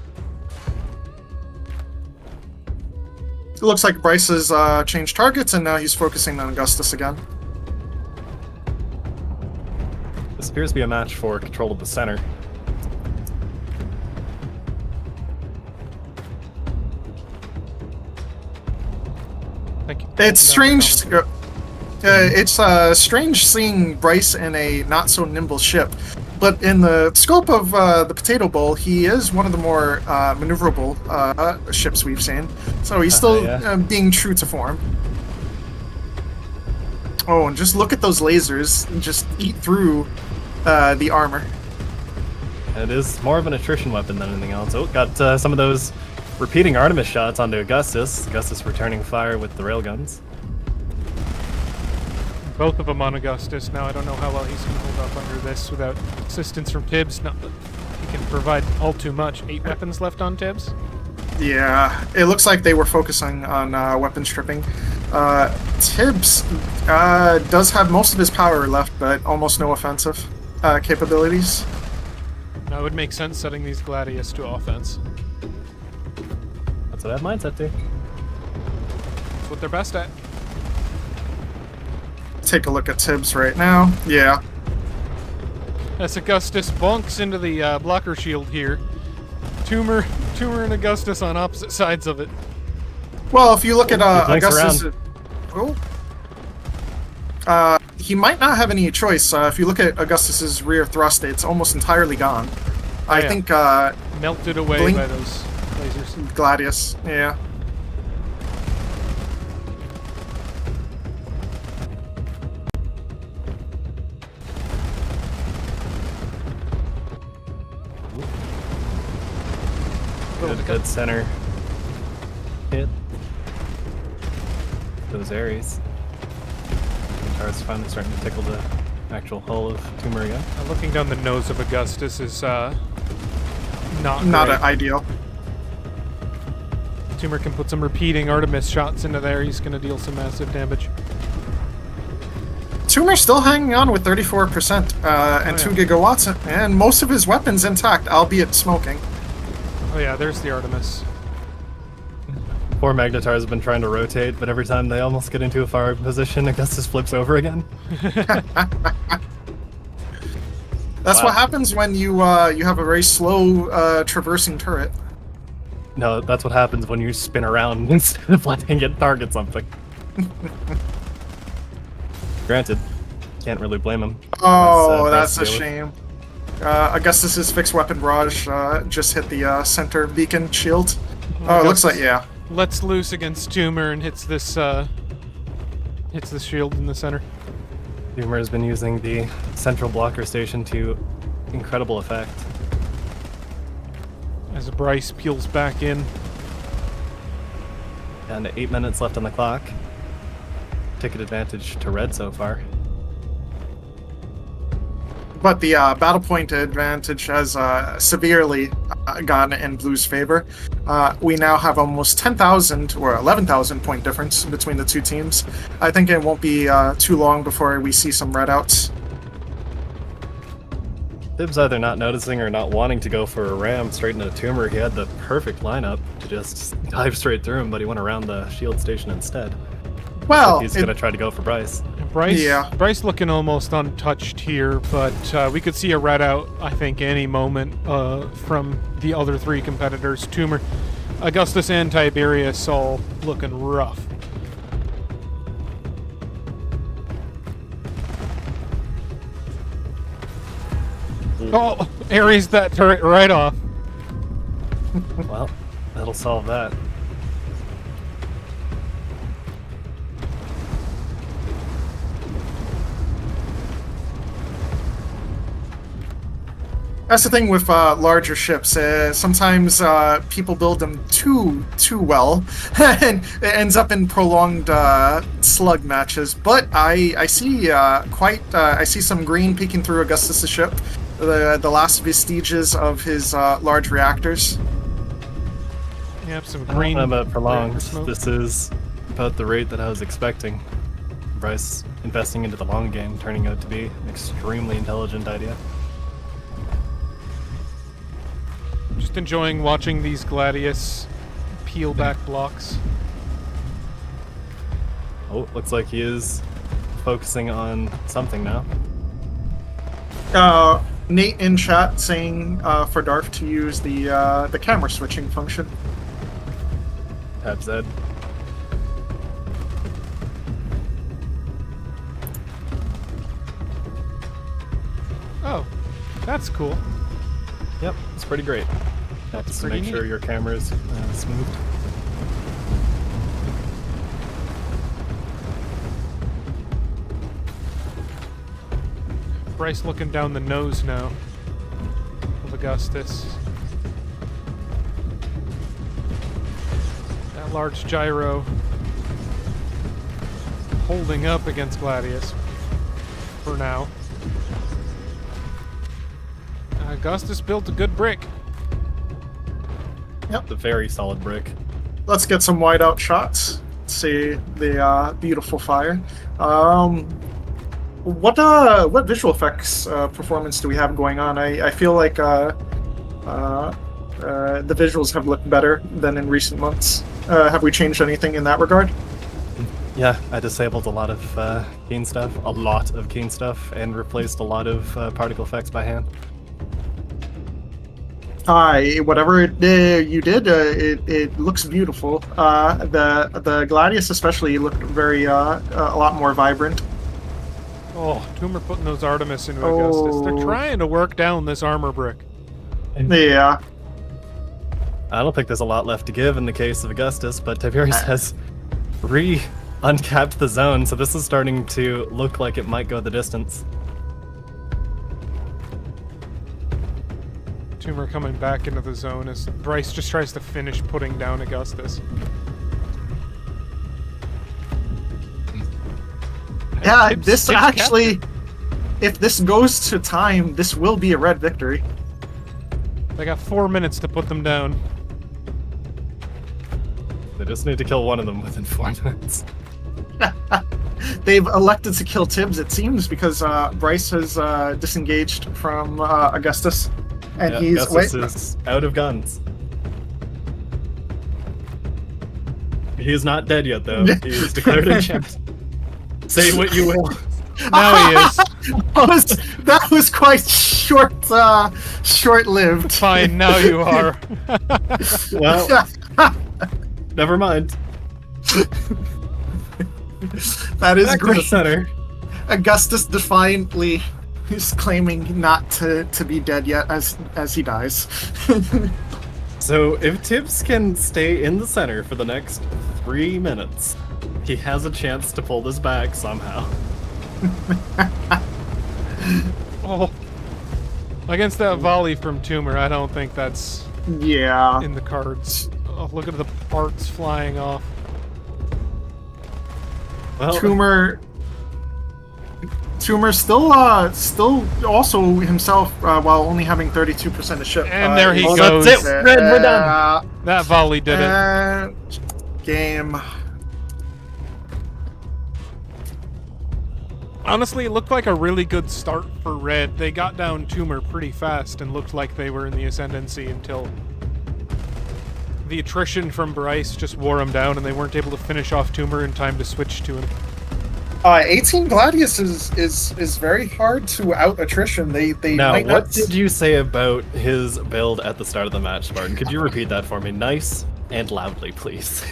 It looks like Bryce has changed targets, and now he's focusing on Augustus again. This appears to be a match for control of the center. Thank you. It's strange to go... It's strange seeing Bryce in a not so nimble ship, but in the scope of the Potato Bowl, he is one of the more maneuverable ships we've seen. So he's still being true to form. Oh, and just look at those lasers and just eat through the armor. It is more of an attrition weapon than anything else. Oh, got some of those repeating Artemis shots onto Augustus. Augustus returning fire with the railguns. Both of them on Augustus. Now I don't know how well he's going to hold up under this without assistance from Tibbs. Not that he can provide all too much. 8 weapons left on Tibbs. Yeah, it looks like they were focusing on weapon stripping. Tibbs does have most of his power left, but almost no offensive capabilities. That would make sense setting these Gladius to offense. That's what I have mindset to. That's what they're best at. Take a look at Tibbs right now. Yeah. As Augustus bonks into the blocker shield here. Tumor and Augustus on opposite sides of it. Well, if you look at Augustus... he might not have any choice. If you look at Augustus's rear thrust, it's almost entirely gone. I think... melted away by those lasers. Gladius, yeah. Good center hit. Those Ares. Guitar's finally starting to tickle the actual hull of Tumor again. Looking down the nose of Augustus is not ideal. Tumor can put some repeating Artemis shots into there. He's going to deal some massive damage. Tumor's still hanging on with 34% and 2 gigawatts, and most of his weapons intact, albeit smoking. Oh yeah, there's the Artemis. Poor Magnetars have been trying to rotate, but every time they almost get into a fire position, Augustus flips over again. That's what happens when you have a very slow traversing turret. No, that's what happens when you spin around instead of letting it target something. Granted, can't really blame him. Oh, that's a shame. Augustus's fixed weapon barrage just hit the center beacon shield. Oh, it looks like, yeah. Lets loose against Tumor and hits this shield in the center. Tumor has been using the central blocker station to incredible effect. As Bryce peels back in. And 8 minutes left on the clock. Ticket advantage to red so far. But the battle point advantage has severely gone in Blue's favor. We now have almost 10,000 or 11,000 point difference between the two teams. I think it won't be too long before we see some red outs. Tibbs either not noticing or not wanting to go for a ram straight into Tumor. He had the perfect lineup to just dive straight through him, but he went around the shield station instead. Well, he's going to try to go for Bryce. Bryce looking almost untouched here, but we could see a red out, I think, any moment from the other 3 competitors. Tumor, Augustus, and Tiberius all looking rough. Oh, Ares that turret right off. Well, that'll solve that. That's the thing with larger ships. Sometimes people build them too well, and it ends up in prolonged slug matches. But I see I see some green peeking through Augustus' ship, the last vestiges of his large reactors. Yep, some green. About prolonged. This is about the rate that I was expecting. Bryce investing into the long game, turning out to be an extremely intelligent idea. Just enjoying watching these Gladius peel back blocks. Oh, looks like he is focusing on something now. Nate in chat saying for Darth to use the camera switching function. Tab Z. That's cool. Yep, it's pretty great. That's Just to pretty make sure neat. your camera's smooth. Bryce looking down the nose now of Augustus. That large gyro holding up against Gladius for now. Augustus built a good brick. It's a very solid brick. Let's get some whiteout shots. See the beautiful fire. What visual effects performance do we have going on? I feel like the visuals have looked better than in recent months. Have we changed anything in that regard? Yeah, I disabled a lot of keen stuff, and replaced a lot of particle effects by hand. Whatever you did, it looks beautiful. The Gladius especially looked very a lot more vibrant. Oh, Tumor putting those Artemis into Augustus. They're Oh. trying to work down this armor brick. Yeah. I don't think there's a lot left to give in the case of Augustus, but Tiberius has uncapped the zone, so this is starting to look like it might go the distance. Tumor coming back into the zone as Bryce just tries to finish putting down Augustus. Yeah, Tibbs- this Tibbs actually, if this goes to time, this will be a red victory. They got 4 minutes to put them down. They just need to kill one of them within 4 minutes. They've elected to kill Tibbs, it seems, because Bryce has disengaged from Augustus, and Yeah, he's Augustus wait. is out of guns. He is not dead yet, though. He is declared enchant. Say what you will. Now he is. that was quite short-lived. Fine, now you are. Well, never mind. That is Back to the great. center. Augustus defiantly is claiming not to be dead yet as he dies. So if Tibbs can stay in the center for the next 3 minutes, he has a chance to pull this back somehow. Oh. Against that volley from Tumor, I don't think that's Yeah. in the cards. Oh, look at the parts flying off. Well, Tumor still also himself while only having 32% of ship. And there he is- goes. That's it. Red, we're done. That volley did it. Game. Honestly, it looked like a really good start for Red. They got down Tumor pretty fast and looked like they were in the ascendancy until the attrition from Bryce just wore them down and they weren't able to finish off Tumor in time to switch to him. 18 Gladius is very hard to out attrition. They now, might what not. did you say about his build at the start of the match, Spartan? Could you repeat that for me? Nice and loudly, please.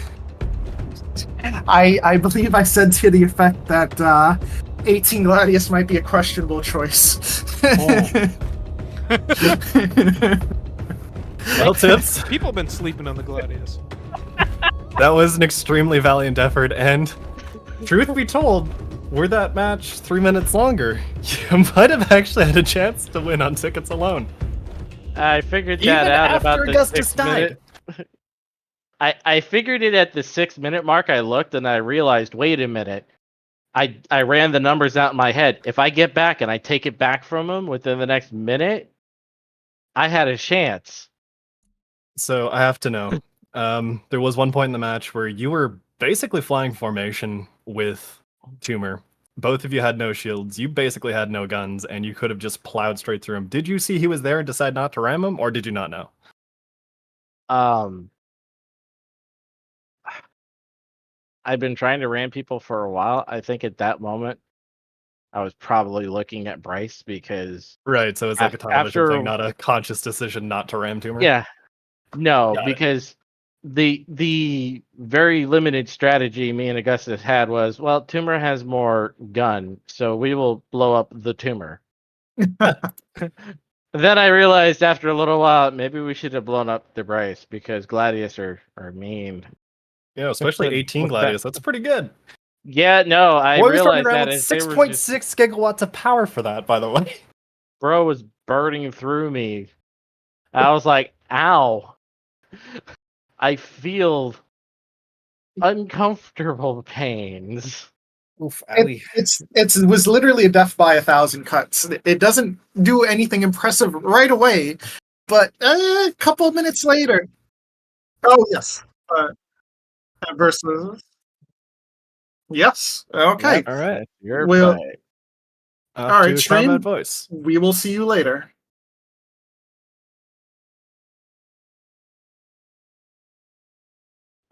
I believe I said to the effect that 18 Gladius might be a questionable choice. Well, Tips, People have been sleeping on the Gladius. that was an extremely valiant effort, and truth be told, were that match 3 minutes longer, you might have actually had a chance to win on tickets alone. I figured Even that out after about the Augustus 6 died. minute. I figured it at the 6 minute mark. I looked and I realized, wait a minute. I ran the numbers out in my head. If I get back and I take it back from him within the next minute, I had a chance. So I have to know. There was one point in the match where you were basically flying formation with Tumor. Both of you had no shields. You basically had no guns, and you could have just plowed straight through him. Did you see he was there and decide not to ram him, or did you not know? I've been trying to ram people for a while. I think at that moment, I was probably looking at Bryce because Right, so it's like a television after- thing, not a conscious decision not to ram Tumor. yeah, no, Got it. because the very limited strategy me and Augustus had was, well, Tumor has more gun, so we will blow up the Tumor. Then I realized after a little while, maybe we should have blown up the Bryce because Gladius are mean. Especially 18 Gladius. That's pretty good. Yeah, no, I Boy was running realized around that with as they were 6.6 just, gigawatts of power for that, by the way. bro was burning through me. I was like, ow. I feel uncomfortable pains. Oof, It was literally a death by 1,000 cuts. It doesn't do anything impressive right away, but a couple minutes later. Oh yes, versus yes. Okay, Yep, All right. your Well, fight. Off all to right, Combat stream. Voice. We will see you later.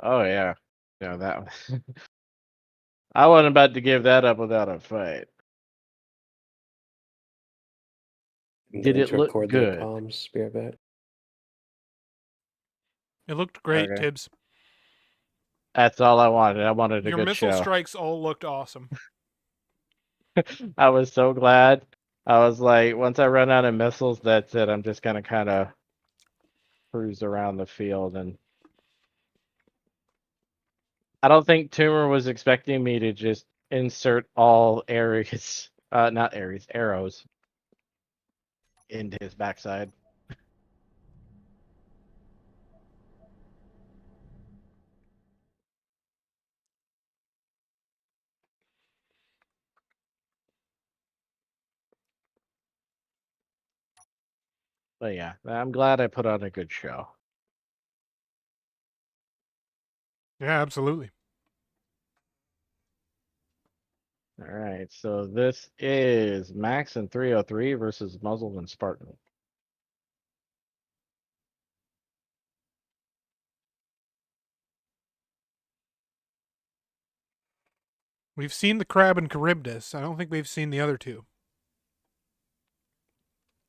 Oh yeah, yeah, that one. I wasn't about to give that up without a fight. I'm Did going it to look record their good? comms. Be right back. It looked great, Okay. Tibbs. That's all I wanted. I wanted a Your good missile show. strikes all looked awesome. I was so glad. I was like, once I run out of missiles, that's it. I'm just gonna kind of cruise around the field, and I don't think Tumor was expecting me to just insert all areas, not areas, arrows into his backside. But yeah, I'm glad I put on a good show. Yeah, absolutely. All right, so this is Max and 303 versus Muzzled and Spartan. We've seen the Crab and Charybdis. I don't think we've seen the other two.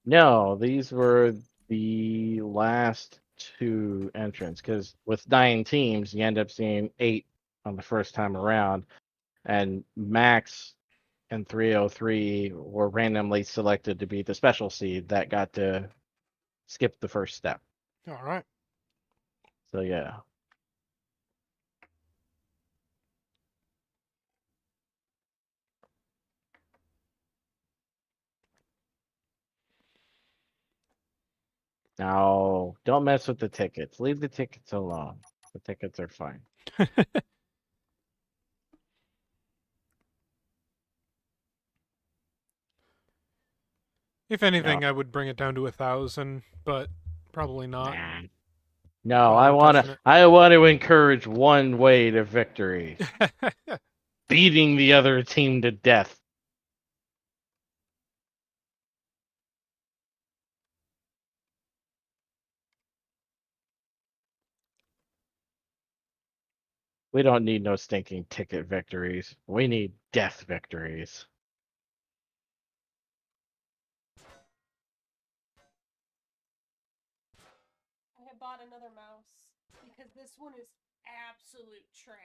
No, these were the last two entrants because with 9 teams, you end up seeing 8 on the first time around, and Max and 303 were randomly selected to be the special seed that got to skip the first step. All right. So yeah. Now, don't mess with the tickets. Leave the tickets alone. The tickets are fine. If anything, I would bring it down to 1,000, but probably not. Nah. No, Bother I want to encourage one way to victory. touching it. Beating the other team to death. We don't need no stinking ticket victories. We need death victories. I have bought another mouse because this one is absolute trash.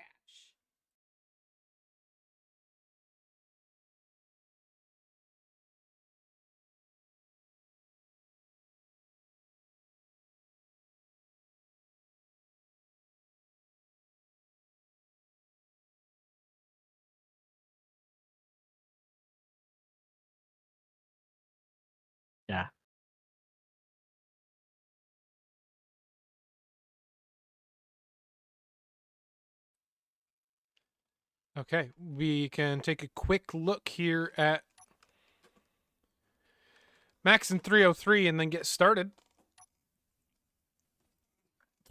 Yeah. Okay, we can take a quick look here at Max and 303 and then get started.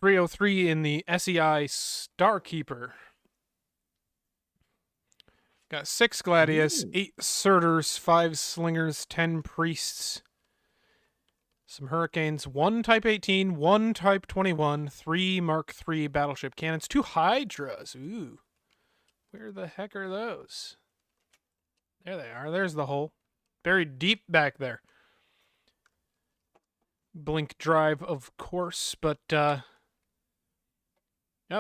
303 in the SEI Starkeeper. Got 6 Gladius, 8 Surters, 5 Slingers, 10 Priests, some Hurricanes, 1 Type 18, 1 Type 21, 3 Mark III Battleship Cannons, 2 Hydras. Ooh. Where the heck are those? There they are. There's the hole. Buried deep back there. Blink drive, of course, but now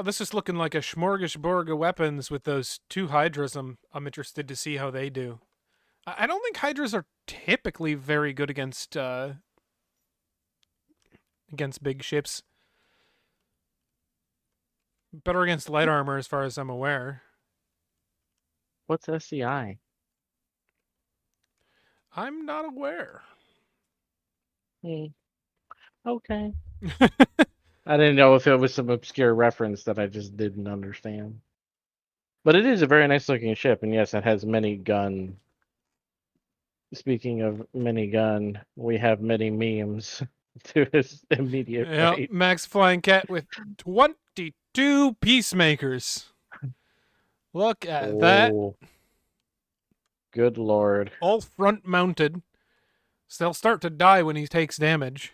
this is looking like a smorgasbord of weapons with those 2 Hydras. I'm interested to see how they do. I don't think Hydras are typically very good against against big ships. Better against light armor, as far as I'm aware. What's SCI? I'm not aware. Okay. I didn't know if it was some obscure reference that I just didn't understand. But it is a very nice looking ship, and yes, it has minigun. Speaking of minigun, we have many memes to his immediate Yeah, right. Max Flying Cat with 22 peacemakers. Look at that. Oh, good lord. All front mounted. So they'll start to die when he takes damage.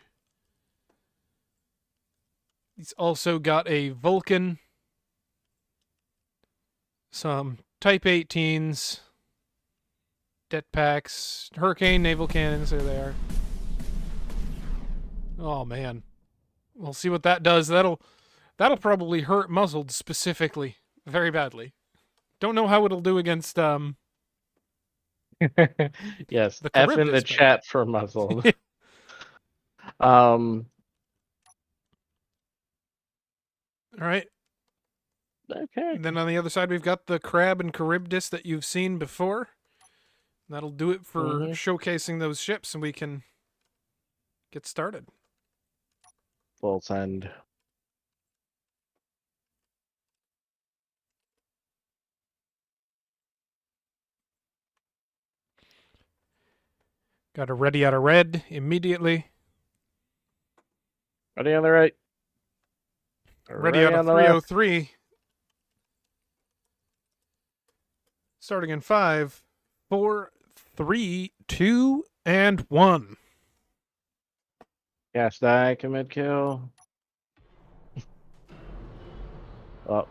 He's also got a Vulcan, some Type 18s, jetpacks, Hurricane naval cannons. There they are. Oh man, we'll see what that does. That'll probably hurt muzzled specifically very badly. Don't know how it'll do against Yes, The F in the Charybdis, but- chat for muzzled. All right. Okay. And then on the other side, we've got the Crab and Charybdis that you've seen before. That'll do it for showcasing those ships, and we can get started. Full send. Got a ready out of red immediately. Ready on the right. Ready out of on the left. 303. Starting in 5, 4, 3, 2, and 1. Gas die, commit kill.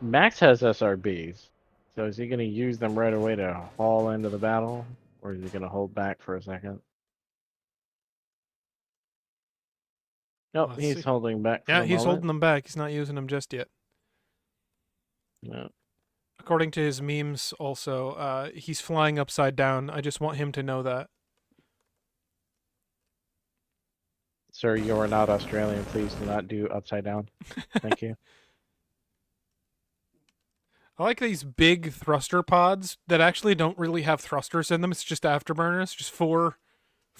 Max has SRBs. So is he going to use them right away to haul into the battle? Or is he going to hold back for a second? Nope, Let's he's see. holding back for Yeah, the he's moment. holding them back. He's not using them just yet. No. According to his memes, also, he's flying upside down. I just want him to know that. Sir, you are not Australian. Please do not do upside down. Thank you. I like these big thruster pods that actually don't really have thrusters in them. It's just afterburners, just four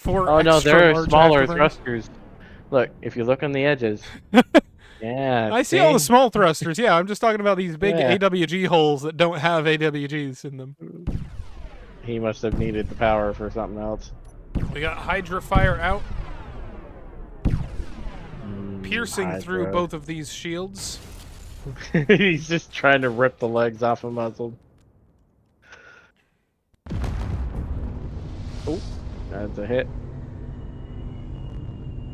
Oh no, extra there are large smaller afterburners. thrusters. Look, if you look on the edges. Yeah. I see all the see? small thrusters. Yeah, I'm just talking about these big Yeah. AWG holes that don't have AWGs in them. He must have needed the power for something else. We got Hydra fire out, piercing through Hydra. both of these shields. He's just trying to rip the legs off of muzzled. Oh, that's a hit.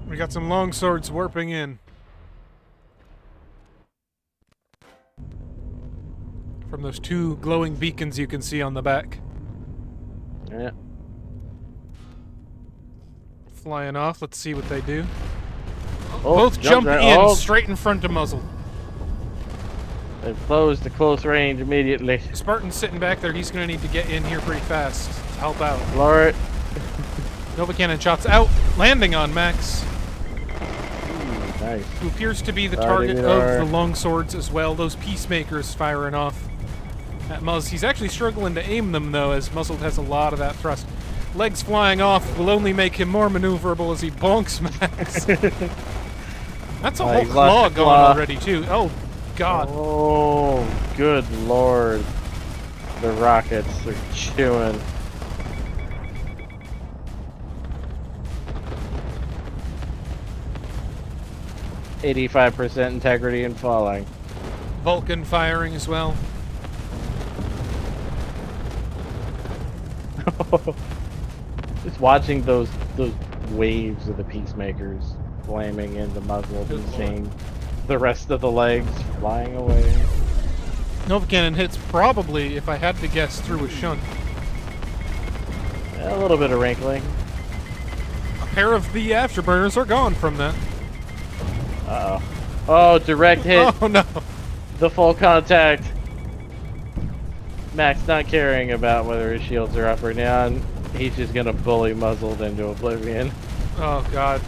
We got some long swords warping in. From those two glowing beacons you can see on the back. Yeah. Flying off, let's see what they do. Oh, Both jump right- in oh, straight in front of muzzle. they've closed to close range immediately. Spartan's sitting back there, he's gonna need to get in here pretty fast to help out. Lower it. Nova Cannon shots out, landing on Max, Nice. who appears to be the Starting target it of our- the long swords as well. Those peacemakers firing off at Muzz. He's actually struggling to aim them though, as Muzzled has a lot of that thrust. Legs flying off will only make him more maneuverable as he bonks Max. That's a whole he's claw lost the gone claw. already too. Oh god. Oh, good lord. The rockets are chewing. "85% integrity and falling." Vulcan firing as well. Just watching those waves of the peacemakers flaming into muzzle Good and lord. seeing the rest of the legs flying away. Nova Cannon hits probably, if I had to guess, through a shunt. A little bit of wrinkling. A pair of the afterburners are gone from that. Uh-oh. Oh, direct hit. Oh no. The full contact. Max not caring about whether his shields are up or down. He's just gonna bully muzzled into oblivion. Oh god.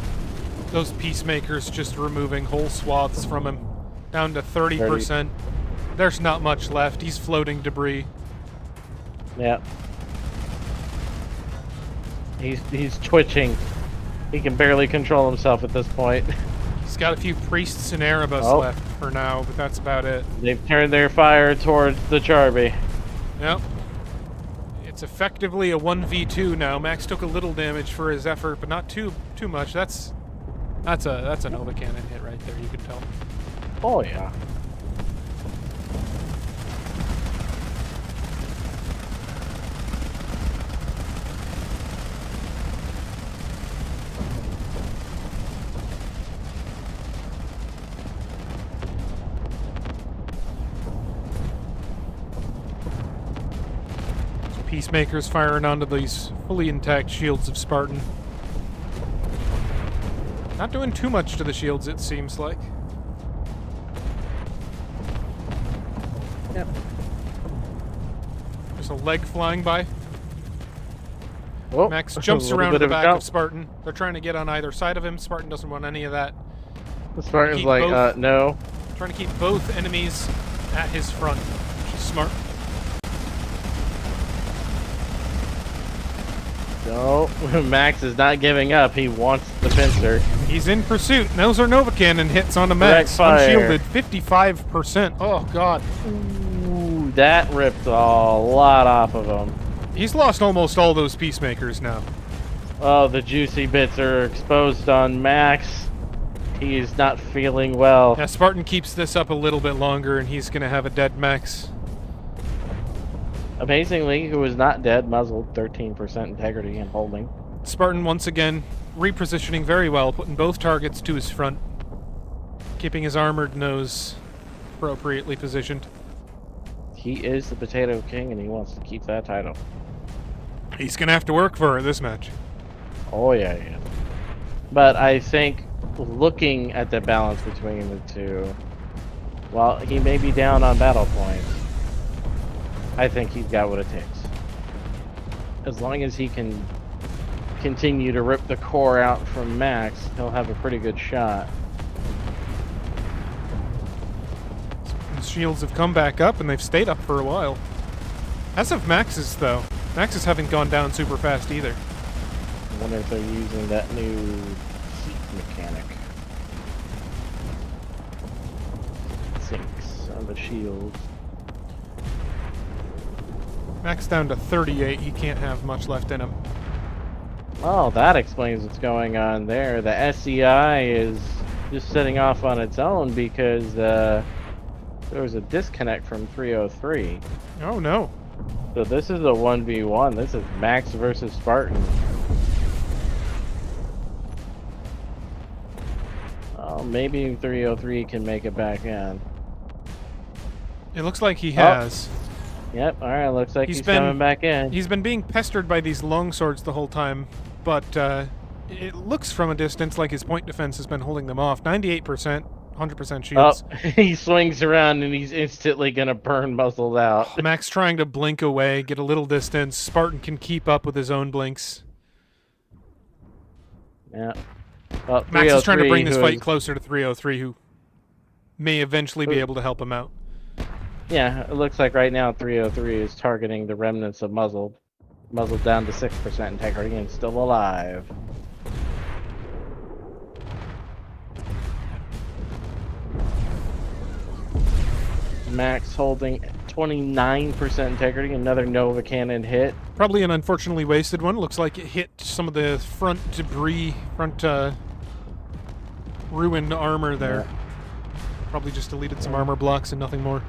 Those peacemakers just removing whole swaths from him. Down to 30%. There's not much left. He's floating debris. Yeah. He's twitching. He can barely control himself at this point. He's got a few priests and Erebus left for now, but that's about it. They've turned their fire towards the Charby. Yep. It's effectively a 1v2 now. Max took a little damage for his effort, but not too much. That's a Nova Cannon hit right there, you can tell. Oh yeah. Peacemakers firing onto these fully intact shields of Spartan. Not doing too much to the shields, it seems like. Yep. There's a leg flying by. Oh, Max jumps a little around to bit the of a back jump. of Spartan. They're trying to get on either side of him. Spartan doesn't want any of that. The Spartan's keep like, both- no. Trying to keep both enemies at his front, which is smart. No, Max is not giving up. He wants the pincer. He's in pursuit. And those are Nova Cannon hits on the Max. Direct fire. Unshielded, 55%. Oh, God. Ooh, that ripped a lot off of him. He's lost almost all those Peacemakers now. Oh, the juicy bits are exposed on Max. He is not feeling well. Yeah, Spartan keeps this up a little bit longer, and he's going to have a dead Max. Amazingly, who is not dead, muzzled, 13% integrity and holding. Spartan once again repositioning very well, putting both targets to his front, keeping his armored nose appropriately positioned. He is the Potato King, and he wants to keep that title. He's going to have to work for it this match. Oh, yeah, yeah. But I think looking at the balance between the two, while he may be down on battle points, I think he's got what it takes. As long as he can continue to rip the core out from Max, he'll have a pretty good shot. The shields have come back up, and they've stayed up for a while. As of Max's, though, Max's haven't gone down super fast either. I wonder if they're using that new heat mechanic. Sinks on the shields. Max down to 38. He can't have much left in him. Oh, that explains what's going on there. The SCI is just setting off on its own because there was a disconnect from 303. Oh, no. So this is a 1v1. This is Max versus Spartan. Oh, maybe 303 can make it back in. It looks like he has. Yep, alright, looks like he's been- coming back in. He's been being pestered by these longswords the whole time, but it looks from a distance like his point defense has been holding them off. 98%, 100% Oh, shields. he swings around and he's instantly gonna burn muzzled out. Max trying to blink away, get a little distance. Spartan can keep up with his own blinks. Yeah. Well, Max is trying to 303, bring this who fight is- closer to 303, who may eventually be able to help him out. Yeah, it looks like right now 303 is targeting the remnants of muzzled. Muzzled down to 6% integrity and still alive. Max holding 29% integrity, another Nova Cannon hit. Probably an unfortunately wasted one. Looks like it hit some of the front debris, front ruined armor there. Probably just deleted some armor blocks and nothing more.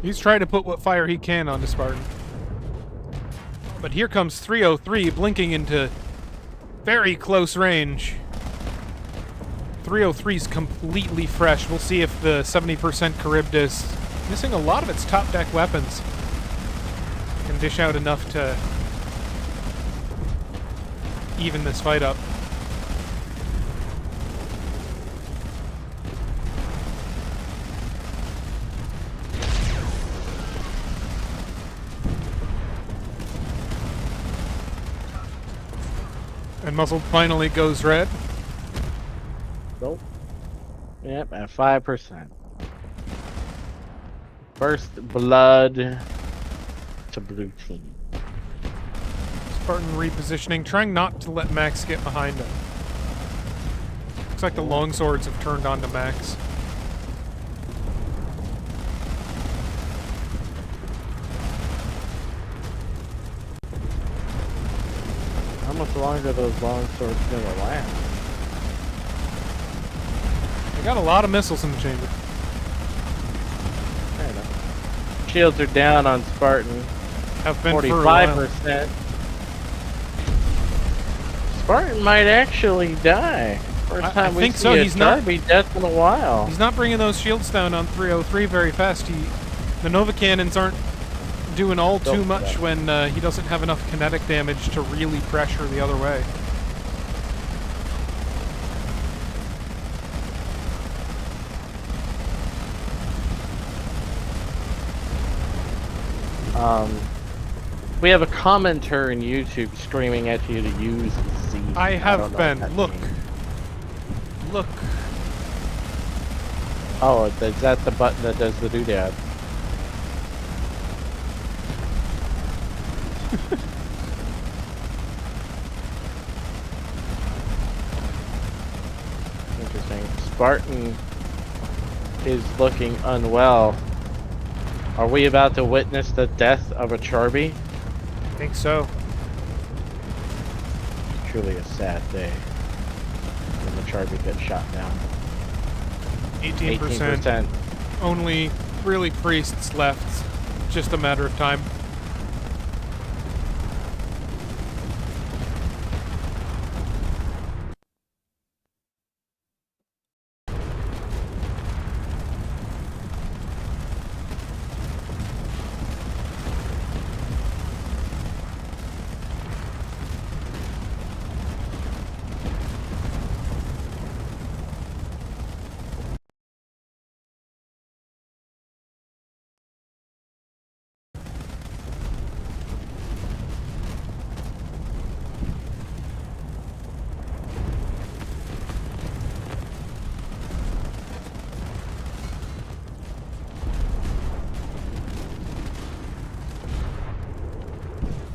He's trying to put what fire he can onto Spartan. But here comes 303 blinking into very close range. 303's completely fresh. We'll see if the 70% Charybdis, missing a lot of its top deck weapons, can dish out enough to even this fight up. And Muzzled finally goes red. Nope. Yep, at 5%. First blood to blue team. Spartan repositioning, trying not to let Max get behind him. Looks like the longswords have turned onto Max. How much longer are those long swords gonna last? They got a lot of missiles in the chamber. Fair enough. Shields are down on Spartan. Have been for a while. 45%. Spartan might actually die. First time we think see so. a He's not- Darby death in a while. He's not bringing those shields down on 303 very fast. The Nova Cannons aren't doing all too Don't much that. when he doesn't have enough kinetic damage to really pressure the other way. We have a commenter in YouTube screaming at you to use Z. I don't have know what been. that Look. means. Look. Oh, is that the button that does the doodad? Interesting. Spartan is looking unwell. Are we about to witness the death of a Charby? I think so. Truly a sad day when the Charby gets shot down. 18%. 18%. Only really priests left. Just a matter of time.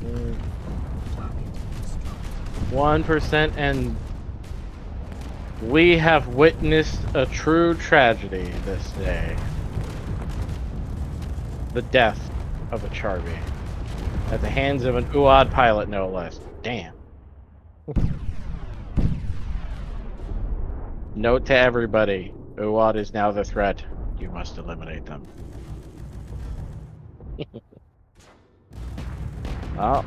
Mm. 1%, and we have witnessed a true tragedy this day. The death of a Charby. At the hands of an UAD pilot, no less. Damn. Note to everybody, UAD is now the threat. You must eliminate them. Oh,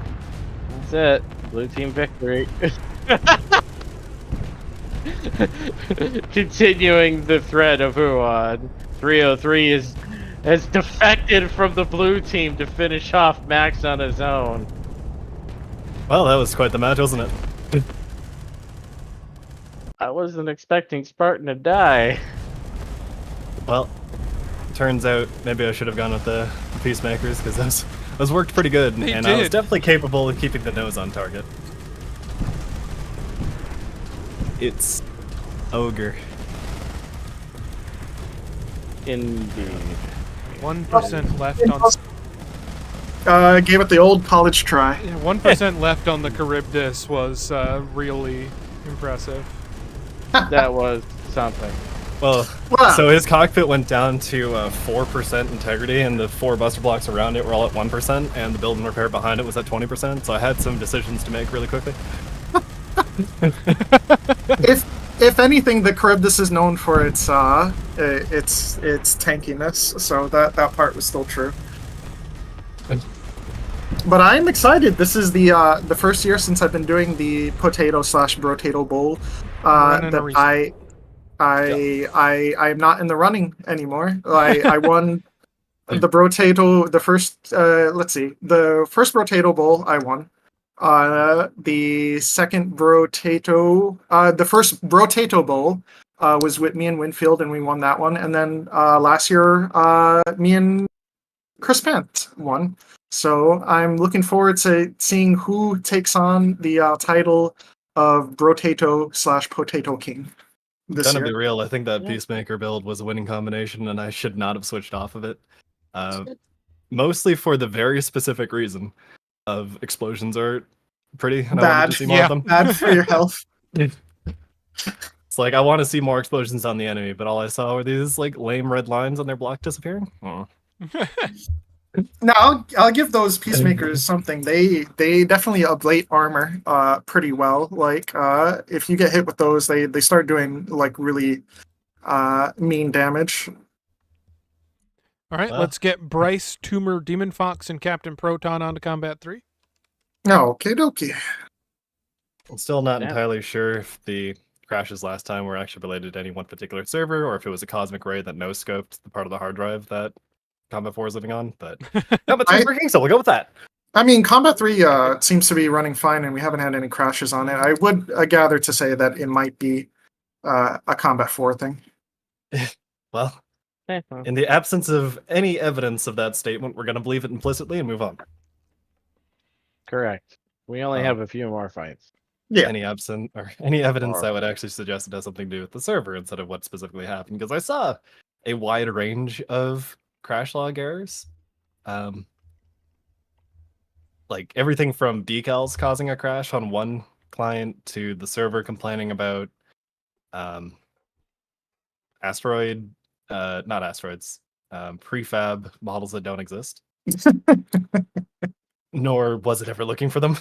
that's it. Blue team victory. Continuing the threat of UAD. 303 has defected from the blue team to finish off Max on his own. Well, that was quite the match, wasn't it? I wasn't expecting Spartan to die. Well, turns out maybe I should have gone with the Peacemakers, because those worked pretty good, They and I was did. definitely capable of keeping the nose on target. It's Ogre. Indeed. 1% left on. Gave it the old college try. 1% left on the Charybdis was really impressive. That was something. Well, Wow. so his cockpit went down to 4% integrity, and the 4 buster blocks around it were all at 1%, and the build and repair behind it was at 20%, so I had some decisions to make really quickly. If anything, the Charybdis is known for its tankiness, so that part was still true. But I'm excited. This is the first year since I've been doing the Potato/Brotato-Bowl Running a that reset. I'm not in the running anymore. I won the Brotato, the first the first Brotato Bowl I won. The second Brotato, the first Brotato Bowl was with me and Winfield, and we won that one. And then last year, me and Chris Pant won. So I'm looking forward to seeing who takes on the title of Brotato/Potato King this Gonna year. be real, I think that Yeah. Peacemaker build was a winning combination, and I should not have switched off of it. Mostly for the very specific reason of explosions are pretty, and I wanted Bad. to see more Yeah. of them. Bad for your health. It's like I want to see more explosions on the enemy, but all I saw were these like lame red lines on their block disappearing. Oh. No, I'll give those Peacemakers something. They definitely ablate armor pretty well. Like if you get hit with those, they start doing like really mean damage. All right, Well. let's get Bryce, Tumor, Demon Fox, and Captain Proton onto Combat 3. No, okie dokie. I'm still not Yeah. entirely sure if the crashes last time were actually related to any one particular server, or if it was a cosmic ray that no-scoped the part of the hard drive that Combat 4 is living on. But Combat 3 is working, so we'll go with that. I mean, Combat 3 seems to be running fine, and we haven't had any crashes on it. I would gather to say that it might be a Combat 4 thing. Well, Eh, in the absence of any evidence of that statement, we're going to believe it implicitly and move on. correct. We only Oh. have a few more fights. Yeah. Any absent or any evidence Or- that would actually suggest it has something to do with the server instead of what specifically happened, because I saw a wide range of crash log errors. Like everything from decals causing a crash on one client to the server complaining about asteroid not asteroids, prefab models that don't exist. Nor was it ever looking for them.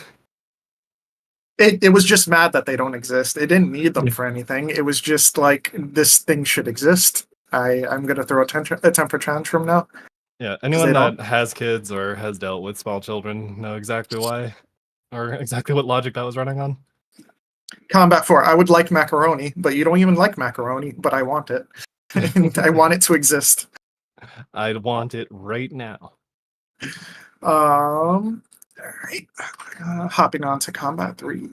It was just mad that they don't exist. It didn't need them for anything. It was just like, this thing should exist. I'm going to throw a temper tantrum now. Yeah, they anyone don't- that has kids or has dealt with small children know exactly why or exactly what logic that was running on. Combat 4, I would like macaroni, but you don't even like macaroni, but I want it. I want it to exist. I'd want it right now. All right. Hopping on to Combat 3.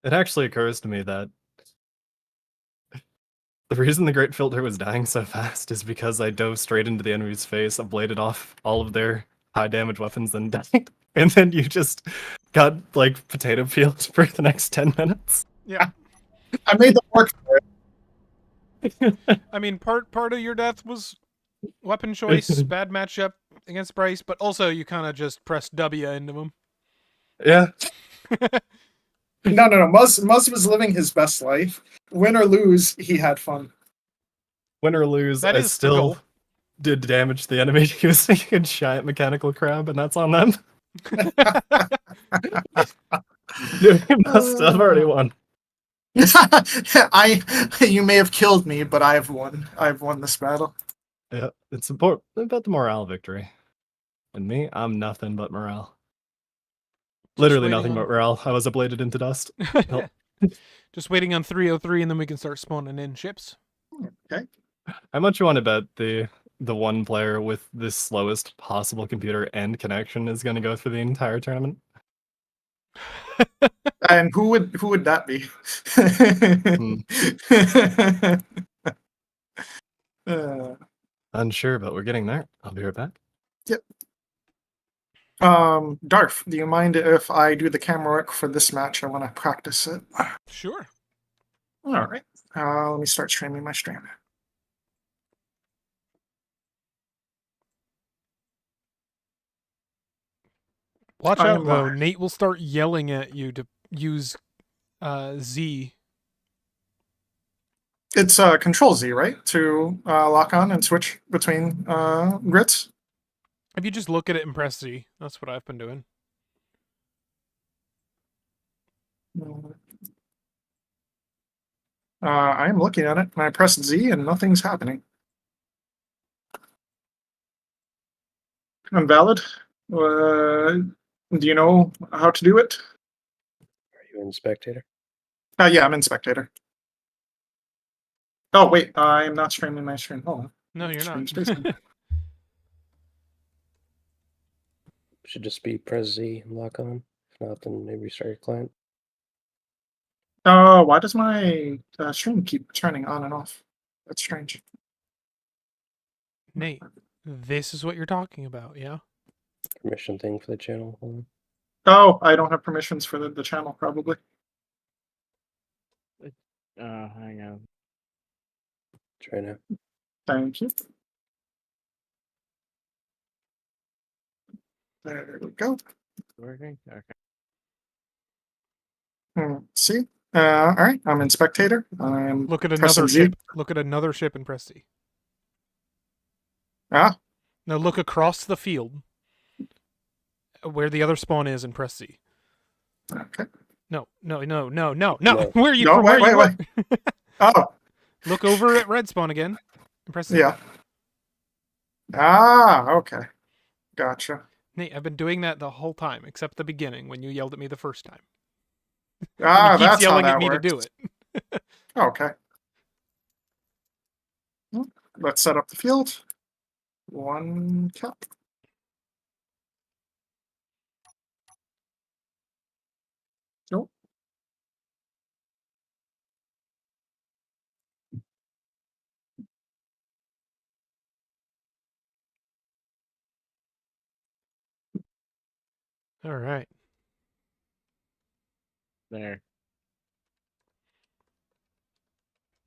It actually occurs to me that the reason the Great Filter was dying so fast is because I dove straight into the enemy's face, ablated off all of their high damage weapons, and died. And then you just got like potato peeled for the next 10 minutes. Yeah. I made them work for it. I mean, part of your death was weapon choice, bad matchup against Bryce, but also you kind of just pressed W into him. Yeah. No. Muzz was living his best life. Win or lose, he had fun. Win or lose, That I is the still goal. did damage to the enemy. He was taking a giant mechanical crab, and that's on them. You must have already won. You may have killed me, but I've won. I've won this battle. Yeah, it's important about the morale victory. And me, I'm nothing but morale. Literally waiting nothing on- but morale. I was ablated into dust. Help. Just waiting on 303, and then we can start spawning in ships. How much you want to bet the one player with the slowest possible computer and connection is going to go through the entire tournament? And who would that be? Unsure, but we're getting there. I'll be right back. Darth, do you mind if I do the camera work for this match? I want to practice it. Sure. All right. Let me start streaming my stream. Watch I out, am though. live. Nate will start yelling at you to use Z. It's Control Z, right? To lock on and switch between grids. If you just look at it and press Z, that's what I've been doing. I am looking at it, and I press Z, and nothing's happening. Invalid. Do you know how to do it? Are you in spectator? Yeah, I'm in spectator. Oh wait, I'm not streaming my stream. Hold on. No, you're Stream not. space. Should just be press Z and lock on. If not, then maybe restart your client. Oh, why does my stream keep turning on and off? That's strange. Nate, this is what you're talking about, yeah? Permission thing for the channel. Hold on. Oh, I don't have permissions for the channel, probably. Hang on. Try now. Thank you. There we go. Working? Okay. See? All right, I'm in spectator. I'm Look at pressing another Z. ship. Look at another ship and press C. Ah, Now look across the field where the other spawn is and press C. okay. No. No. Where are you No, from? wait, Where you wait, were? Oh, Look over at red spawn again and press C. yeah. Ah, okay. Gotcha. Nate, I've been doing that the whole time, except the beginning when you yelled at me the first time. And Ah, he keeps that's how yelling at that me works. to do it. Okay. Let's set up the field. One cap. Nope. All right. There.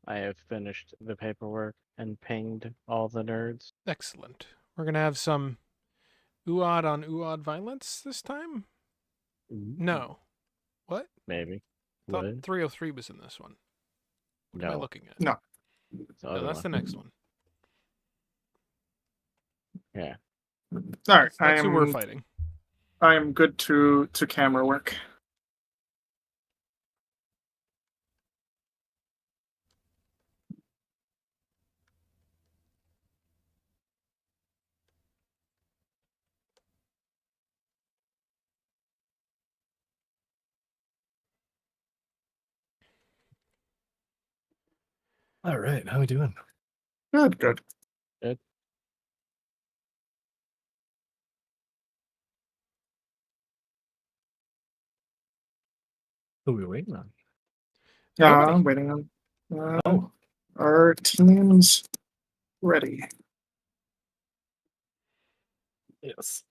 I have finished the paperwork and pinged all the nerds. Excellent. We're going to have some UOD on UOD violence this time? No. What? Maybe. I thought What? 303 was in this one. What am I No. looking at? No. It's the No, other that's the one. next one. Yeah. All right. That's who we're fighting. I am good to camera work. All right, how we doing? Good, good. Who are we waiting on? Nobody. I'm waiting on. Oh. Our team's ready. Yes.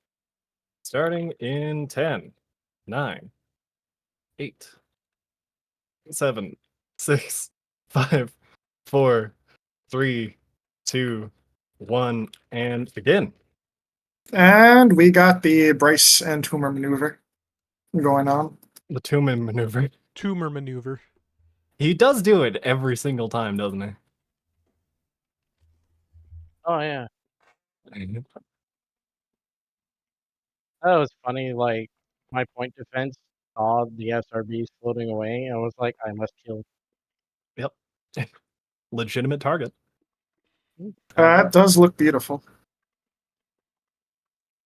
Starting in 10, 9, 8, 7, 6, 5, 4, 3, 2, 1, and begin. And we got the Bryce and Tumor maneuver going on. The two-man maneuver. Tumor maneuver. He does do it every single time, doesn't he? Oh yeah. That was funny. Like my point defense saw the SRBs floating away. I was like, I must kill. Yep. Legitimate target. That does look beautiful.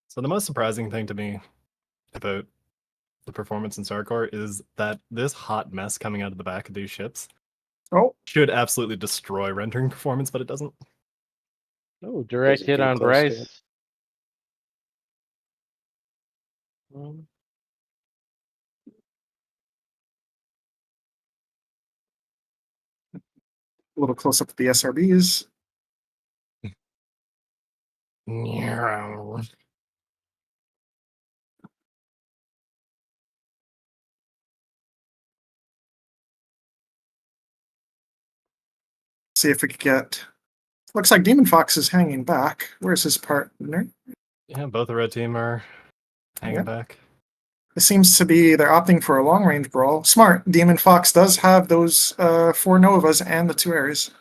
So the most surprising thing to me about the performance in Starcore is that this hot mess coming out of the back of these ships Oh, should absolutely destroy rendering performance, but it doesn't. Oh, direct Doesn't hit get on close to it. Bryce. a little close up to the SRBs. See if we could get. Looks like Demon Fox is hanging back. Where's his partner? Yeah, both the red team are hanging Yeah. back. It seems to be they're opting for a long range brawl. Smart. Demon Fox does have those 4 Novas and the 2 Ares.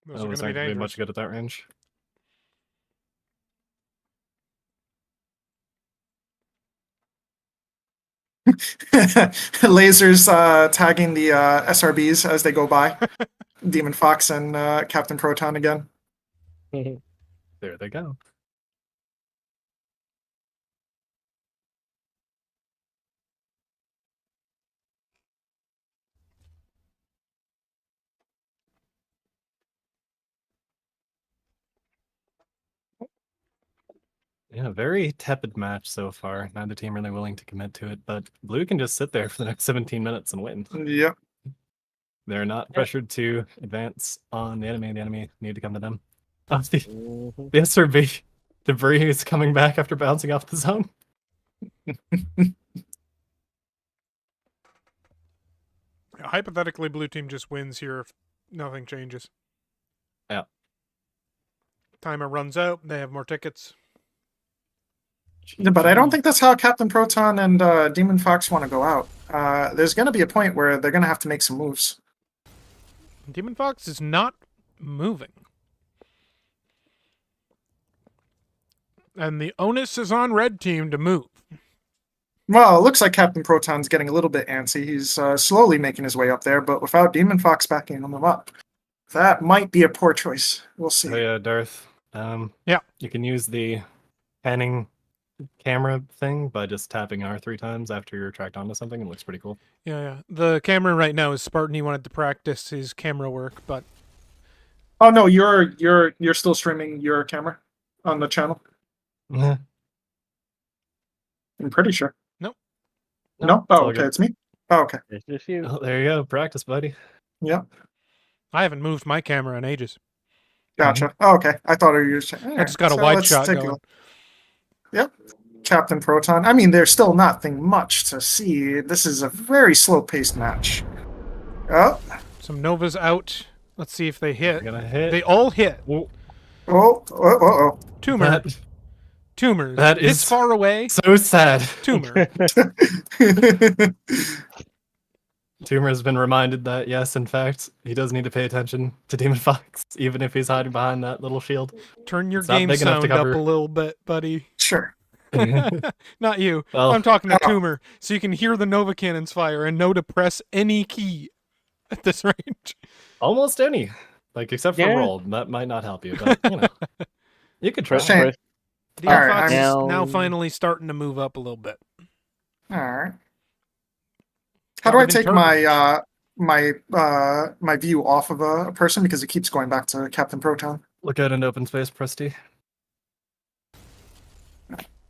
Those Oh, are going it's to not be going to be dangerous. much good at that range. Lasers tagging the SRBs as they go by. Demon Fox and Captain Proton again. There they go. Yeah, very tepid match so far. Neither team really willing to commit to it, but blue can just sit there for the next 17 minutes and win. Yep. They're not pressured to advance on the enemy. The enemy need to come to them. Oh, the SRB debris is coming back after bouncing off the zone. Hypothetically, blue team just wins here if nothing changes. Yeah. Timer runs out. They have more tickets. Yeah, but I don't think that's how Captain Proton and Demon Fox want to go out. There's going to be a point where they're going to have to make some moves. Demon Fox is not moving. And the onus is on red team to move. Well, it looks like Captain Proton's getting a little bit antsy. He's slowly making his way up there, but without Demon Fox backing him up, that might be a poor choice. We'll see. Oh yeah, Darth. Yeah. You can use the panning camera thing by just tapping R 3 times after you're tracked onto something. It looks pretty cool. Yeah. The camera right now is Spartan. He wanted to practice his camera work, but Oh no, you're still streaming your camera on the channel. Yeah. I'm pretty sure. Nope. No? it's Oh, all okay, good. it's me. Oh, okay. It's just you. Oh, there you go. Practice, buddy. Yeah, I haven't moved my camera in ages. gotcha. Oh, okay. I thought you were just. I just got a wide shot going. Yep. Captain Proton. I mean, there's still nothing much to see. This is a very slow-paced match. Oh, Some Novas out. Let's see if they hit. We're gonna hit. They all hit. oh. Tumor. That- Tumors. that This is- far away. So sad. Tumor. Tumor has been reminded that, yes, in fact, he does need to pay attention to Demon Fox, even if he's hiding behind that little shield. Turn your It's not game big enough to sound up cover. a little bit, buddy. Sure. Not you. Well- I'm talking to Oh. Tumor, so you can hear the Nova cannons fire and know to press any key at this range. Almost any. Like, except for Yeah. roll. That might not help you, but, you know. You could try. Shame. Demon Alright, Fox is I'm- now finally starting to move up a little bit. All right. How do I take my view off of a person because it keeps going back to Captain Proton? Look out into open space, Presty.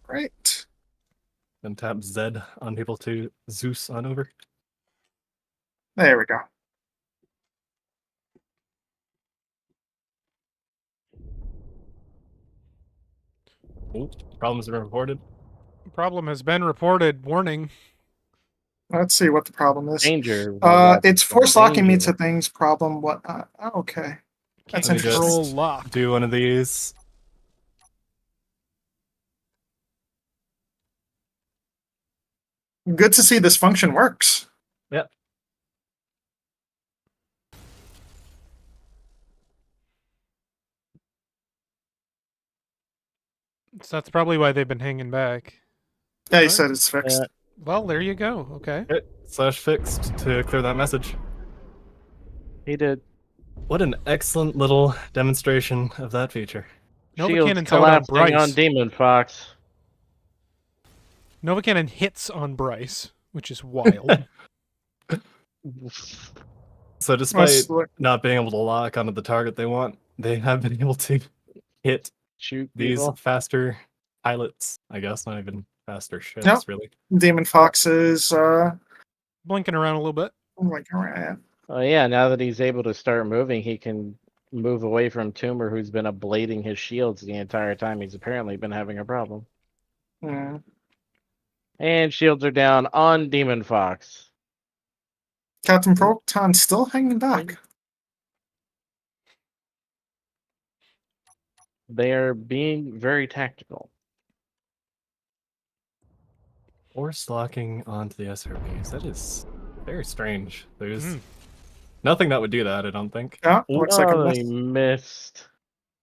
Right. Then tap Z on people to Zeus on over. There we go. Ooh, problems have been reported. Problem has been reported. Warning. Let's see what the problem is. Danger. It's force locking me Danger. to things. Problem. What? Okay. That's Can't interesting. control lock. Do one of these. Good to see this function works. Yep. So that's probably why they've been hanging back. Yeah, he Alright. said it's fixed. Well, there you go. Okay. Hit / fixed to clear that message. He did. What an excellent little demonstration of that feature. Nova Shields Cannon's out on collapsing Bryce. on Demon Fox. Nova Cannon hits on Bryce, which is wild. So despite Well, not being able to lock onto the target they want, they have been able to hit Shoot these people. faster pilots, I guess, not even faster ships, Yep. really. Demon Fox is Blinking around a little bit. like around. Oh yeah, now that he's able to start moving, he can move away from Tumor, who's been ablating his shields the entire time. He's apparently been having a problem. Yeah. And shields are down on Demon Fox. Captain Proton still hanging back. They are being very tactical. Force locking onto the SRBs. That is very strange. There's Mm. nothing that would do that, I don't think. Yeah, looks like a Oh, miss. they missed.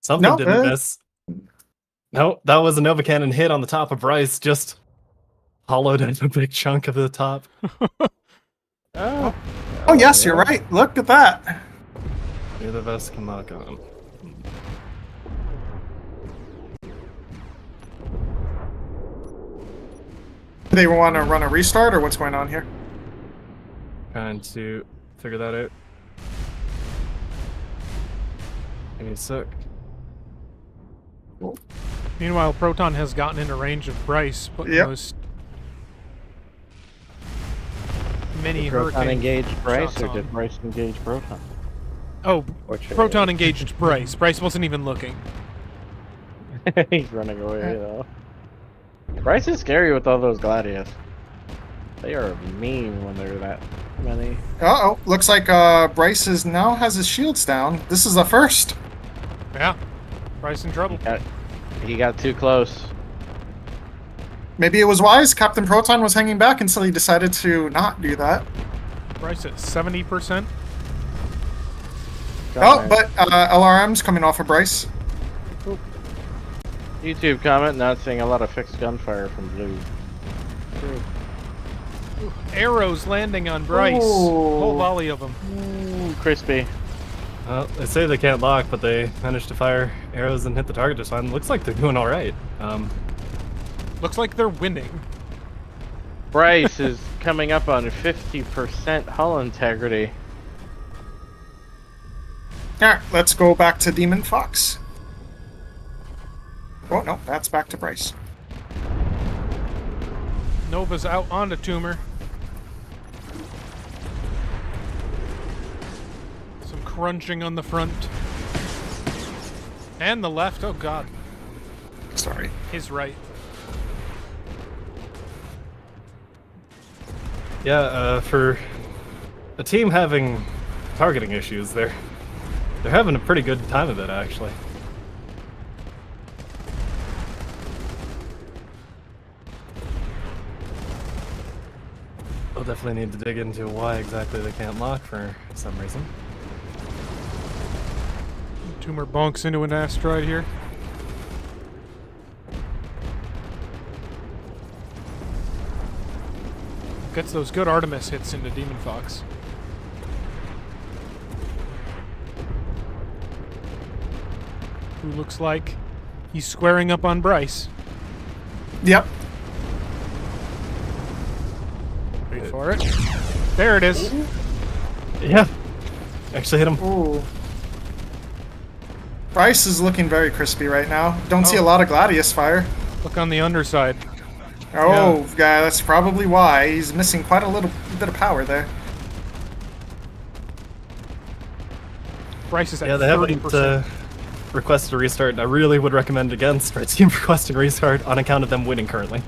Something No, didn't miss. No, that was a Nova Cannon hit on the top of Bryce, just hollowed out a big chunk of the top. Oh, Oh yes, you're right. Look at that. Neither of us can lock on. Do they want to run a restart or what's going on here? Trying to figure that out. Give me a sec. Cool. Meanwhile, Proton has gotten into range of Bryce, putting Yep. those mini Did Proton hurricane engage Bryce, shots or on. did Bryce engage Proton? Oh, Fortunately, Proton engaged Bryce. Bryce wasn't even looking. He's running away though. Bryce is scary with all those Gladius. They are mean when they're that many. Uh-oh. Looks like Bryce now has his shields down. This is the first. Yeah, Bryce in trouble. He got too close. Maybe it was wise. Captain Proton was hanging back until he decided to not do that. Bryce at 70%. Oh, but LRM's coming off of Bryce. YouTube comment, not seeing a lot of fixed gunfire from blue. Arrows landing on Bryce. Whole volley of them. Ooh, crispy. Well, they say they can't lock, but they managed to fire arrows and hit the target just fine. Looks like they're doing all right. Looks like they're winning. Bryce is coming up on 50% hull integrity. Alright, let's go back to Demon Fox. Oh, no, that's back to Bryce. Nova's out onto Tumor. Some crunching on the front. And the left. Oh, God. Sorry. His right. Yeah, for a team having targeting issues, they're having a pretty good time of it, actually. We'll definitely need to dig into why exactly they can't lock for some reason. Tumor bonks into an asteroid here. Gets those good Artemis hits into Demon Fox. Who looks like he's squaring up on Bryce. Yep. Wait for it. There it is. Yeah, actually hit him. Ooh. Bryce is looking very crispy right now. Don't see a Oh. lot of Gladius fire. Look on the underside. Oh, yeah, that's probably why. He's missing quite a little bit of power there. Bryce is at Yeah, they 30%. haven't requested a restart, and I really would recommend against our team requesting a restart on account of them winning currently.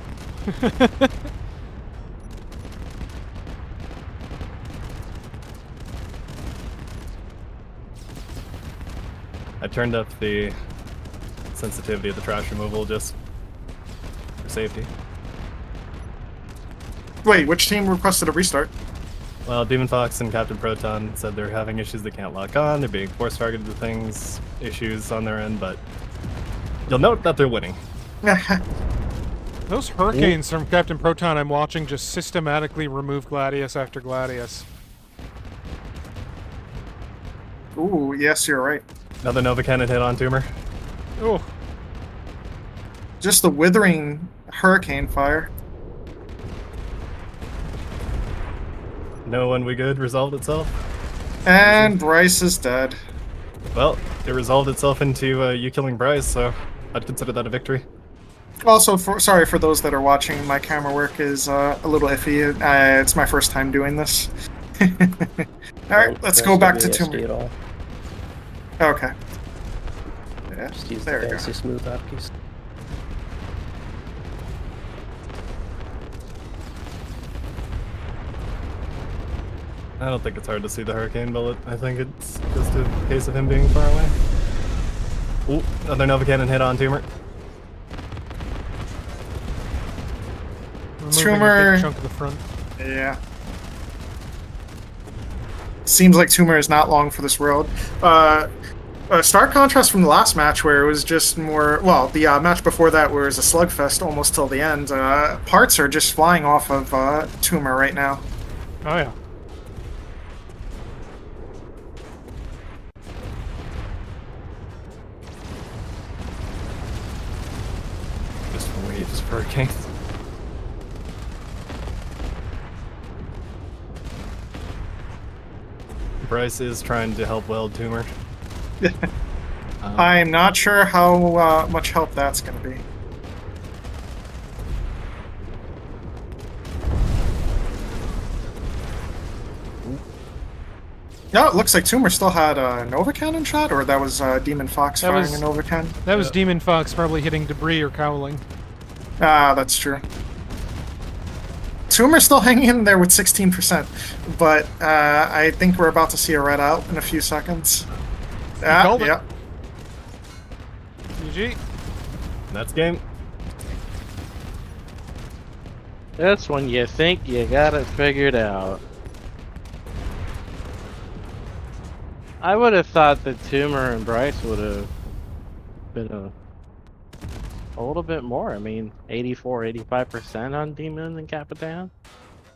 I turned up the sensitivity of the trash removal just for safety. Wait, which team requested a restart? Well, Demon Fox and Captain Proton said they're having issues they can't lock on, they're being force targeted to things, issues on their end, but you'll note that they're winning. Those hurricanes from Captain Proton I'm watching just systematically remove Gladius after Gladius. Ooh, yes, you're right. Another Nova Cannon hit on Tumor. Oh, Just the withering hurricane fire. No one we good resolved itself. And Bryce is dead. Well, it resolved itself into you killing Bryce, so I'd consider that a victory. Also, sorry for those that are watching, my camera work is a little iffy. It's my first time doing this. Alright, let's go back to WSD Tumor. at all. Okay. Yeah, Just use there the we go. fancy smooth hotkeys. I don't think it's hard to see the hurricane bullet. I think it's just a case of him being far away. Ooh, another Nova Cannon hit on Tumor. removing a Tumor. big chunk of the front. Yeah. Seems like Tumor is not long for this world. A stark contrast from the last match where it was just more, well, the match before that where it was a slugfest almost till the end. Parts are just flying off of Tumor right now. Oh yeah. Just waves of hurricanes. Bryce is trying to help weld Tumor. I'm not sure how much help that's going to be. No, it looks like Tumor still had a Nova Cannon shot, or that was Demon Fox That firing was- a Nova Cannon? That was Demon Fox probably hitting debris or cowling. Ah, that's true. Tumor's still hanging in there with 16%, but I think we're about to see a red out in a few seconds. called it. Yeah. GG. That's game. That's when you think you got it figured out. I would have thought that Tumor and Bryce would have been a little bit more. I mean, 84, 85% on Demon and Capitan.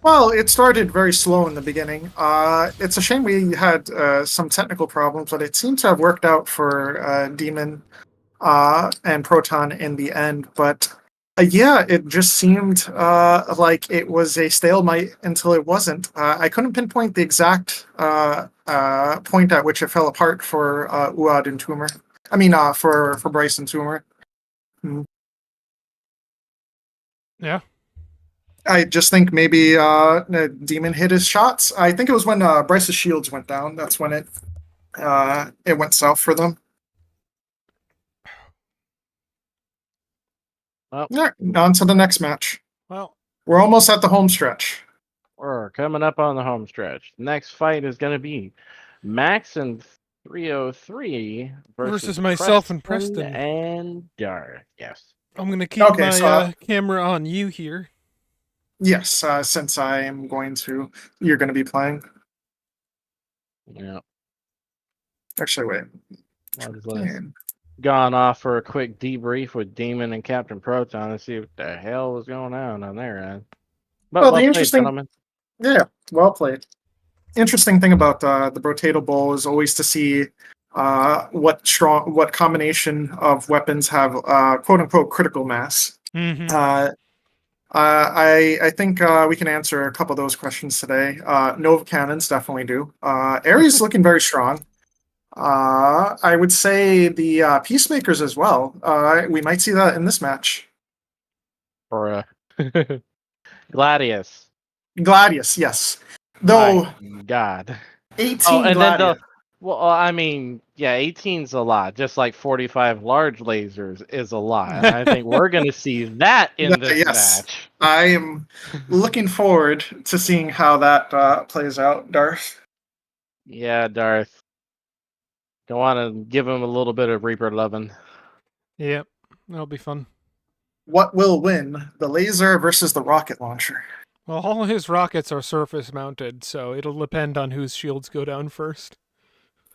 Well, it started very slow in the beginning. It's a shame we had some technical problems, but it seemed to have worked out for Demon and Proton in the end. But yeah, it just seemed like it was a stalemate until it wasn't. I couldn't pinpoint the exact point at which it fell apart for Uad and Tumor. I mean, for Bryce and Tumor. Yeah. I just think maybe Demon hit his shots. I think it was when Bryce's shields went down. That's when it went south for them. Well, Yeah, on to the next match. Well, We're almost at the home stretch. we're coming up on the home stretch. Next fight is going to be Max and 303 versus myself and Preston Preston. and Darth. Yes. I'm gonna keep Okay, my so, camera on you here. Yes, since I am you're going to be playing. Yeah. Actually, wait. I'll just let us gone off for a quick debrief with Demon and Captain Proton and see what the hell was going on their end. But Well, the well played, interesting- gentlemen. Yeah, well played. Interesting thing about the Brotato-Bowl is always to see what combination of weapons have quote unquote critical mass. Mm-hmm. I think we can answer a couple of those questions today. Nova Cannons definitely do. Ares looking very strong. I would say the Peacemakers as well. We might see that in this match. For Gladius. Gladius, yes. Though My God. 18 Oh, and then Gladius. well, I mean, yeah, 18's a lot. Just like 45 large lasers is a lot. And I think we're going to see that in this Yes. match. I am looking forward to seeing how that plays out, Darth. Yeah, Darth. Don't want to give him a little bit of Reaper loving. Yep, that'll be fun. What will win, the laser versus the rocket launcher? Well, all his rockets are surface mounted, so it'll depend on whose shields go down first.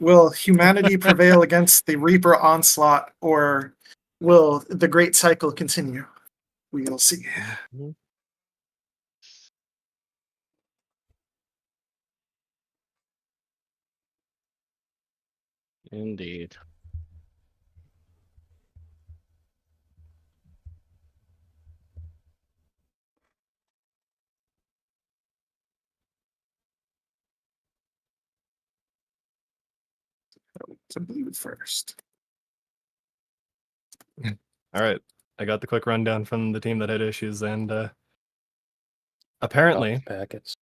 Will humanity prevail against the Reaper onslaught, or will the great cycle continue? We will see. Indeed. To blue first. All right. I got the quick rundown from the team that had issues, and apparently, Packets.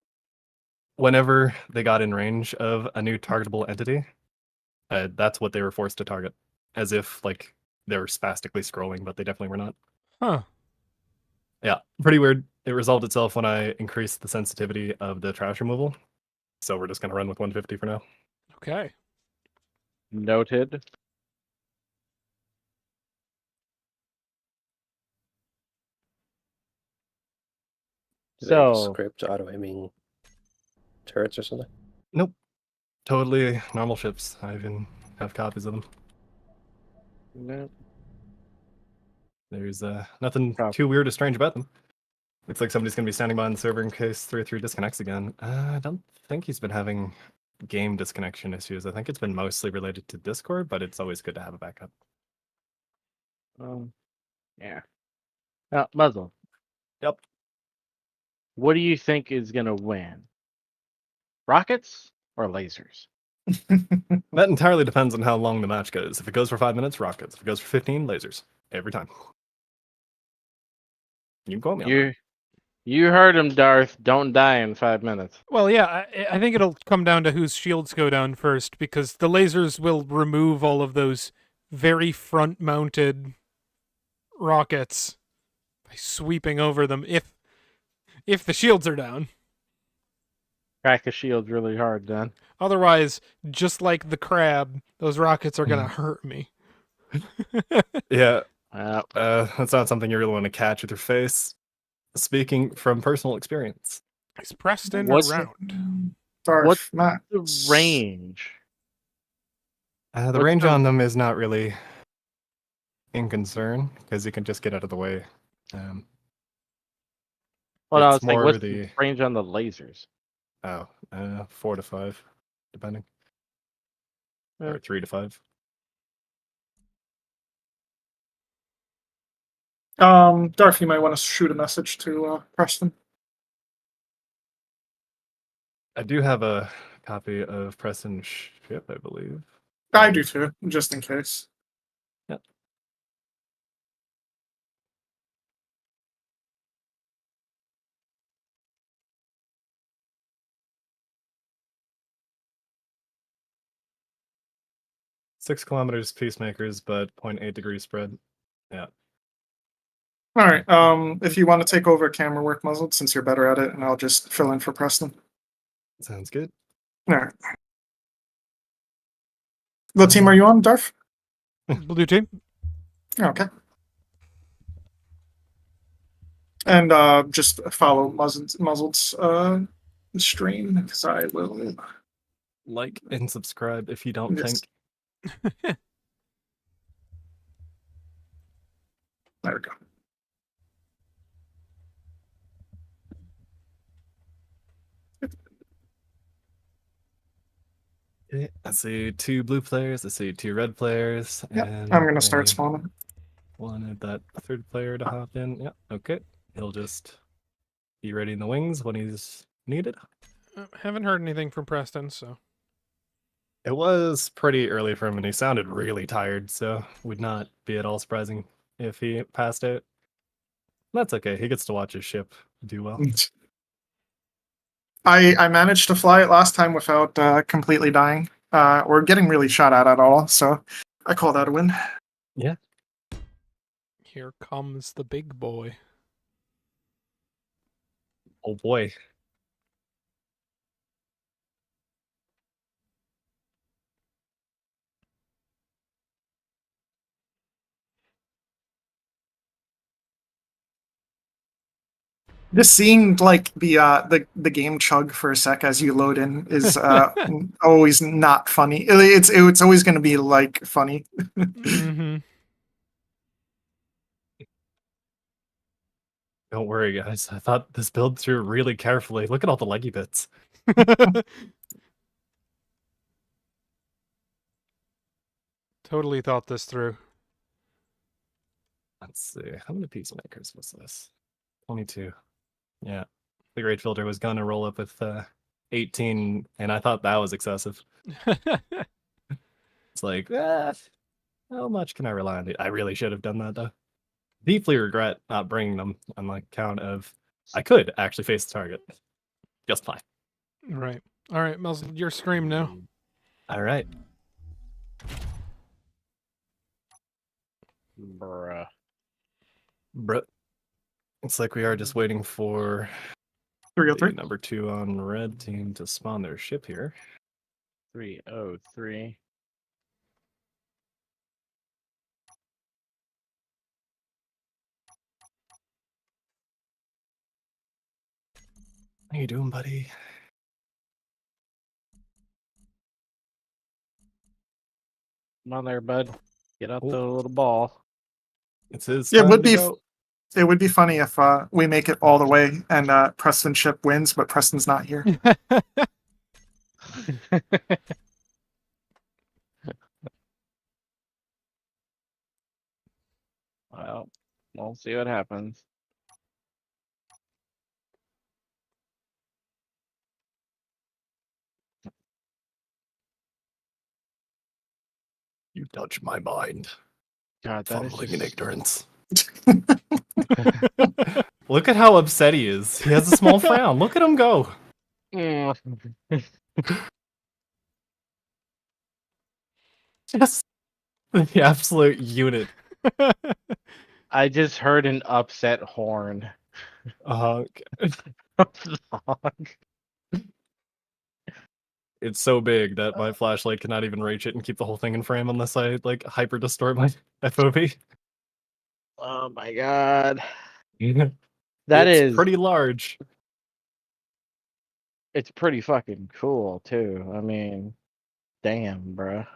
whenever they got in range of a new targetable entity, that's what they were forced to target, as if like they were spastically scrolling, but they definitely were not. Huh. Yeah, pretty weird. It resolved itself when I increased the sensitivity of the trash removal. So we're just gonna run with 150 for now. Okay. Noted. Do they have So, script auto aiming turrets or something? Nope. Totally normal ships. I even have copies of them. no, There's nothing Copy. too weird or strange about them. Looks like somebody's gonna be standing by on the server in case 303 disconnects again. I don't think he's been having game disconnection issues. I think it's been mostly related to Discord, but it's always good to have a backup. yeah. Muzzle. Yep. What do you think is going to win? Rockets or lasers? That entirely depends on how long the match goes. If it goes for 5 minutes, rockets. If it goes for 15, lasers. Every time. You can call me on that. You heard him, Darth. Don't die in 5 minutes. Well, yeah, I think it'll come down to whose shields go down first, because the lasers will remove all of those very front-mounted rockets by sweeping over them if the shields are down. Crack a shield really hard, then. Otherwise, just like the crab, those rockets are gonna hurt me. Yeah, Well, that's not something you really want to catch with your face. Speaking from personal experience. Is Preston What's- around? Darth, What's Matt. the range? The What's range the- on them is not really in concern because you can just get out of the way. Well, I It's was saying, more what's the- the range on the lasers? 4 to 5, depending. Yeah. Or 3 to 5. Darth, you might want to shoot a message to Preston. I do have a copy of Preston's ship, I believe. I do too, just in case. Yep. Six kilometers peacemakers, but 0.8 degree spread. Yeah. All right. If you want to take over camera work, Muzzled, since you're better at it, and I'll just fill in for Preston. Sounds good. All right. What team are you on, Darth? Blue team? Okay. And just follow Muzzled's stream, because I will. Like and subscribe if you don't Yes. think. There we go. Okay, I see 2 blue players. I see 2 red players. Yep, And I'm gonna start they spawning. wanted that 3rd player to hop in. Yeah, okay. He'll just be ready in the wings when he's needed. Haven't heard anything from Preston, so. It was pretty early for him, and he sounded really tired, so would not be at all surprising if he passed out. That's okay. He gets to watch his ship do well. I managed to fly it last time without completely dying or getting really shot at all, so I call that a win. Yeah. Here comes the big boy. Oh boy. Just seeing like the game chug for a sec as you load in is always not funny. It's always going to be like funny. Mm-hmm. Don't worry, guys. I thought this build through really carefully. Look at all the leggy bits. Totally thought this through. Let's see. How many peacemakers was this? 22. Yeah. The Great Filter was going to roll up with 18, and I thought that was excessive. It's like, how much can I rely on? I really should have done that, though. Deeply regret not bringing them on the count of I could actually face the target just fine. Right. All right, Muzzle, your stream now. All right. Bruh. Bro. Looks like we are just waiting for 303. the number 2 on red team to spawn their ship here. 303. How you doing, buddy? Come on there, bud. Get out the little ball. It's his Yeah, it time would to be go. it would be funny if we make it all the way and Preston ship wins, but Preston's not here. Well, we'll see what happens. You touch my mind. God, that is Fumbling in just... ignorance. Look at how upset he is. He has a small frown. Look at him go. Just the absolute unit. I just heard an upset horn. Honk. Honk. It's so big that my flashlight cannot even reach it and keep the whole thing in frame unless I like hyper distort my FOV. Oh my god. It's That is pretty large. It's pretty fucking cool too. I mean, damn, bruh.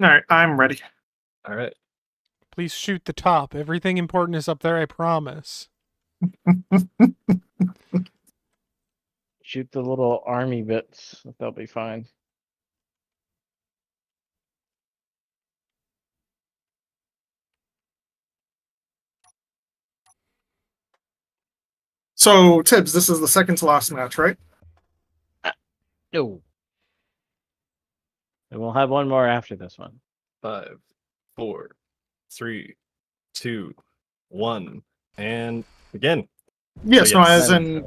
All right, I'm ready. All right. Please shoot the top. Everything important is up there, I promise. Shoot the little army bits. They'll be fine. So, Tibbs, this is the second to last match, right? No. And we'll have one more after this one. 5, 4, 3, 2, 1, and again. Yes, So no, yes. as in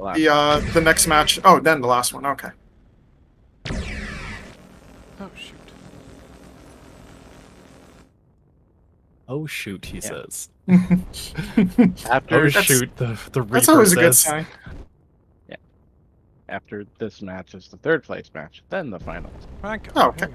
the next match. Oh, then the last one. Okay. Oh, shoot. Oh shoot, he says. After Oh shoot, the Reaper That's always a good says. sign. after this match is the third place match, then the finals. Oh, okay.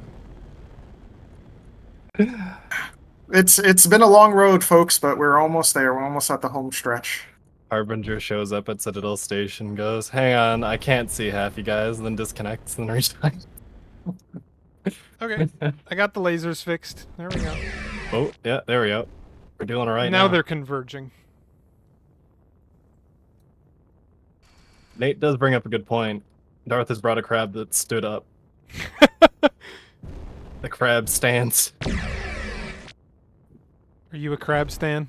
It's been a long road, folks, but we're almost there. We're almost at the home stretch. Harbinger shows up at Citadel Station, goes, "Hang on, I can't see half you guys," and then disconnects and restarts. Okay, I got the lasers fixed. There we go. Oh, yeah, there we go. We're doing it right now. Now they're converging. Nate does bring up a good point. Darth has brought a crab that stood up. The crab stands. Are you a crab stan?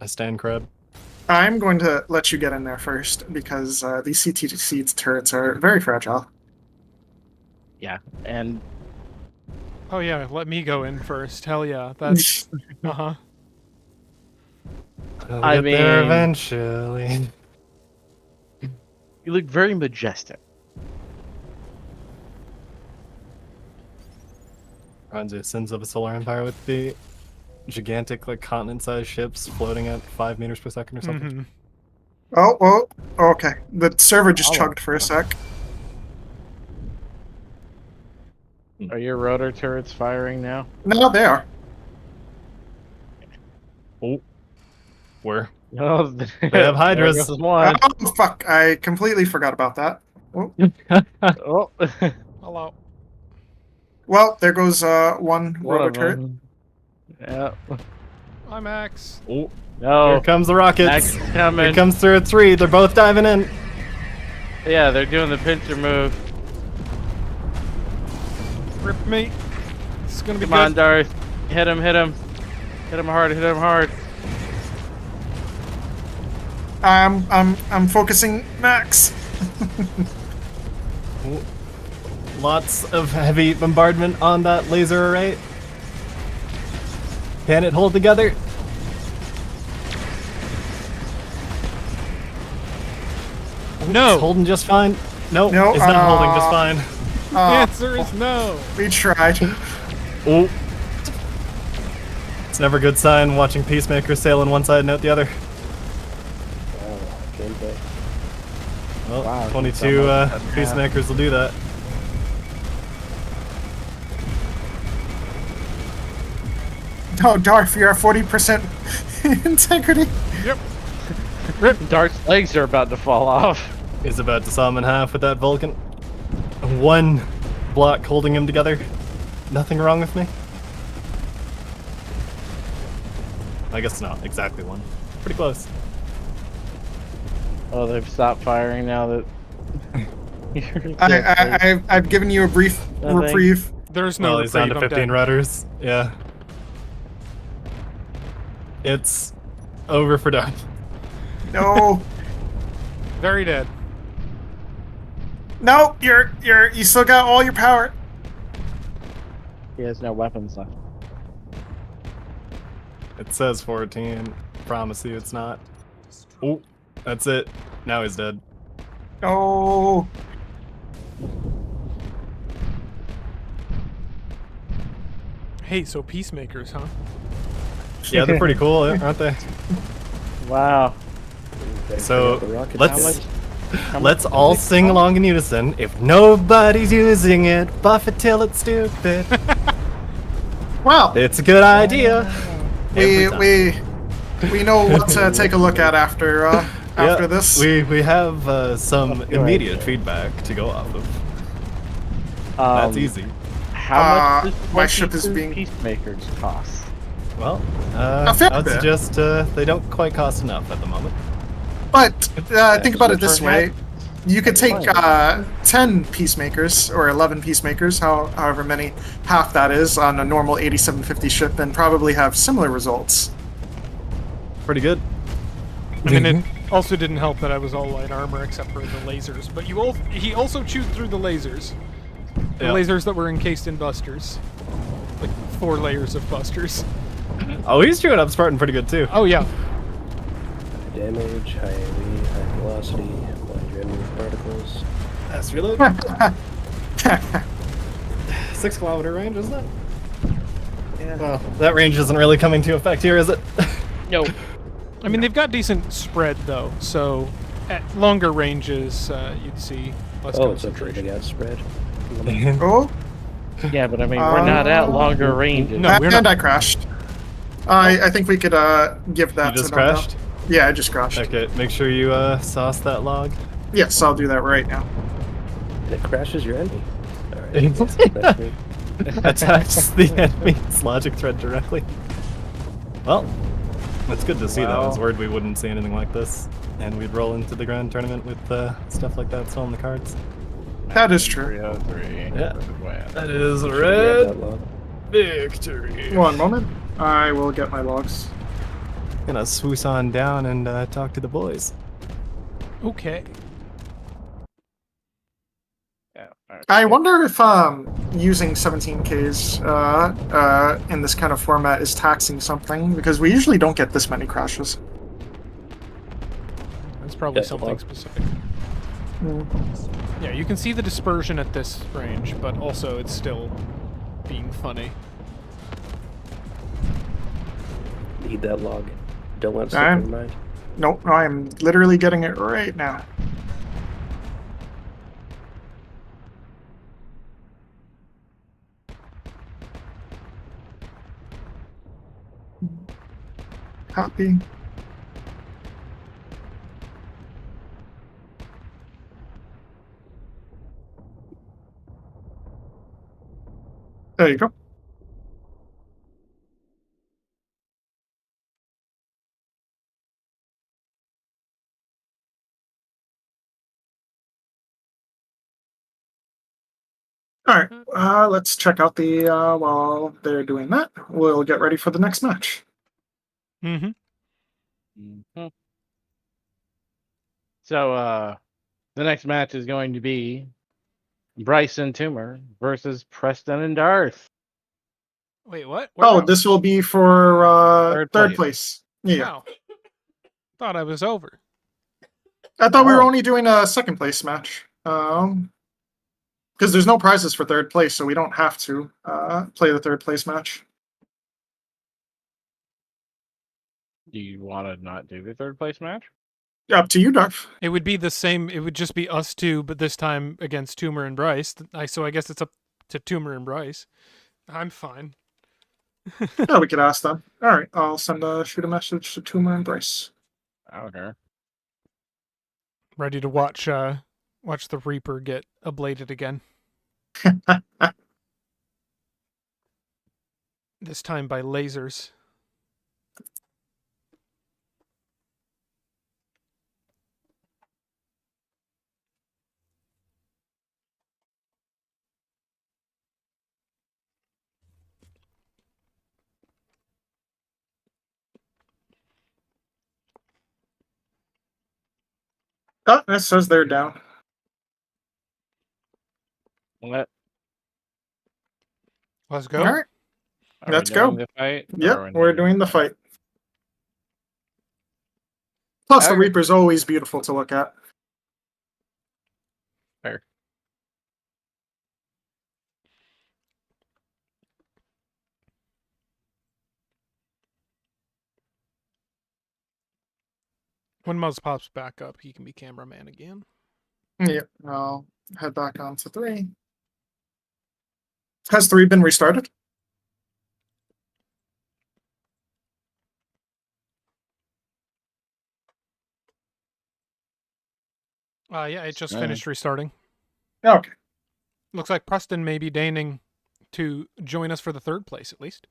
I stand crab. I'm going to let you get in there first because these CTC turrets are very fragile. Yeah, and Oh yeah, let me go in first. Hell yeah, that's uh-huh. We'll I get there mean- eventually. you look very majestic. Reminds me of Sins of a Solar Empire with the gigantic, like, continent-sized ships floating at 5 meters per second or something. Mhm. Oh, okay. The server just Oh, chugged for a sec. Are your rotor turrets firing now? No, they are. Oh, where? Oh, They have hydras. There goes one. Oh, fuck. I completely forgot about that. Oh. Oh, Hello. Well, there goes one one rotor of turret. them. Yeah. Hi Max. Oh, here No. comes the rockets. Max is coming. Here comes through at 3. They're both diving in. Yeah, they're doing the pincer move. Rip me. This is gonna be Come on, good. Darth. Hit him, hit him. Hit him hard, hit him hard. I'm focusing Max. Lots of heavy bombardment on that laser array. Can it hold together? No. It's holding just fine. Nope, No, it's not holding just fine. The answer is no. We tried. Oh. It's never a good sign watching Peacemakers sail on one side and out the other. Gameplay. Well, Wow, 22 that's almost- Peacemakers will do that. No, Darth, you're at 40% integrity. Yep. Darth's legs are about to fall off. Is about to saw him in half with that Vulcan. One block holding him together. Nothing wrong with me? I guess not exactly one. Pretty close. Oh, they've stopped firing now that. I've given you a brief Nothing. reprieve. There's no Well, he's down to reprieve, I'm 15 dead. rudders. Yeah. It's over for Darth. No, Very dead. no, you still got all your power. He has no weapons left. It says 14. Promise you it's not. Oh, that's it. Now he's dead. Oh, Hey, so peacemakers, huh? Yeah, they're pretty cool, aren't they? Wow. So, The rocket let's- science. Let's all sing along in unison. If nobody's using it, buff it till it's stupid. well, It's a good idea. we Every time. we know what to take a look at after Yeah, this. we have some Good immediate idea. feedback to go off of. That's easy. How much does my ship is 22 being- peacemakers cost? Well, A fair I would bit. suggest they don't quite cost enough at the moment. But think about it this way: Perhaps- you could take Fine. 10 peacemakers or 11 peacemakers, however many, half that is, on a normal 8750 ship, and probably have similar results. Pretty good. I mean, it also didn't help that I was all light armor except for the lasers. But he also chewed through the lasers. The Yeah. lasers that were encased in busters. Like 4 layers of busters. Oh, he's chewing up Spartan pretty good too. Oh, yeah. Damage, high AoE, high velocity, blind your enemy with particles. That's reload. 6 kilometer range, isn't it? Yeah. Well, that range isn't really coming to effect here, is it? No. I mean, they've got decent spread, though. So at longer ranges, you'd see less Oh, it's okay to concentration. get spread. Oh, Yeah, but I mean, we're not at longer ranges. No, we're and not. I crashed. I think we could give that You just to them now. crashed? Yeah, I just crashed. Okay, make sure you sauce that log. Yes, I'll do that right now. And it crashes your enemy. Alright. Yeah. That's me. Attacks the enemy's logic thread directly. Well, it's good to see though. I was Wow. worried we wouldn't see anything like this, and we'd roll into the grand tournament with stuff like that still on the cards. That is true. 303. Yeah. Wow. That is Should grab that log. victory. One moment. I will get my logs. Gonna swoosh on down and talk to the boys. Okay. Yeah, alright. I wonder if using 17Ks in this kind of format is taxing something, because we usually don't get this many crashes. That's probably Yeah, something log. specific. Mm. Yeah, you can see the dispersion at this range, but also it's still being funny. Need that log. Don't let it slip I'm- your mind. Nope, I am literally getting it right now. Copy. There you go. All right, let's check out the, while they're doing that, we'll get ready for the next match. Mm-hmm. Mhm. So, the next match is going to be Bryson Toomer versus Preston and Darth. Wait, what? Oh, Where- this will be for Third third place. place. Yeah. Wow. Thought I was over. I thought we were Oh. only doing a second place match. Because there's no prizes for third place, so we don't have to play the third place match. Do you want to not do the third place match? Up to you, Darth. It would be the same. It would just be us two, but this time against Toomer and Bryce. So I guess it's up to Toomer and Bryce. I'm fine. Yeah, we could ask them. All right, I'll shoot a message to Toomer and Bryce. Okay. Ready to watch the Reaper get ablated again. This time by lasers. Oh, it says they're down. What? Let's All go. right. Are Let's we go. doing the fight? or Yep, are we we're not doing the fight. Plus, the Okay. Reaper's always beautiful to look at. Fair. When Muzz pops back up, he can be cameraman again. Yep, I'll head back on to 3. Has 3 been restarted? Yeah, it just Fine. finished restarting. Okay. Looks like Preston may be deigning to join us for the 3rd place, at least.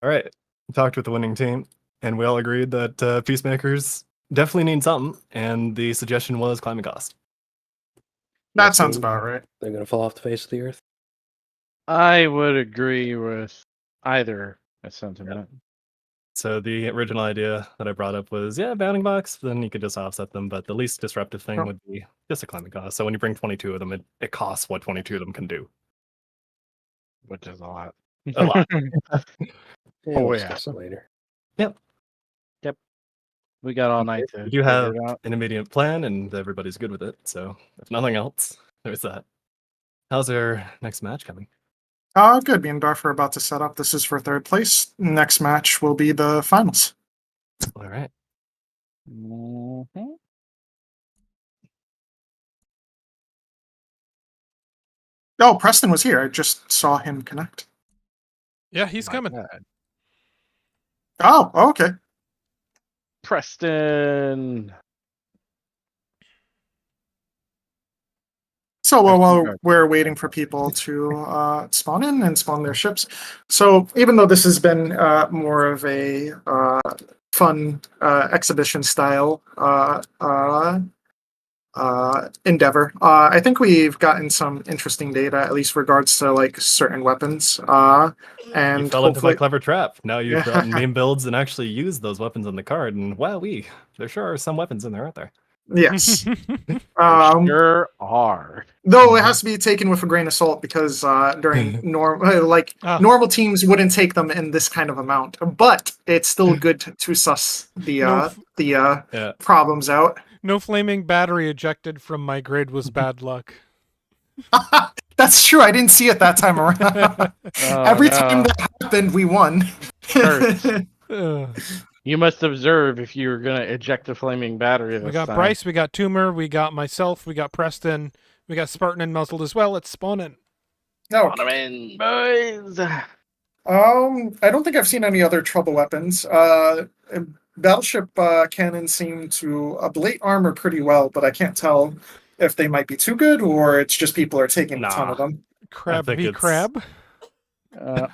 All right. Talked with the winning team, and we all agreed that Peacemakers definitely need something, and the suggestion was climbing cost. That sounds Assume about right. They're gonna fall off the face of the earth. I would agree with either sentiment. So the original idea that I brought up was, yeah, bounding box, then you could just offset them, but the least disruptive thing Oh. would be just a climbing cost. So when you bring 22 of them, it costs what 22 of them can do. Which is a lot. A lot. Yeah, Oh, we'll yeah. discuss it later. We got all night to You figure have it out. an immediate plan, and everybody's good with it. So if nothing else, there's that. How's our next match coming? Good. Me and Darf are about to set up. This is for 3rd place. Next match will be the finals. All right. Mhm. Oh, Preston was here. I just saw him connect. Yeah, he's My coming. God. Oh, okay. Preston. So I think while our- we're waiting for people to spawn in and spawn their ships, so even though this has been more of a fun exhibition style endeavor, I think we've gotten some interesting data, at least regards to like certain weapons, You and fell into my hopefully, clever trap. Now you've Yeah. brought in meme builds and actually used those weapons on the card, and wowee, there sure are some weapons in there, aren't there? yes. There Um, sure are. Though it has to be taken with a grain of salt because during Ah. normal teams wouldn't take them in this kind of amount, but it's still good to suss the No Yeah. problems out. No flaming battery ejected from my grid was bad luck. That's true. I didn't see it that time around. Oh, Every no. time that happened, we won. Hurts. Ugh. You must observe if you were gonna eject a flaming battery. We This got time. Bryce, we got Toomer, we got myself, we got Preston, we got Spartan and Muzzled as well. Let's spawn in. No, On 'em in, boys. I don't think I've seen any other trouble weapons. Battleship cannons seem to ablate armor pretty well, but I can't tell if they might be too good or it's just people are taking a ton Nah. of them. Crab think v it's- crab. Uh,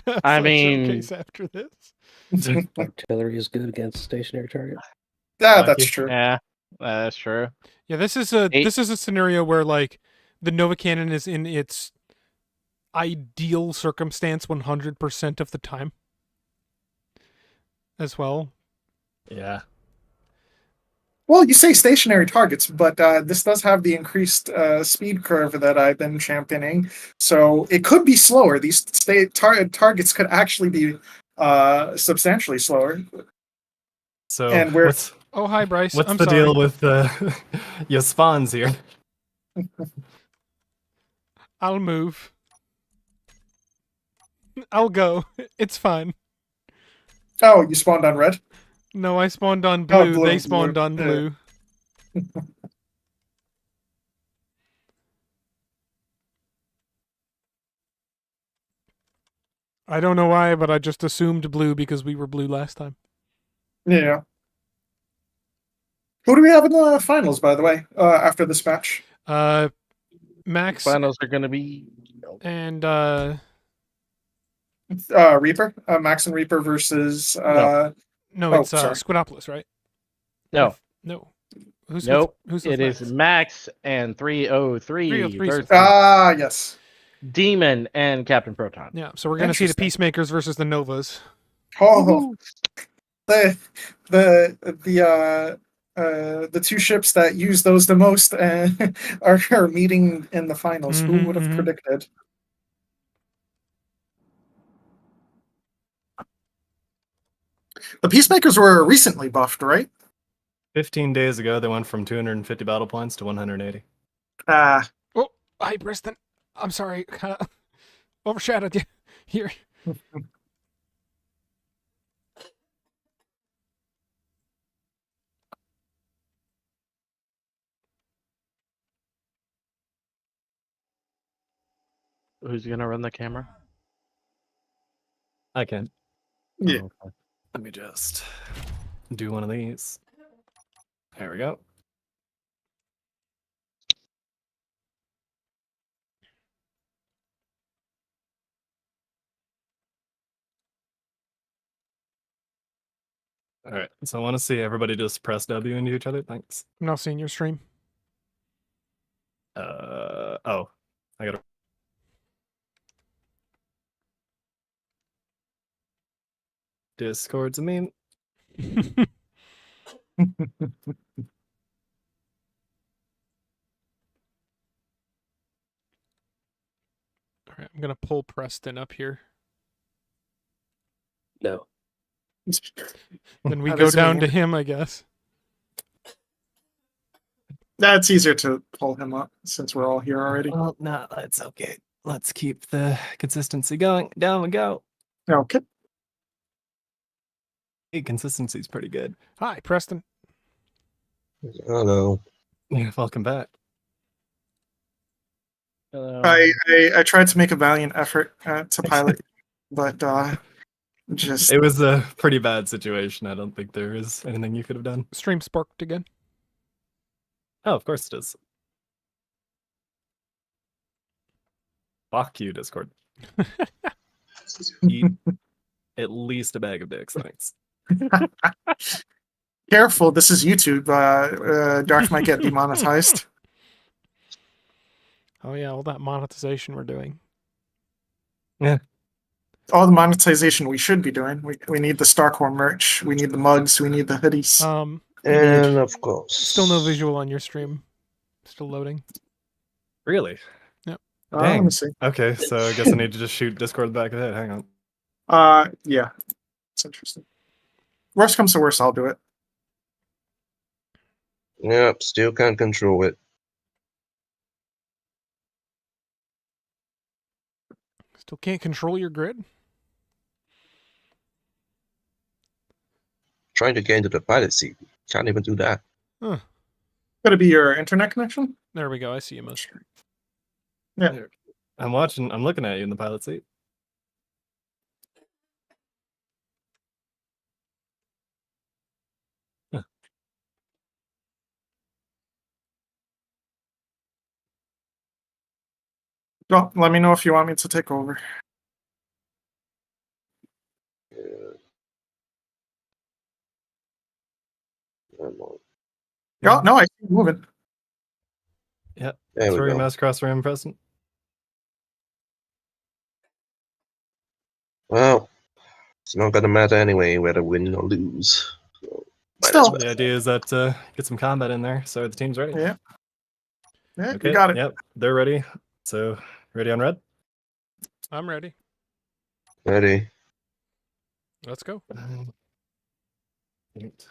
That's I our mean- showcase after this. Artillery is good against stationary target. Yeah, Thank that's you. true. yeah, that's true. Yeah, this is a Eight. scenario where like the Nova Cannon is in its ideal circumstance 100% of the time. As well. Yeah. Well, you say stationary targets, but this does have the increased speed curve that I've been championing, so it could be slower. These targets could actually be substantially slower. So And we're- what's Oh, hi Bryce. what's I'm the sorry. deal with your spawns here? I'll move. I'll go. It's fine. Oh, you spawned on red? No, I spawned on Oh, blue. blue, They spawned blue, on yeah. blue. I don't know why, but I just assumed blue because we were blue last time. Yeah. Who do we have in the finals, by the way, after this match? Max Finals are gonna be. and Reaper, Max and Reaper versus. No, Oh, it's sorry. Squidopolis, right? No, No. Who's nope. Who's It is Max and 303 303 's versus with Yes. Demon and Captain Proton. Yeah, so we're gonna see the Interesting. Peacemakers versus the Novas. Oh, the the two ships that use those the most are meeting in the finals. Who would have Mhm. predicted? The Peacemakers were recently buffed, right? 15 days ago, they went from 250 battle points to 180. Oh, hi, Preston. I'm sorry, kind of overshadowed you here. Who's gonna run the camera? I can. Yeah. Oh, okay. Let me just do one of these. There we go. All right, so I want to see everybody just press W into each other. Thanks. I'm not seeing your stream. Oh, I gotta. Discord's a meme. All right, I'm gonna pull Preston up here. No. Then we That go is down mean. to him, I guess. That's easier to pull him up since we're all here already. Well, no, that's okay. Let's keep the consistency going. Down we go. Okay. Hey, consistency's pretty good. Hi, Preston. Hello. Yeah, welcome back. Hello. I tried to make a valiant effort to pilot, but just It was a pretty bad situation. I don't think there is anything you could have done. Stream sparked again. Oh, of course it is. Fuck you, Discord. Eat at least a bag of dicks, thanks. careful. This is YouTube. Darth might get demonetized. Oh yeah, all that monetization we're doing. All the monetization we should be doing. We need the Starcore merch. We need the mugs. We need the hoodies. And of course. Still no visual on your stream. Still loading. Really? Yep. Let Dang. me see. Okay, so I guess I need to just shoot Discord back of the head. Hang on. Yeah. It's interesting. Worst comes to worst, I'll do it. Yep, still can't control it. Still can't control your grid. Trying to get into the pilot seat. Can't even do that. Huh. Could it be your internet connection? There we go. I see you, Moose. Yeah. I'm looking at you in the pilot seat. Huh. Well, let me know if you want me to take over. Yeah, no, I see you moving. Yep. There we Throw your go. mouse across the room, Preston. Well, it's not gonna matter anyway whether win or lose. So, might as Still. well. The idea is that get some combat in there, so the team's ready. Yeah. Yeah, Okay. you got it. Yep, they're ready. So ready on red? I'm ready. Ready. Let's go. 9, 8,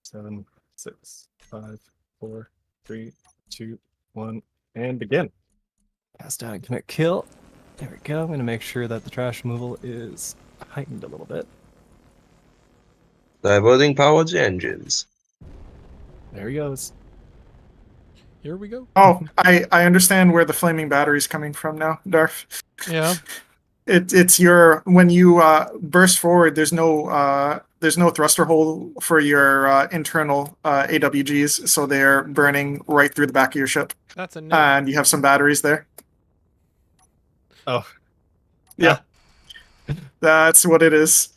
7, 6, 5, 4, 3, 2, 1, and begin. Cast down, commit, kill. There we go. I'm gonna make sure that the trash removal is heightened a little bit. Diverting power to engines. There he goes. Here we go. Oh, I understand where the flaming battery's coming from now, Darth. Yeah. It's your when you burst forward. There's no thruster hole for your internal AWGs, so they're burning right through the back of your ship, That's a no. and you have some batteries there. Oh. Yeah. That's what it is.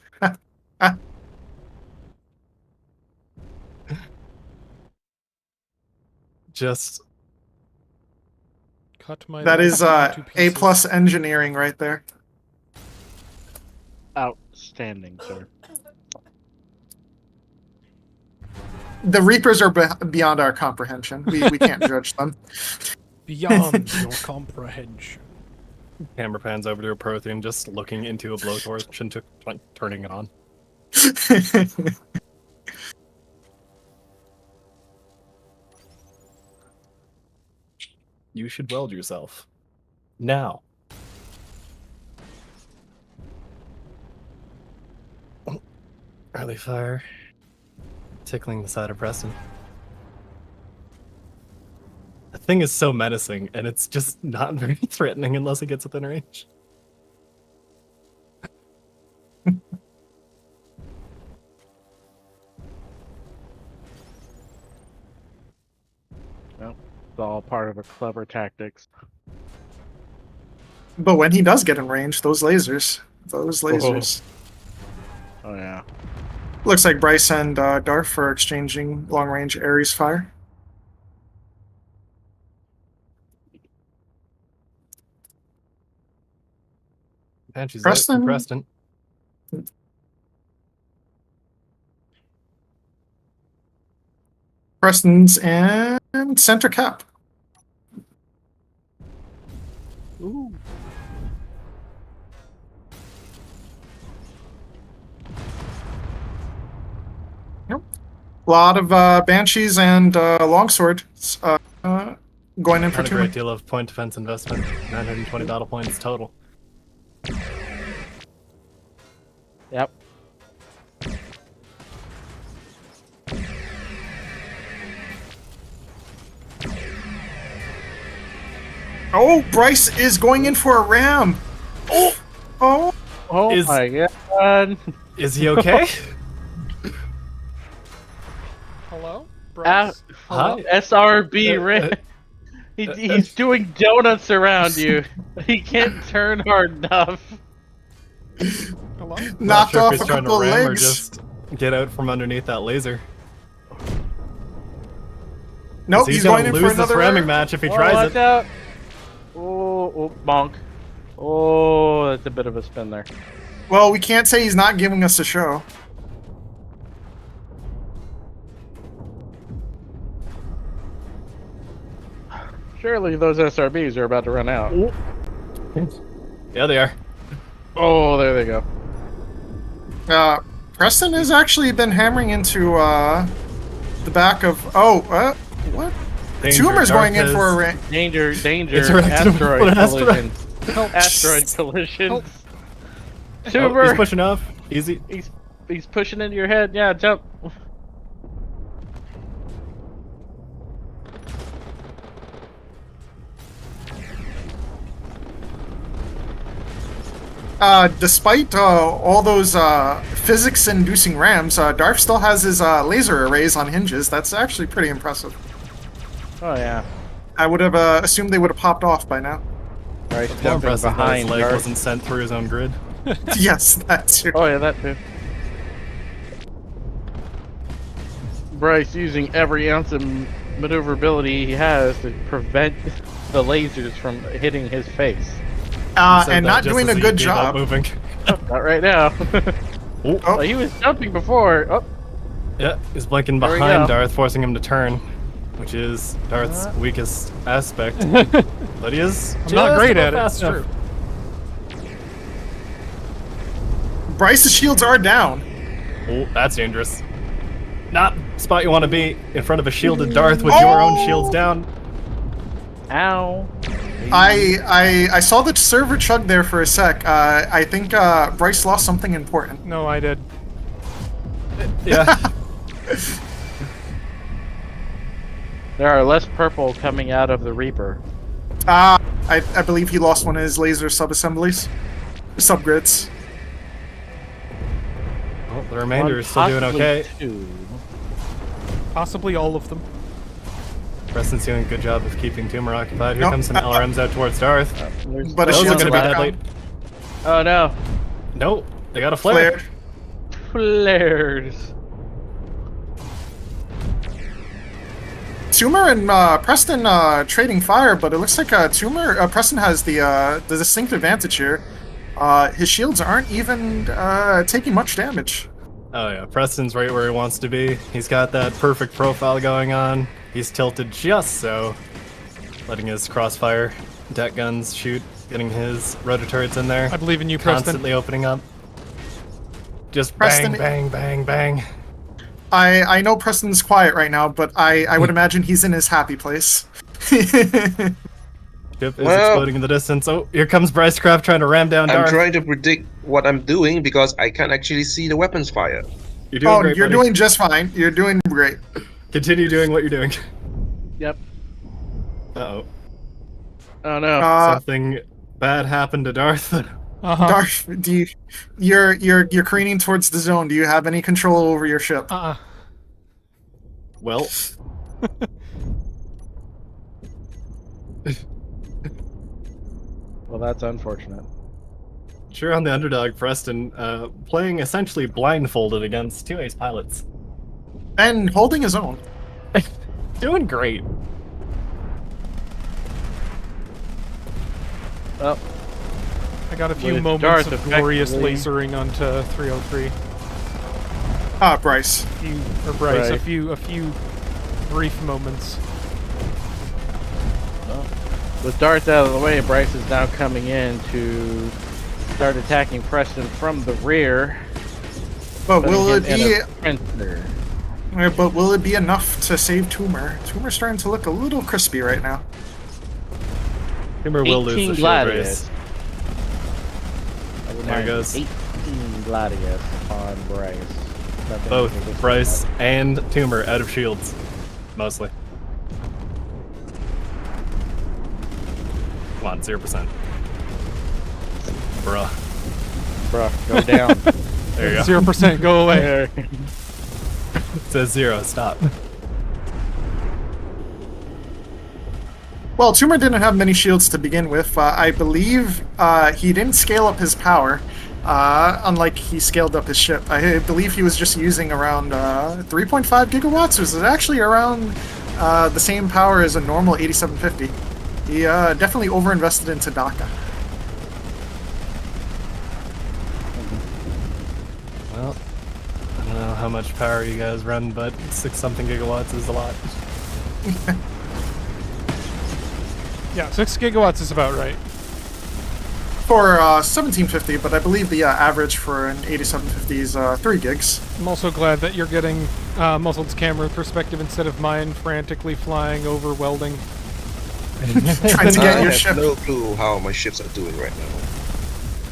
Just Cut my That life is into A pieces. plus engineering right there. Outstanding, sir. The Reapers are beyond our comprehension. We can't judge them. Beyond your comprehension. camera pans over to a Prothean just looking into a blowtorch and turning it on. You should weld yourself. Now. Early fire. Tickling the side of Preston. The thing is so menacing, and it's just not very threatening unless it gets within range. Well, it's all part of a clever tactics. But when he does get in range, those lasers. Oh yeah. Looks like Bryce and Darth are exchanging long-range Ares fire. Banshee's Preston. out from Preston. Preston's and center cap. Ooh. A lot of Banshees and longswords going in for Not a great tumor. deal of point defense investment. 920 battle points total. Yep. Oh, Bryce is going in for a ram. Oh. Oh Is- my god. Is he okay? Hello? Ah, Bryce? Hello? SRB Rick. He's doing donuts around you. He can't turn hard enough. Hello? Not Knocked sure if off he's a trying to couple ram or legs. just get out from underneath that laser. Nope, 'Cause he's gonna going in lose for this another ramming match if he Oh, tries watch it. out. Oh, bonk. Oh, that's a bit of a spin there. Well, we can't say he's not giving us a show. Surely those SRBs are about to run out. Yeah, they are. Oh, there they go. Preston has actually been hammering into the back of. What? Danger, Tumor's going in Darth for a has- ram. Danger, It's right. asteroid Asteroid. collision. Help. Asteroid collision. Help. Oh, Tumor, he's pushing off. Easy. he's pushing into your head. Yeah, jump. Despite all those physics-inducing rams, Darth still has his laser arrays on hinges. That's actually pretty impressive. Oh yeah. I would have assumed they would have popped off by now. Right, More jumping impressive that his behind leg Darth. wasn't sent through his own grid. Yes, that too. Oh yeah, that too. Bryce using every ounce of maneuverability he has to prevent the lasers from hitting his face. Said And that not just doing as a he good gave up job. moving. Not right now. Oh, Oh, he was jumping before. Oh, yeah, he's blinking There we behind go. Darth, forcing him to turn, which is Darth's weakest aspect. But he is I'm not great at it. Fast No. enough. Bryce's shields are down. Oh, that's dangerous. Not spot you want to be in front of a shielded Darth with your own shields down. ow. I saw the server chug there for a sec. I think Bryce lost something important. No, I did. Yeah. There are less purple coming out of the Reaper. I believe he lost one of his laser sub-assemblies. Subgrids. Well, the remainder One, is still doing possibly okay. two. Possibly all of them. Preston's doing a good job of keeping Tumor occupied. Here Nope. comes some LRMs out towards Darth. There's But a Those are shield's going to be back deadly. on. Oh no. Nope, they got a flare. Flares. Toomer and Preston trading fire, but it looks like Preston has the distinct advantage here. His shields aren't even taking much damage. Oh yeah, Preston's right where he wants to be. He's got that perfect profile going on. He's tilted just so, letting his crossfire deck guns shoot, getting his rotor turrets in there. I believe in you, Preston. Constantly opening up. Just Preston- bang, bang, bang, bang. I know Preston's quiet right now, but I would imagine he's in his happy place. Ship is exploding in the distance. Oh, here comes Brycecraft trying to ram down Darth. I'm trying to predict what I'm doing because I can't actually see the weapons fire. You're doing great, you're buddy. doing just fine. You're doing great. Continue doing what you're doing. Yep. Uh-oh. Oh no. Something bad happened to Darth. Uh-huh. Darth, you're careening towards the zone. Do you have any control over your ship? Well. Well, that's unfortunate. Sure, on the underdog, Preston, playing essentially blindfolded against two ace pilots. And holding his own. Doing great. Oh, I got a few With moments Darth of glorious effectively- lasering onto 303. Bryce. Bryce, Right. a few brief moments. with Darth out of the way, Bryce is now coming in to start attacking Preston from the rear. But putting will it him in be? a sprinter. But will it be enough to save Toomer? Toomer's starting to look a little crispy right now. Timber will lose 18 the shield Gladius. race. I would There it mind goes. 18 Gladius on Bryce. Nothing Both to this Bryce about. and Toomer out of shields. Mostly. Come on, 0%. Bruh. Bruh, go down. There you go. 0%, go away. There. It says 0, stop. Well, Toomer didn't have many shields to begin with. I believe he didn't scale up his power, unlike he scaled up his ship. I believe he was just using around 3.5 gigawatts, which is actually around the same power as a normal 8750. He definitely overinvested into DACA. Well, I don't know how much power you guys run, but 6-something gigawatts is a lot. Yeah, 6 gigawatts is about right. For 1750, but I believe the average for an 8750 is 3 gigs. I'm also glad that you're getting Muzzled's camera perspective instead of mine frantically flying over welding. Trying to I get your have ship. no clue how my ships are doing right now.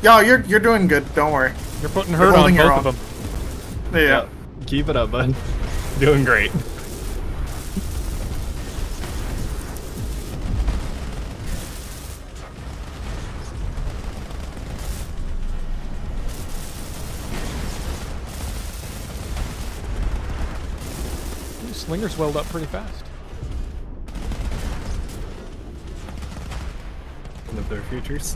Yeah, you're doing good. Don't worry. You're putting You're hurt on holding your both of own. them. Yeah. Keep it up, bud. Doing great. Ooh, Slingers weld up pretty fast. One of their features.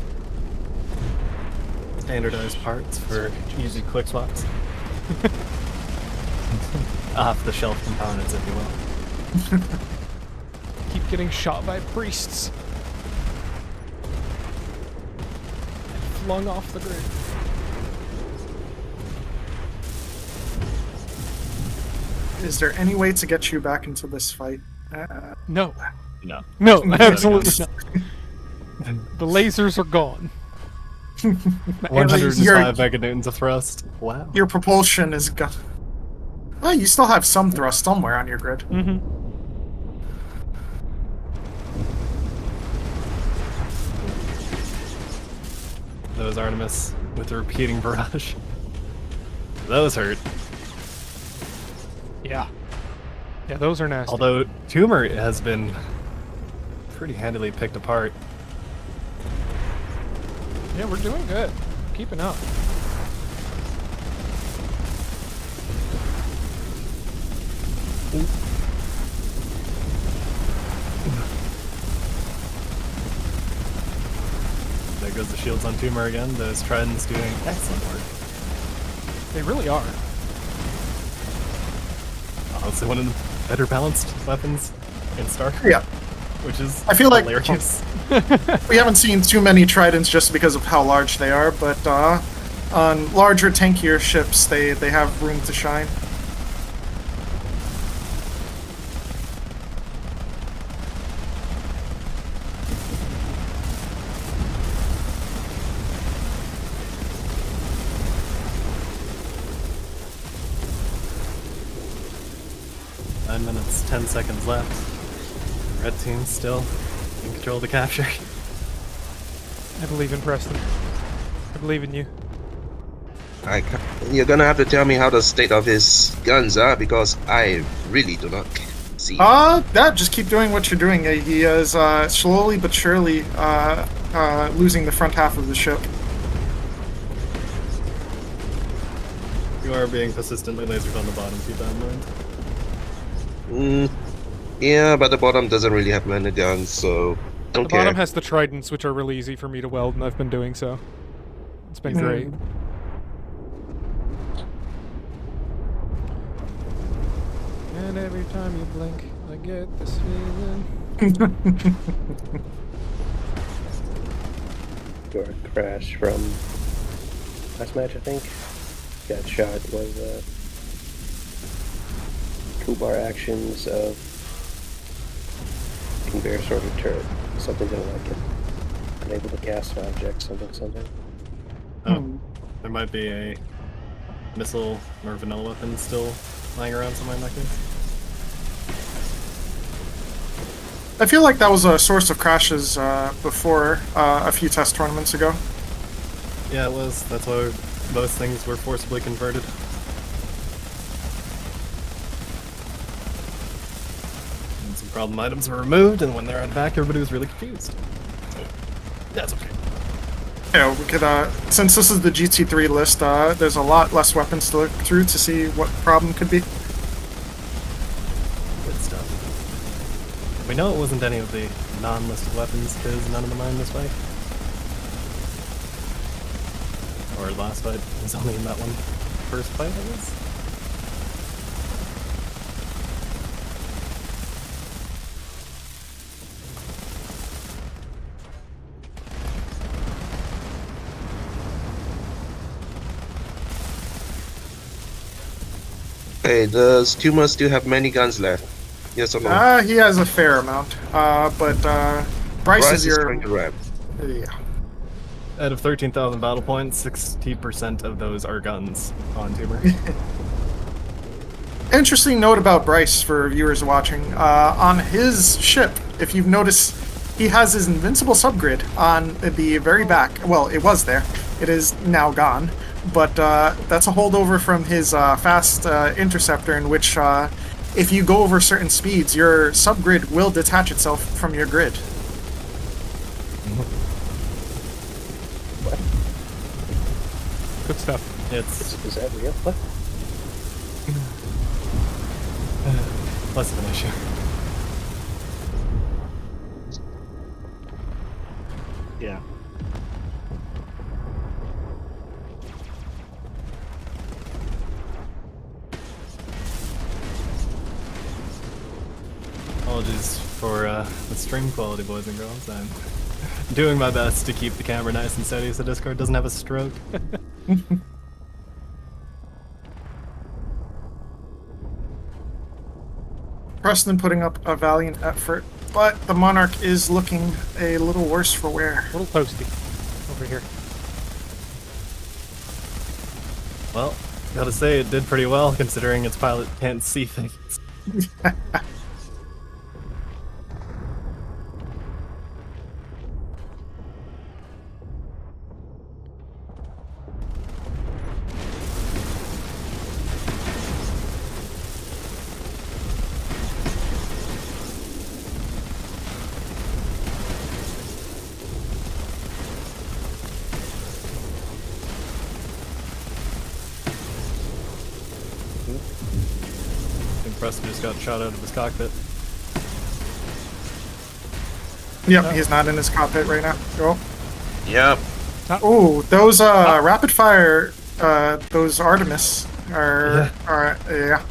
Standardized parts for easy quick swaps. Off-the-shelf components, if you will. Keep getting shot by priests. And flung off the grid. Is there any way to get you back into this fight? No. No. No, Not absolutely against- not. The lasers are gone. My arrows- 105 meganewtons of thrust. Wow. Your propulsion is gone. Well, you still have some thrust somewhere on your grid. Mhm. Those Artemis with the repeating barrage. Those hurt. Yeah. Yeah, those are nasty. Although Tumor has been pretty handily picked apart. Yeah, we're doing good. Keeping up. They goes the shields on Tumor again. Those tridents doing excellent work. They really are. Honestly, one of the better balanced weapons in Star. Yeah. Which is I feel like- hilarious. We haven't seen too many tridents just because of how large they are, but on larger, tankier ships, they have room to shine. Nine minutes, 10 seconds left. Red team's still in control of the capture. I believe in Preston. I believe in you. You're gonna have to tell me how the state of his guns are because I really do not see. Just keep doing what you're doing. He is slowly but surely losing the front half of the ship. You are being persistently lasered on the bottom, keep that in mind. Yeah, but the bottom doesn't really have many guns, so don't The care. bottom has the tridents, which are really easy for me to weld, and I've been doing so. It's been great. And every time you blink, I get this feeling. Your crash from last match, I think. Got shot was toolbar actions of conveyor sorted turret. Something didn't like it. Unable to cast an object, something. Oh, there might be a missile or vanilla weapon still lying around somewhere back here. I feel like that was a source of crashes before a few test tournaments ago. Yeah, it was. That's why most things were forcibly converted. And some problem items were removed, and when they're out back, everybody was really confused. So, that's okay. Yeah, we could, since this is the GT3 list, there's a lot less weapons to look through to see what the problem could be. Good stuff. We know it wasn't any of the non-listed weapons, because none of them are in this fight. Or last fight was only in that one first fight, I guess. Hey, does Tumor still have many guns left? Yes or no? He has a fair amount, but Bryce is your... trying to ramp. Yeah. Out of 13,000 battle points, 60% of those are guns on Tumor. Interesting note about Bryce for viewers watching. On his ship, if you've noticed, he has his invincible subgrid on the very back. Well, it was there. It is now gone. But that's a holdover from his fast interceptor, in which if you go over certain speeds, your subgrid will detach itself from your grid. Good stuff. It's Is that real? What? less of an issue. Yeah. Apologies for the stream quality, boys and girls. I'm doing my best to keep the camera nice and steady so Discord doesn't have a stroke. Preston putting up a valiant effort, but the Monarch is looking a little worse for wear. A little toasty over here. Well, gotta say it did pretty well considering its pilot can't see things. Preston just got shot out of his cockpit. Yep, he's not in his cockpit right now. Go. Yep. Oh, those rapid fire, those Artemis are yeah.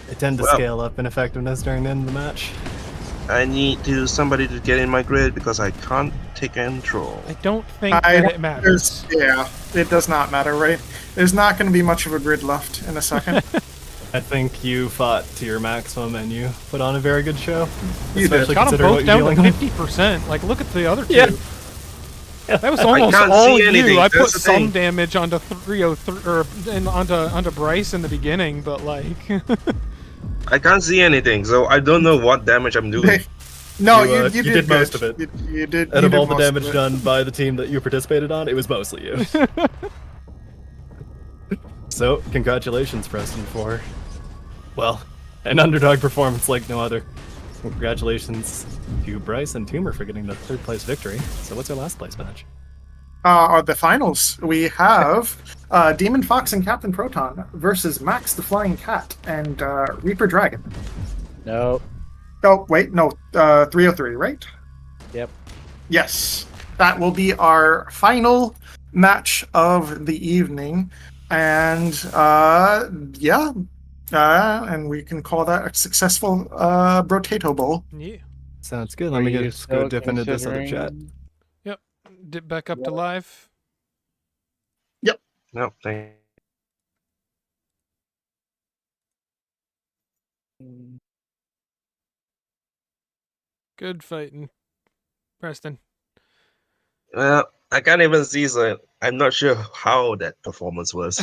They tend to Well. scale up in effectiveness during the end of the match. I need somebody to get in my grid because I can't take control. I don't think I that don't- it matters. Yeah, it does not matter, right? There's not going to be much of a grid left in a second. I think you fought to your maximum and you put on a very good show. You did. Especially Got them considering both what down you're to dealing with. 50%. Like, look at the other two. Yeah. That was almost can't all see you. anything, I that's put the some thing. damage onto 303 or onto Bryce in the beginning, but like, I can't see anything, so I don't know what damage I'm doing. No, You, you you did did most good. of it. You did. Out you of did all the most of damage it. done by the team that you participated on, it was mostly you. So, congratulations, Preston, for, well, an underdog performance like no other. Congratulations to Bryce and Toomer for getting the third place victory. So, what's our last place match? The finals, we have Demon Fox and Captain Proton versus Max the Flying Cat and Reaper Dragon. Nope. Oh, wait, no, 303, right? Yep. Yes, that will be our final match of the evening. And yeah, and we can call that a successful Brotato-Bowl. yeah. Sounds good. Are Let me you just go still dip into this other chat. considering- Dip back up to live. No, thank Good fighting, Preston. Well, I can't even see, so I'm not sure how that performance was.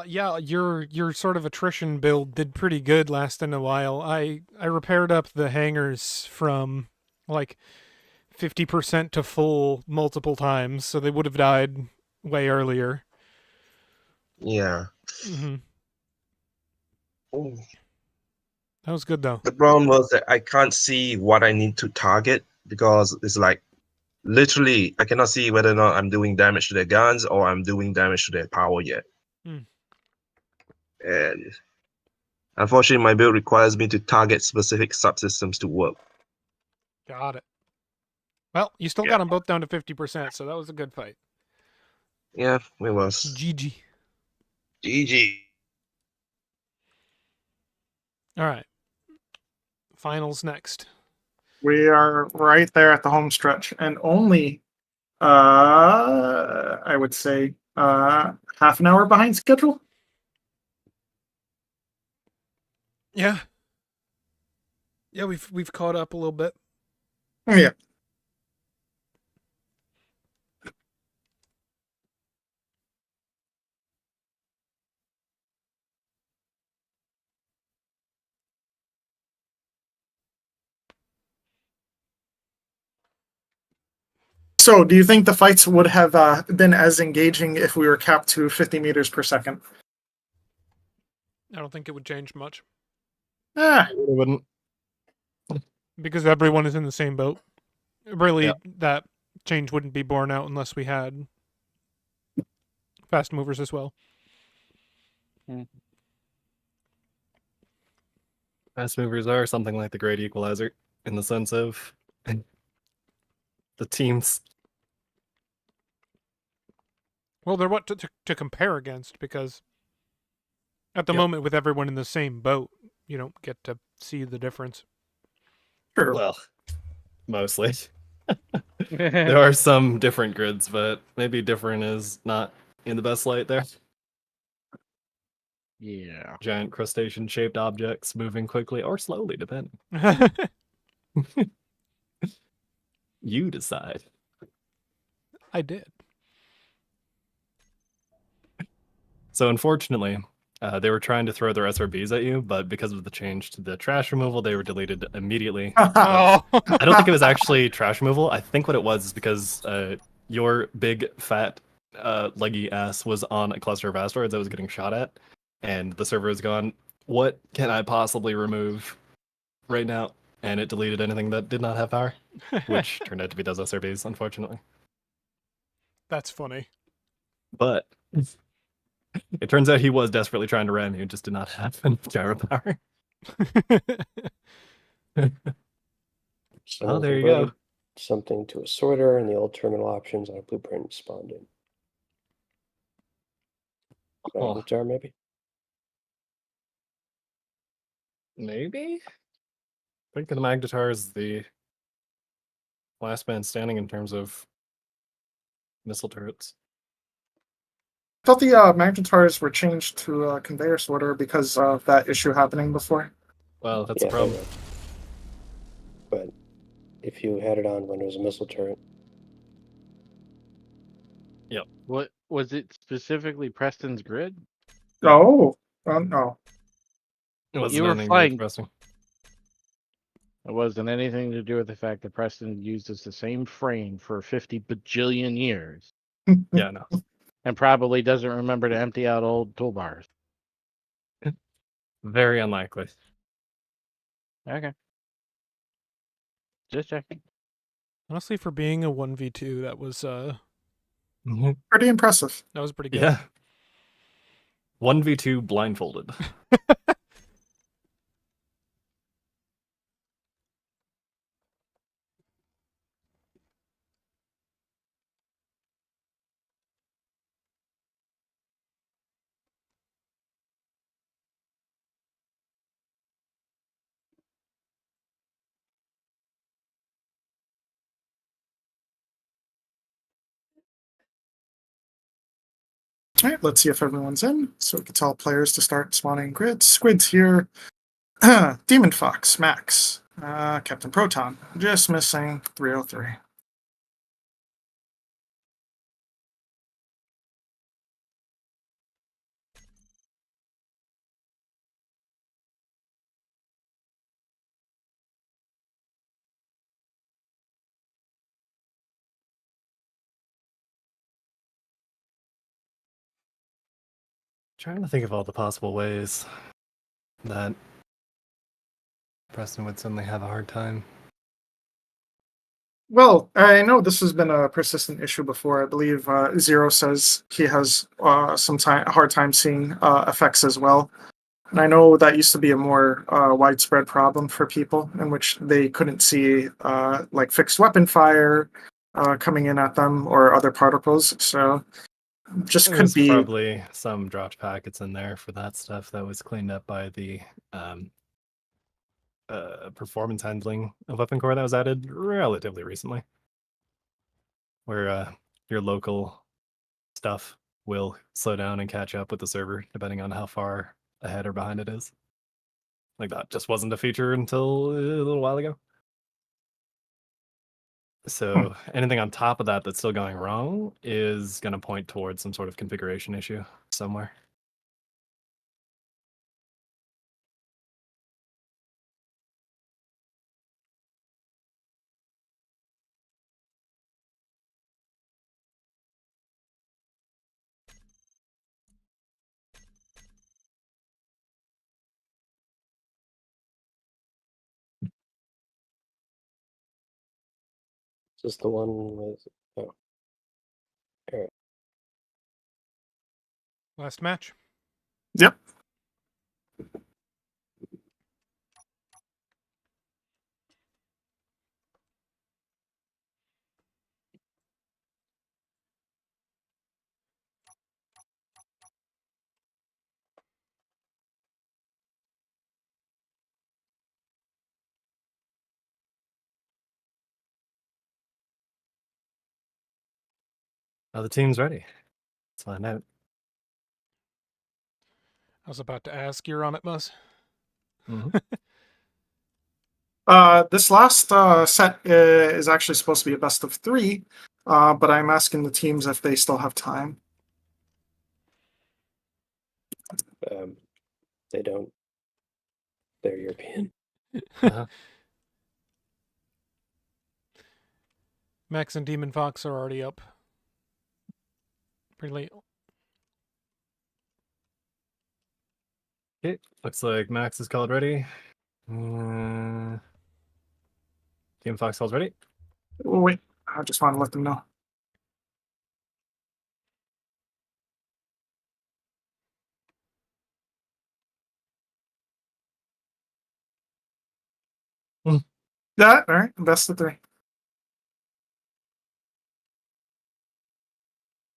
Yeah, your sort of attrition build did pretty good lasting a while. I repaired up the hangers from like 50% to full multiple times, so they would have died way earlier. Yeah. hmm Ooh. That was good though. The problem was that I can't see what I need to target because it's like literally I cannot see whether or not I'm doing damage to their guns or I'm doing damage to their power yet. Hmm. And unfortunately, my build requires me to target specific subsystems to work. Got it. Well, you still Yeah. got them both down to 50%, so that was a good fight. Yeah, it was. GG. GG. All right. Finals next. We are right there at the home stretch, and only, I would say, half an hour behind schedule. Yeah. Yeah, we've caught up a little bit. Yeah. So, do you think the fights would have been as engaging if we were capped to 50 meters per second? I don't think it would change much Ah, It wouldn't. because everyone is in the same boat. Really, Yeah. that change wouldn't be borne out unless we had fast movers as well. Fast movers are something like the great equalizer in the sense of the teams. Well, they're what to compare against because at the Yep. moment with everyone in the same boat, you don't get to see the difference. true. Well, mostly. There are some different grids, but maybe different is not in the best light there. Yeah. Giant crustacean shaped objects moving quickly or slowly, depending. You decide. I did. So, unfortunately, they were trying to throw their SRBs at you, but because of the change to the trash removal, they were deleted immediately. Oh, I don't think it was actually trash removal. I think what it was is because your big, fat, leggy ass was on a cluster of asteroids that was getting shot at, and the server has gone, what can I possibly remove right now? And it deleted anything that did not have power, which turned out to be those SRBs, unfortunately. that's funny. But it turns out he was desperately trying to ram you, just did not have enough gyro power. Oh, Someone there you go. converted something to a sorter, and the old terminal options on a blueprint spawned in. Oh. Magnetar, maybe? Maybe? I think the Magnetar is the last man standing in terms of missile turrets. I thought the Magnetars were changed to conveyor sorter because of that issue happening before. Well, that's Yeah, the problem. they were. But if you had it on when it was a missile turret, What was it specifically? Preston's grid? Oh, no. It wasn't You were anything flying- interesting. It wasn't anything to do with the fact that Preston uses the same frame for 50 bajillion years Yeah, no. and probably doesn't remember to empty out old toolbars. Very unlikely. Okay. Just checking. Honestly, for being a 1v2, that was Pretty impressive. pretty good. Yeah. 1v2 blindfolded. All right, let's see if everyone's in. So we can tell players to start spawning grids. Squid's here. Demon Fox, Max, Captain Proton. Just missing 303. Trying to think of all the possible ways that Preston would suddenly have a hard time. Well, I know this has been a persistent issue before. I believe Zero says he has hard time seeing effects as well. And I know that used to be a more widespread problem for people in which they couldn't see like fixed weapon fire coming in at them or other particles. So just could There's be probably some dropped packets in there for that stuff that was cleaned up by the performance handling of weapon core that was added relatively recently, where your local stuff will slow down and catch up with the server depending on how far ahead or behind it is. Like that just wasn't a feature until a little while ago. So anything on top of that that's still going wrong is going to point towards some sort of configuration issue somewhere. is this the one with? Oh, Last match. Yep. Now the team's ready. Let's find out. I was about to ask, you're on it, Mus? Mhm. This last set is actually supposed to be a best of 3, but I'm asking the teams if they still have time. They don't. They're European. Uh-huh. Max and Demon Fox are already up. Pretty late. Okay, looks like Max is called ready. Team Fox called ready. Oh, wait, I just want to let them know. Yeah, all right. Best of 3.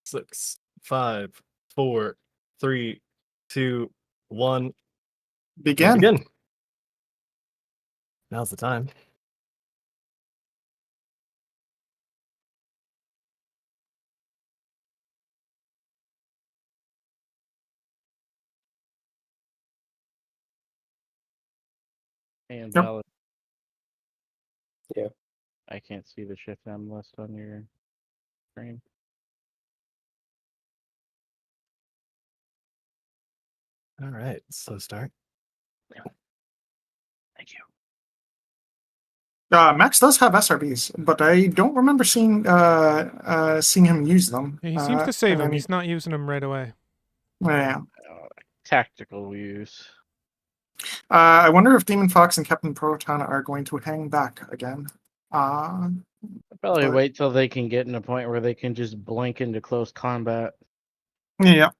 6, 5, 4, 3, 2, 1. Begin. Begin. Now's the time. And Yep. valid. Yeah. I can't see the shift M list on your screen. All right, slow start. Thank you. Max does have SRBs, but I don't remember seeing him use them. He seems to save and them. then He's not using them right away. Yeah. Tactical use. I wonder if Demon Fox and Captain Proton are going to hang back again. I'll probably But- wait till they can get in a point where they can just blink into close combat. Yeah.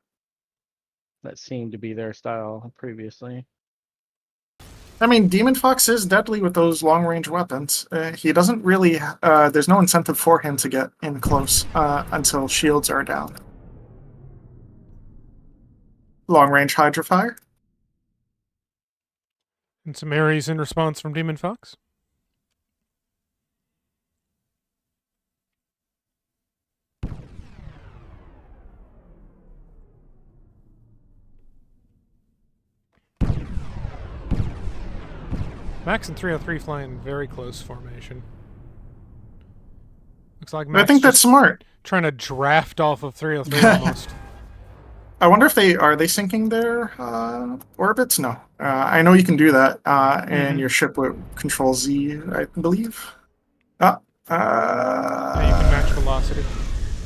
That seemed to be their style previously. I mean, Demon Fox is deadly with those long-range weapons. He doesn't really... there's no incentive for him to get in close until shields are down. Long-range Hydra Fire. And some Ares in response from Demon Fox. Max and 303 fly in very close formation. Looks like Max I think that's just smart. trying to draft off of 303 almost. I wonder if are they syncing their orbits? No. I know you can do that, and your ship with Control Z, I believe. Yeah, you can match velocity.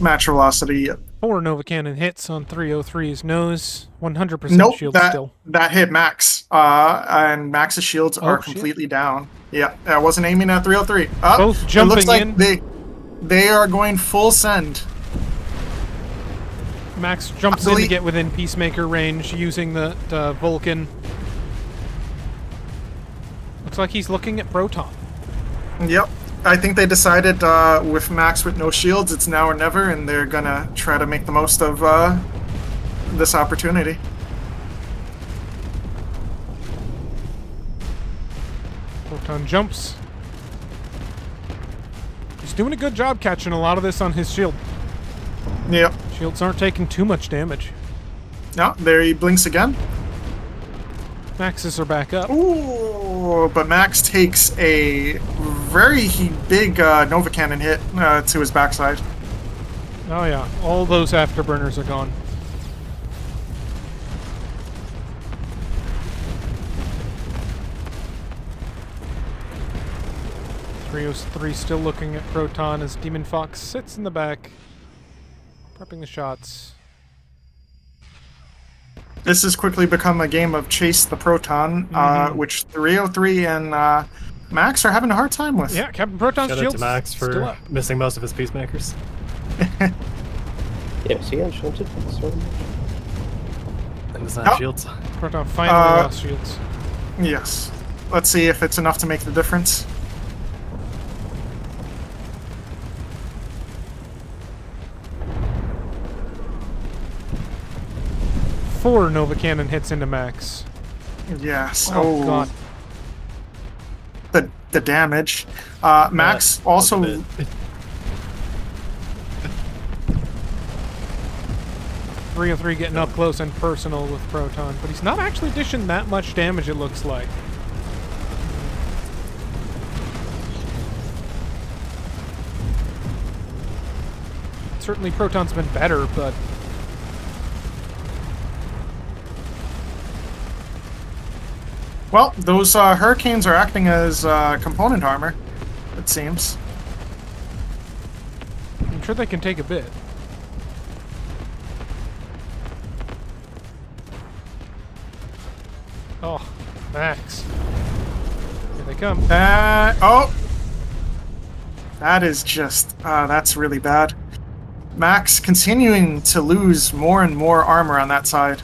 Match velocity. 4 Nova Cannon hits on 303's nose. 100% Nope, shield that still. that hit Max. And Max's shields are shit. completely down. Yeah, I wasn't aiming at 303. Both It jumping looks like in. they are going full send. Max jumps in to get within Peacemaker range using the Vulcan. Looks like he's looking at Proton. Yep. I think they decided with Max with no shields, it's now or never, and they're gonna try to make the most of this opportunity. Proton jumps. He's doing a good job catching a lot of this on his shield. Yep. Shields aren't taking too much damage. No, there he blinks again. Maxes are back up. Ooh, but Max takes a very big Nova Cannon hit to his backside. Oh yeah, all those afterburners are gone. .303 still looking at Proton as Demon Fox sits in the back, prepping the shots. This has quickly become a game of chase the Proton, which 303 and Max are having a hard time with. Yeah, Captain Proton's Shout out shield's to Max still for up. missing most of his peacemakers. Yeah, see, I shunted so much. And does not Oh. have shields. Proton finally lost shields. Yes. Let's see if it's enough to make the difference. Four Nova Cannon hits into Max. Yes. Oh, God. The damage. Max also. That's a bit. 303 getting up close and personal with Proton, but he's not actually dishing that much damage, it looks like. Certainly Proton's been better, but... Well, those hurricanes are acting as component armor, it seems. I'm sure they can take a bit. Oh, Max. Here they come. Oh! That is just, that's really bad. Max continuing to lose more and more armor on that side.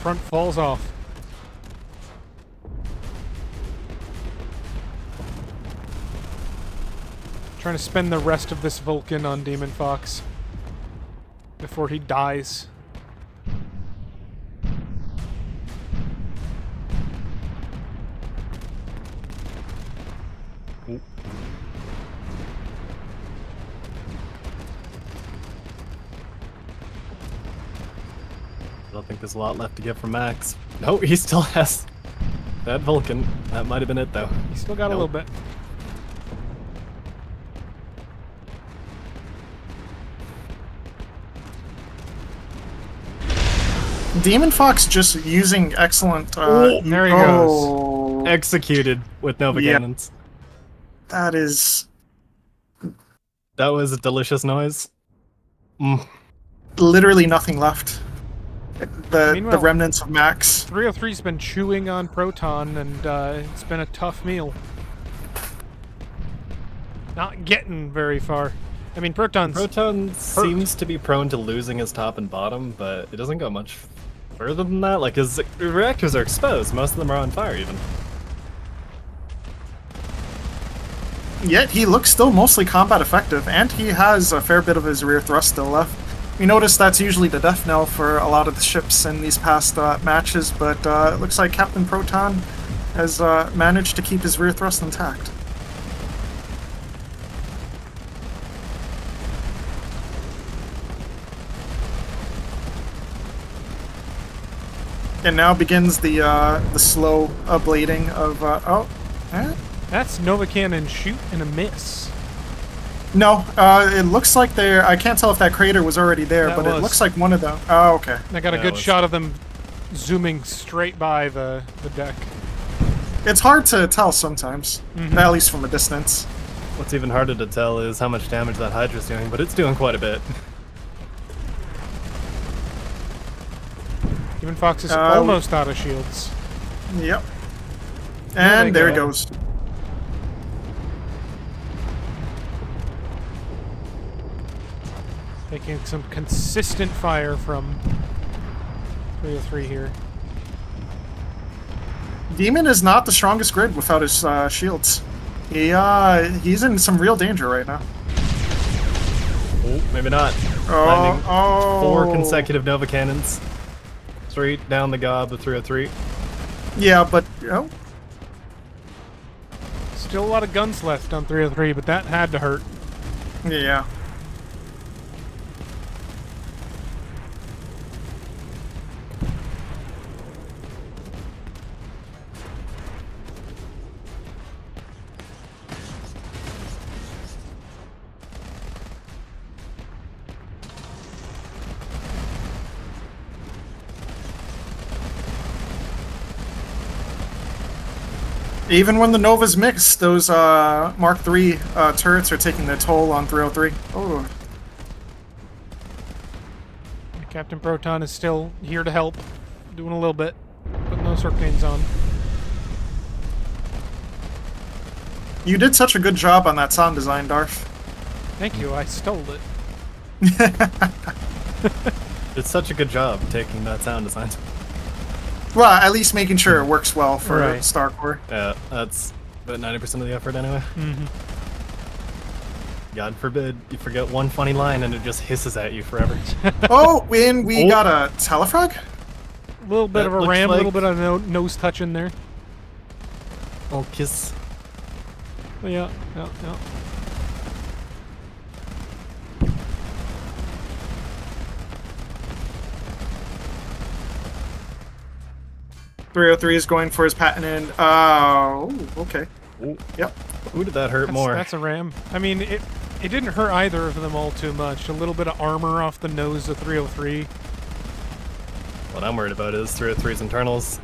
Front falls off. Trying to spend the rest of this Vulcan on Demon Fox before he dies. I don't think there's a lot left to get from Max. No, he still has that Vulcan. That might have been it, though. He still got a little bit. Demon Fox just using excellent. There he goes. Executed with Nova Yeah. Cannons. That is That was a delicious noise. Mm. literally nothing left. The Meanwhile- remnants of Max. 303's been chewing on Proton, and it's been a tough meal. Not getting very far. I mean, Proton's... Proton seems to be prone to losing his top and bottom, but it doesn't go much further than that. Like, his reactors are exposed. Most of them are on fire, even. Yet he looks still mostly combat effective, and he has a fair bit of his rear thrust still left. We notice that's usually the death knell for a lot of the ships in these past matches, but it looks like Captain Proton has managed to keep his rear thrust intact. And now begins the slow ablating of That's Nova Cannon shoot and a miss. No, it looks like they're. I can't tell if that crater was already there, That but it was. looks like one of them. Oh, okay. I got a Yeah, it good was. shot of them zooming straight by the deck. It's hard to tell sometimes, Mhm. at least from a distance. What's even harder to tell is how much damage that Hydra's doing, but it's doing quite a bit. Demon Fox is Uh, almost out of shields. Yep. There And they there it go. goes. Taking some consistent fire from 303 here. Demon is not the strongest grid without his shields. He's in some real danger right now. Oh, maybe not. Oh, Landing oh. 4 consecutive Nova Cannons. Straight down the gob of 303. Yeah, but oh, Still a lot of guns left on 303, but that had to hurt. yeah. Even when the Nova's mixed, those Mark III turrets are taking their toll on 303. Oh, Captain Proton is still here to help, doing a little bit, putting those hurricanes on. you did such a good job on that sound design, Darth. Thank you, I stole it. It's such a good job taking that sound design. Well, at least making sure it works well for Right. Starcore. Yeah, that's about 90% of the effort anyway. Mm-hmm. God forbid you forget one funny line and it just hisses at you forever. Oh, and we Oh. got a telefrag? A little bit That of a looks ram, a little like- bit of nose touch in there. Oh, kiss. Yeah, yeah, yeah. .303 is going for his patented. Oh, okay. Ooh. Yep. Who did that hurt more? That's a ram. I mean, it didn't hurt either of them all too much. A little bit of armor off the nose of 303. What I'm worried about is 303's internals.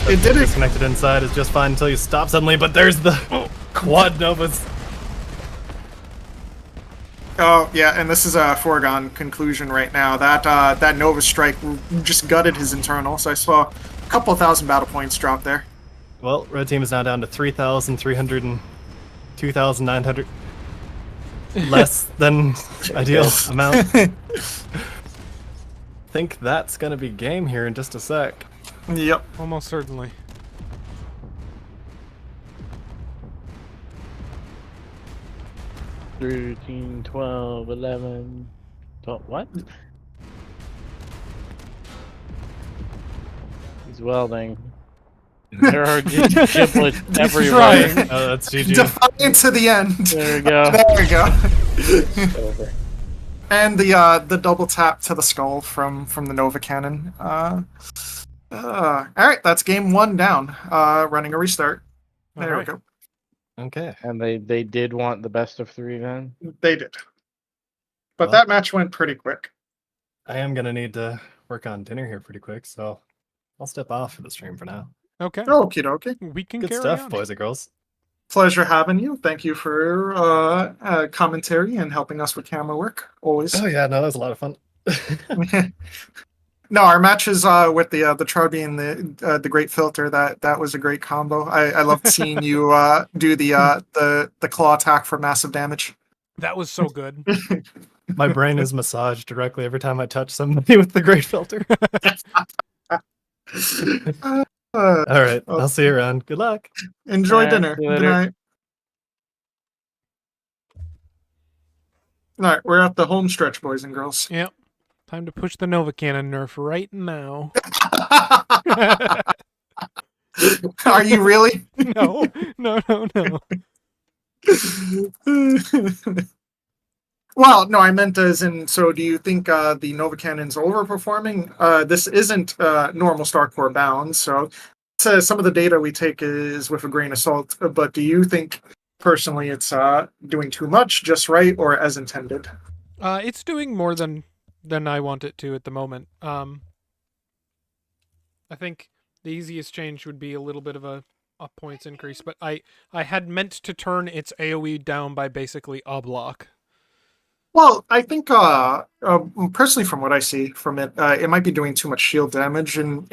It did it. Disconnected inside is just fine until you stop suddenly, but there's the quad novas. Oh, yeah, and this is a foregone conclusion right now. That Nova strike just gutted his internal, so I saw a couple thousand battle points drop there. Well, red team is now down to 3,300 and 2,900. Less than ideal amount. Think that's gonna be game here in just a sec. Yep. Almost certainly. 13, 12, 11, 12. What? He's welding. There are just giblets everywhere. Trying. Oh, that's GG. Defiant to the end. There we go. There we go. It's over. And the double tap to the skull from the Nova Cannon. All right, that's game 1 down. Running a restart. There Alright. we go. Okay. And they did want the best of 3 then. They did. But Well- that match went pretty quick. I am gonna need to work on dinner here pretty quick, so I'll step off for the stream for now. Okay. Okie dokie. We can Good carry stuff, on. boys and girls. Pleasure having you. Thank you for commentary and helping us with camera work. Always. Oh yeah, no, that was a lot of fun. No, our matches with the Trubby and the Great Filter, that was a great combo. I loved seeing you do the claw attack for massive damage. That was so good. My brain is massaged directly every time I touch somebody with the great filter. All right, well, I'll see you around. Good luck. enjoy Alright, dinner. see you Good later. night. All right, we're at the home stretch, boys and girls. Yep. Time to push the Nova Cannon nerf right now. Are you really? No. Well, no, I meant as in, so do you think the Nova Cannon's overperforming? This isn't normal Starcore bound, so some of the data we take is with a grain of salt, but do you think personally it's doing too much, just right, or as intended? It's doing more than I want it to at the moment. I think the easiest change would be a little bit of a points increase, but I had meant to turn its AoE down by basically a block. Well, I think personally, from what I see from it, it might be doing too much shield damage, and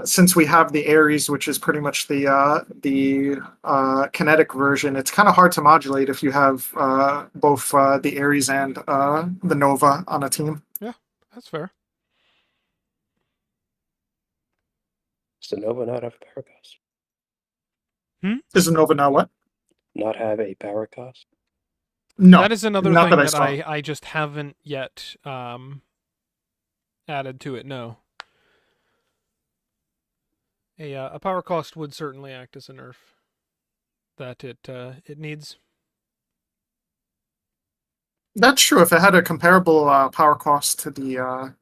since we have the Ares, which is pretty much the kinetic version, it's kind of hard to modulate if you have both the Ares and the Nova on a team. That's fair. Does the Nova not have a power cost? Does the Nova now what? Not have a power cost? No, That is another not thing that I that saw. I just haven't yet added to it. No. A power cost would certainly act as a nerf that it needs. That's true. If it had a comparable power cost to the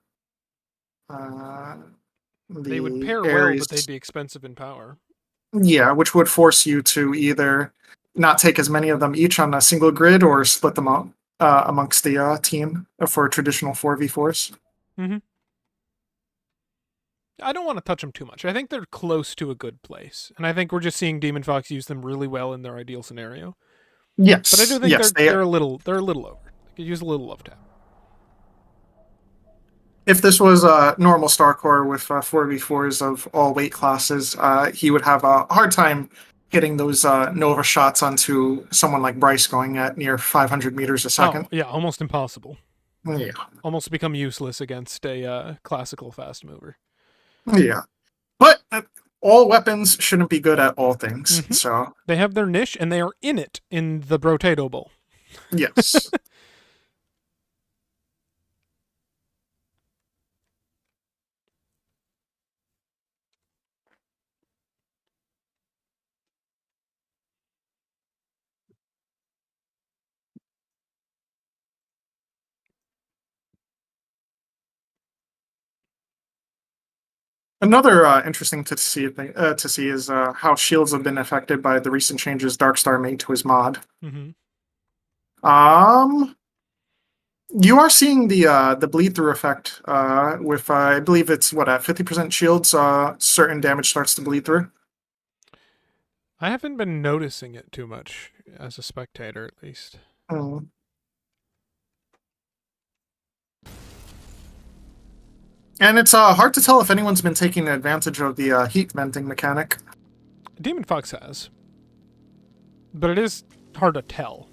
They would pair well, Ares, but they'd be expensive in power. yeah, which would force you to either not take as many of them each on a single grid or split them up amongst the team for traditional 4v4s. I don't want to touch them too much. I think they're close to a good place, and I think we're just seeing Demon Fox use them really well in their ideal scenario. Yes, But I do think yes, they're a little over. They could use a little love tap. If this was a normal Starcore with 4v4s of all weight classes, he would have a hard time getting those Nova shots onto someone like Bryce going at near 500 meters a second. Oh, yeah, almost impossible. Yeah. Almost become useless against a classical fast mover. Yeah. But all weapons shouldn't be good at all things. Mhm. So, They have their niche, and they are in it in the Brotato-Bowl. yes. Another interesting to see is how shields have been affected by the recent changes Darkstar made to his mod. Mm-hmm. You are seeing the bleed through effect with I believe it's what at 50% shields. Certain damage starts to bleed through. I haven't been noticing it too much as a spectator, at least. Mm. And it's hard to tell if anyone's been taking advantage of the heat venting mechanic. Demon Fox has, but it is hard to tell.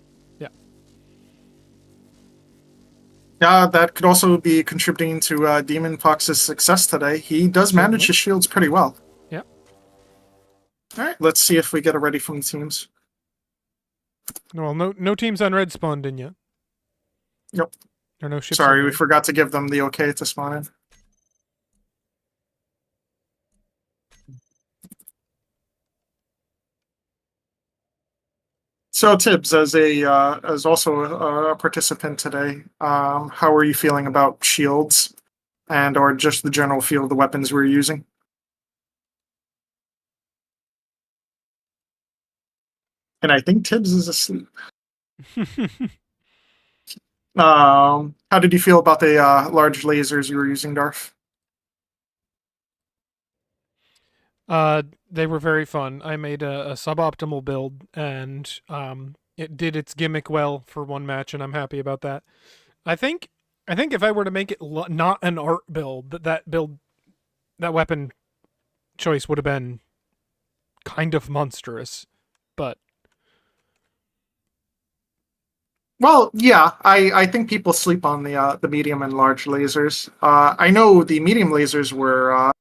Yeah, that could also be contributing to Demon Fox's success today. He does manage his shields pretty well. Yep. All right, let's see if we get it ready from the teams. Well, no teams on red spawned in yet. Yep. Or no ships. Sorry, on we red. forgot to give them the okay to spawn in. So Tibbs, as also a participant today, how are you feeling about shields and or just the general feel of the weapons we're using? And I think Tibbs is asleep. How did you feel about the large lasers you were using, Darth? They were very fun. I made a suboptimal build, and it did its gimmick well for one match, and I'm happy about that. I think if I were to make it not an art build, that weapon choice would have been kind of monstrous. But Well, yeah, I think people sleep on the medium and large lasers. I know the medium lasers were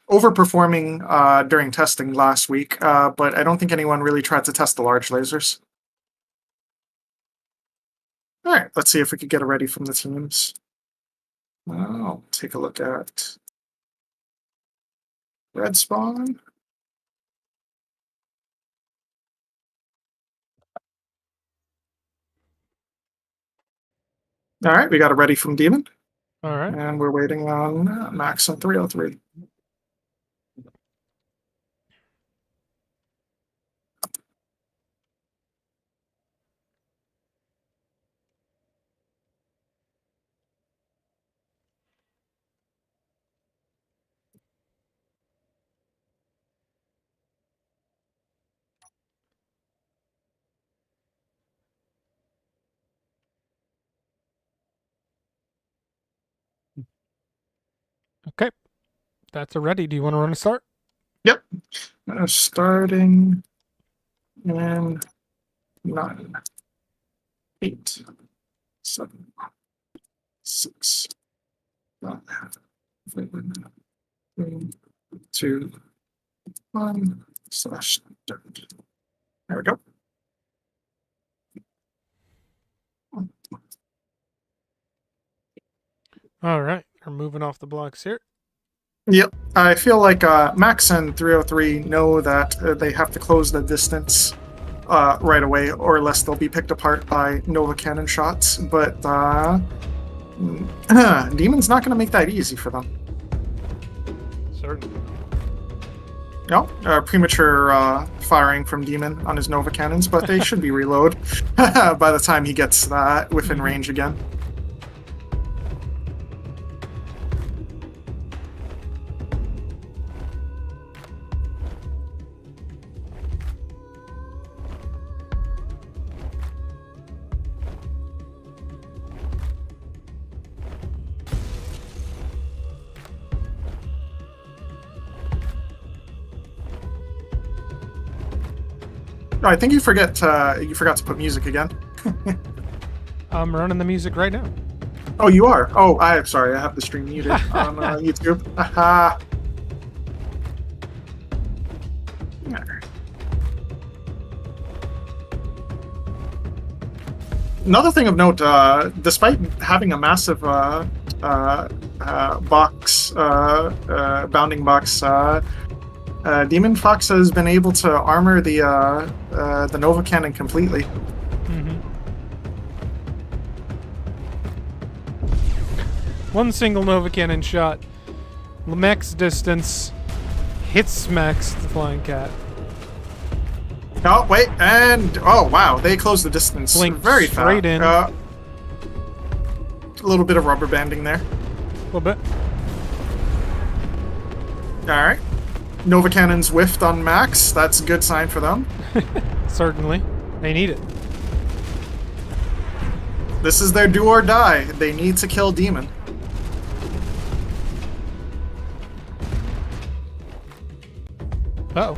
overperforming during testing last week, but I don't think anyone really tried to test the large lasers. All right, let's see if we could get it ready from the teams. Oh, take a look at red spawn. All right, we got it ready from Demon. all right. And we're waiting on Max on 303. Okay, that's a ready. Do you want to run a start? Yep. Starting in 9, 8, 7, 6, 5, 4, 3, 2, 1, slash start. There we go. All right, we're moving off the blocks here. Yep. I feel like Max and 303 know that they have to close the distance right away, or else they'll be picked apart by Nova Cannon shots. But Demon's not going to make that easy for them. Certainly. No, premature firing from Demon on his Nova Cannons, but they should be reload by the time he gets within range again. Oh, I think you forgot to put music again. I'm running the music right now. Oh, you are? Oh, I'm sorry. I have the stream muted on YouTube. Aha. Another thing of note, despite having a massive box, bounding box, Demon Fox has been able to armor the Nova Cannon completely. One single Nova Cannon shot, max distance, hits Max the Flying Cat. Oh, wait, and oh wow, they closed the distance Blink very straight fast. in. A little bit of rubber banding there. A little bit. All right. Nova Cannon's whiffed on Max. That's a good sign for them. Certainly. They need it. This is their do or die. They need to kill Demon. Uh-oh.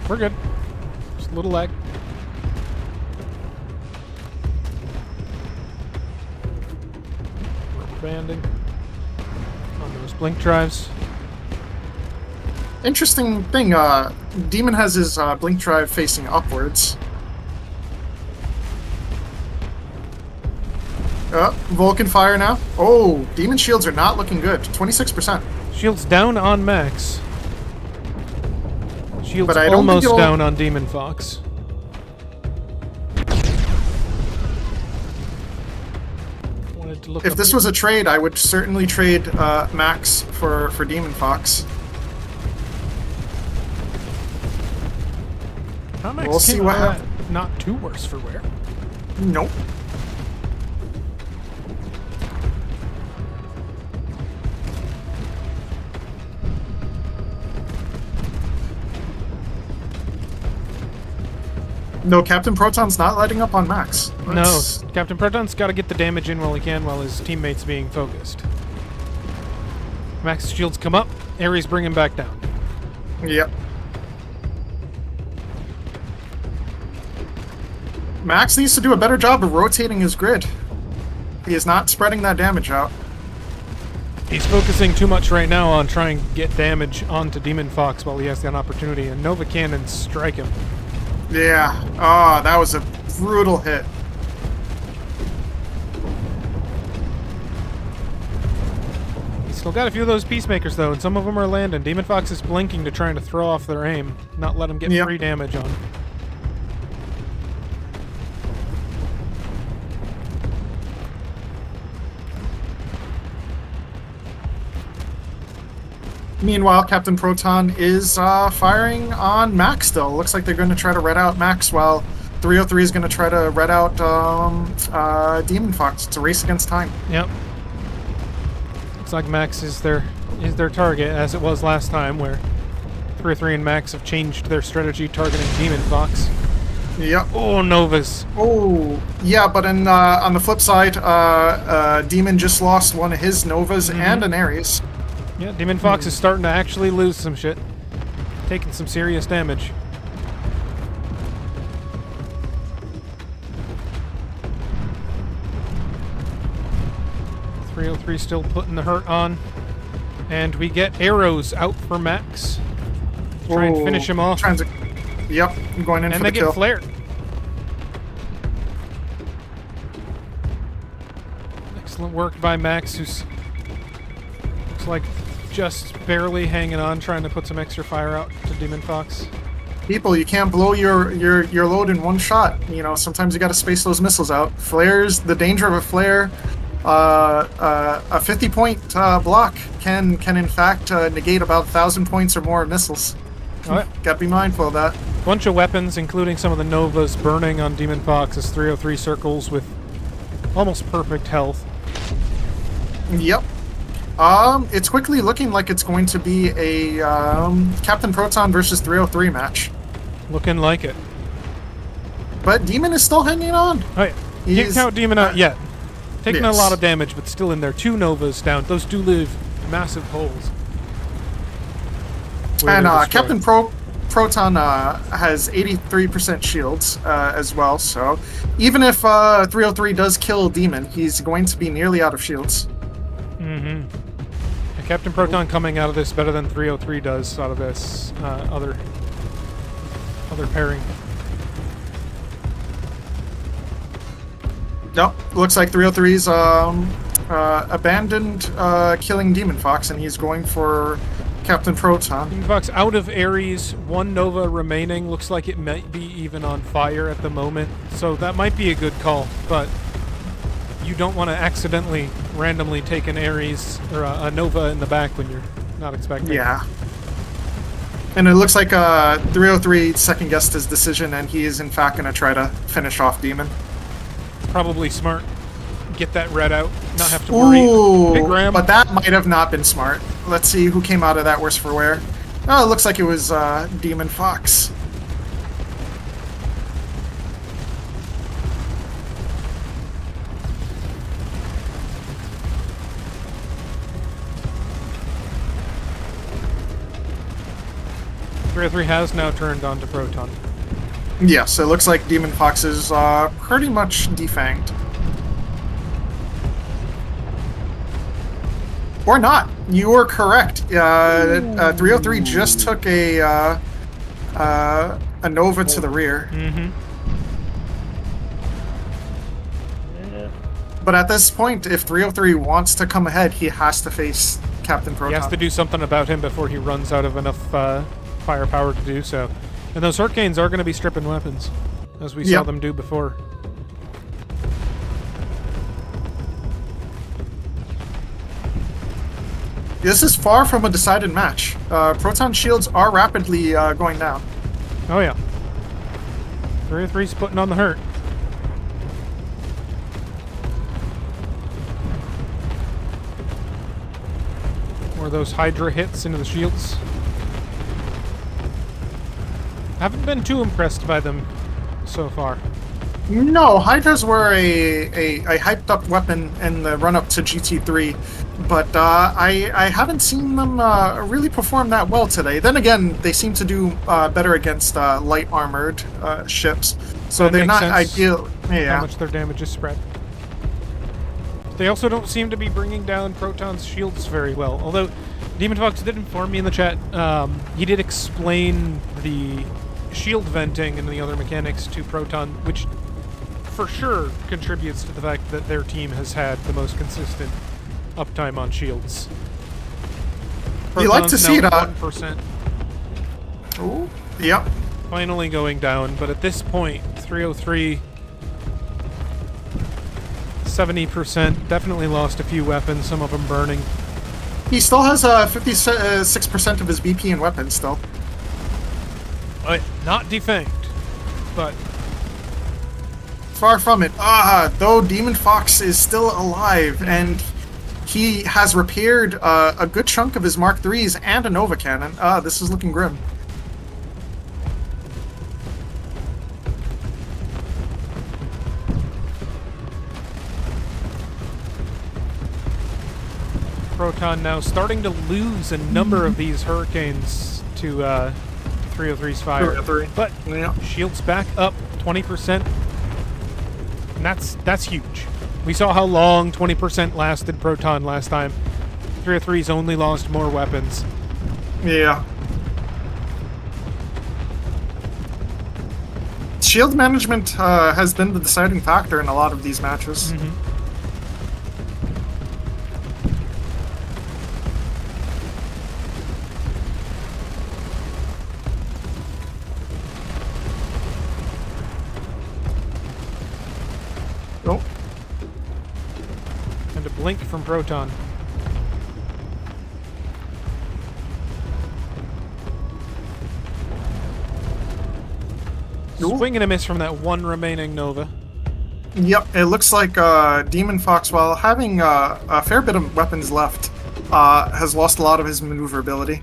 We're good. Just a little lag. Rubber banding on those blink drives. Interesting thing, Demon has his blink drive facing upwards. Vulcan fire now. Oh, demon shields are not looking good. 26%. Shields down on Max. Shields But I don't think almost it'll- down on Demon Fox. Wanted to look If up this here. was a trade, I would certainly trade Max for Demon Fox. Max we'll see came what out of happens. that not too worse for wear. Nope. No, Captain Proton's not lighting up on Max. No, Captain Proton's got to get the damage in while he can, while his teammate's being focused. Max's shields come up. Ares bring him back down. Yep. Max needs to do a better job of rotating his grid. He is not spreading that damage out. He's focusing too much right now on trying to get damage onto Demon Fox while he has that opportunity, and Nova Cannons strike him. Yeah. Oh, that was a brutal hit. He's still got a few of those Peacemakers, though, and some of them are landing. Demon Fox is blinking to trying to throw off their aim, not let them get Yep. free damage on. Meanwhile, Captain Proton is firing on Max still. Looks like they're going to try to red out Max while 303 is going to try to red out Demon Fox. It's a race against time. Yep. Looks like Max is their target, as it was last time, where 303 and Max have changed their strategy targeting Demon Fox. Yep. Oh, Novas. Oh, yeah, but on the flip side, Demon just lost one of his Novas and an Ares. Yeah, Demon Fox is starting to actually lose some shit. Taking some serious damage. .303 still putting the hurt on. And we get arrows out for Max. Try and finish him off. Yep, I'm going in And for they the get kill. flared. Excellent work by Max, who's looks like just barely hanging on, trying to put some extra fire out to Demon Fox. People, you can't blow your load in one shot. You know, sometimes you got to space those missiles out. Flares, the danger of a flare, a 50-point block can in fact negate about 1,000 points or more of missiles. Oh, yeah. Got to be mindful of that. Bunch of weapons, including some of the Novas, burning on Demon Fox as 303 circles with almost perfect health. Yep. It's quickly looking like it's going to be a Captain Proton versus 303 match. Looking like it. But Demon is still hanging on. Oh, yeah. Can't He's- count Demon out yet. Taking yes. a lot of damage, but still in there. 2 Novas down. Those do leave massive holes. where And they're destroyed. Captain Proton has 83% shields as well, so even if 303 does kill Demon, he's going to be nearly out of shields. Mm-hmm. And Captain Proton coming out of this better than 303 does out of this other pairing. Nope, looks like 303's abandoned killing Demon Fox, and he's going for Captain Proton. Demon Fox out of Ares, 1 Nova remaining. Looks like it might be even on fire at the moment, so that might be a good call, but you don't want to accidentally randomly take an Ares or a Nova in the back when you're not expecting. Yeah. And it looks like 303 second-guessed his decision, and he is in fact going to try to finish off Demon. Probably smart. Get that red out, not have to worry. Big Ooh, ram. but that might have not been smart. Let's see who came out of that worse for wear. Oh, it looks like it was Demon Fox. .303 has now turned on to Proton. Yes, it looks like Demon Fox is pretty much defanged. Or not. You were correct. 303 just took a Nova to the rear. Mm-hmm. Yeah. But at this point, if 303 wants to come ahead, he has to face Captain Proton. He has to do something about him before he runs out of enough firepower to do so. And those Hurricanes are going to be stripping weapons, as we saw them do before. This is far from a decided match. Proton shields are rapidly going down. Oh yeah. 303's putting on the hurt. More of those Hydra hits into the shields. Haven't been too impressed by them so far. No, Hydras were a hyped up weapon in the run up to GT3, but I haven't seen them really perform that well today. Then again, they seem to do better against light armored ships, so That they're makes not sense. ideal. Yeah. How much their damage is spread. They also don't seem to be bringing down Proton's shields very well. Although Demon Fox did inform me in the chat, he did explain the shield venting and the other mechanics to Proton, which for sure contributes to the fact that their team has had the most consistent uptime on shields. You like to Proton's see now that. 1%. Oh, yep. Finally going down, but at this point, 303, 70%, definitely lost a few weapons, some of them burning. He still has 56% of his BP in weapons still. Not defanged, but Far from it. Though Demon Fox is still alive, and he has repaired a good chunk of his Mark IIIs and a Nova Cannon. This is looking grim. Proton now starting to lose a number of these Hurricanes to 303's fire. 303. But Yeah. shields back up 20%. And that's huge. We saw how long 20% lasted Proton last time. 303's only lost more weapons. Yeah. Shield management has been the deciding factor in a lot of these matches. Oh, And a blink from Proton. Ooh. Swing and a miss from that one remaining Nova. yep. It looks like Demon Fox, while having a fair bit of weapons left, has lost a lot of his maneuverability.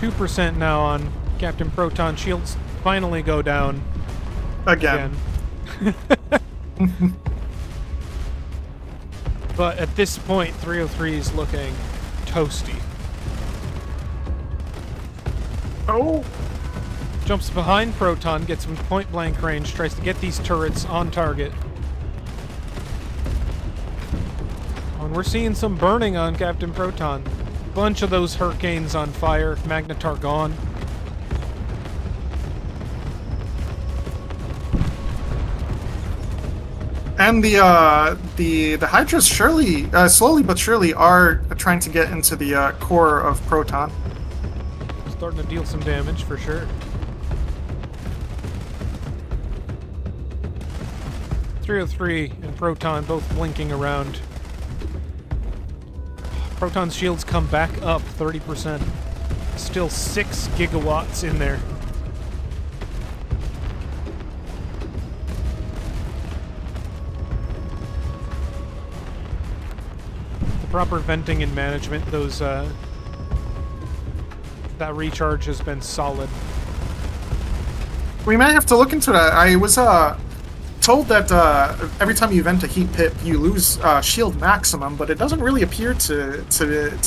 %2 now on Captain Proton. Shields finally go down Again. again. But at this point, 303 is looking toasty. Oh, Jumps behind Proton, gets him point blank range, tries to get these turrets on target. And we're seeing some burning on Captain Proton. Bunch of those Hurricanes on fire, Magnetar gone. and the Hydras surely, slowly but surely, are trying to get into the core of Proton. Starting to deal some damage for sure. 303 and Proton both blinking around. Proton's shields come back up 30%. Still 6 gigawatts in there. The proper venting and management, those that recharge has been solid. We might have to look into that. I was told that every time you vent a heat pip, you lose shield maximum, but it doesn't really appear to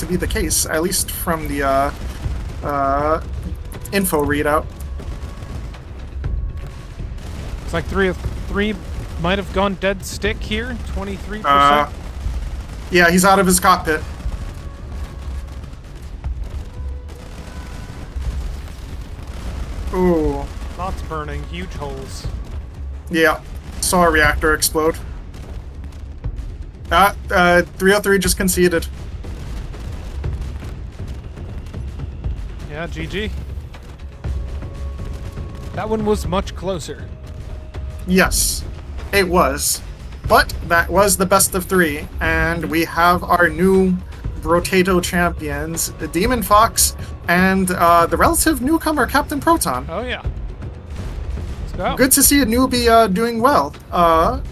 be the case, at least from the info readout. It's like 303 might have gone dead stick here. 23%. Yeah, he's out of his cockpit. Ooh. Lots burning. Huge holes. Yeah. Saw a reactor explode. 303 just conceded. Yeah, GG. That one was much closer. Yes, it was. But that was the best of 3, and we have our new Brotato champions, the Demon Fox, and the relative newcomer, Captain Proton. Oh, yeah. Let's go. Good to see a newbie doing well.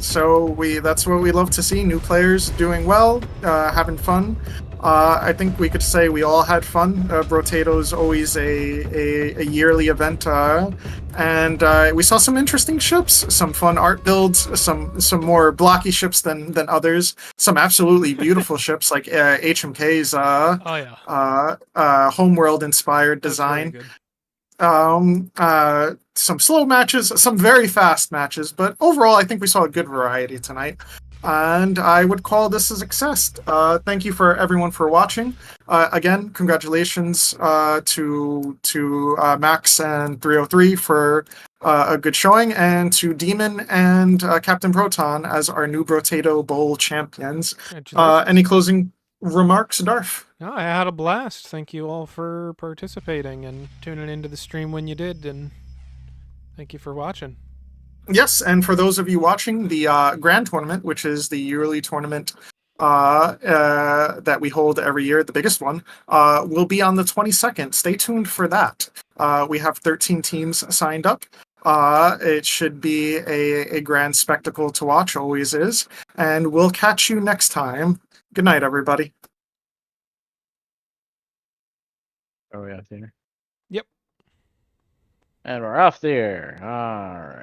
So that's what we love to see, new players doing well, having fun. I think we could say we all had fun. Brotato's always a yearly event, and we saw some interesting ships, some fun art builds, some more blocky ships than others, some absolutely beautiful ships like HMK's Oh, yeah. Homeworld inspired That's very design. good. Some slow matches, some very fast matches, but overall I think we saw a good variety tonight, and I would call this a success. Thank you for everyone for watching. Again, congratulations to Max and 303 for a good showing, and to Demon and Captain Proton as our new Brotato-Bowl champions. Congratulations. Any closing remarks, Darf? No, I had a blast. Thank you all for participating and tuning into the stream when you did, and thank you for watching. Yes, and for those of you watching, the Grand Tournament, which is the yearly tournament that we hold every year, the biggest one, will be on the 22nd. Stay tuned for that. We have 13 teams signed up. It should be a grand spectacle to watch, always is. And we'll catch you next time. Good night, everybody. Are we off there? Yep. And we're off there. All right.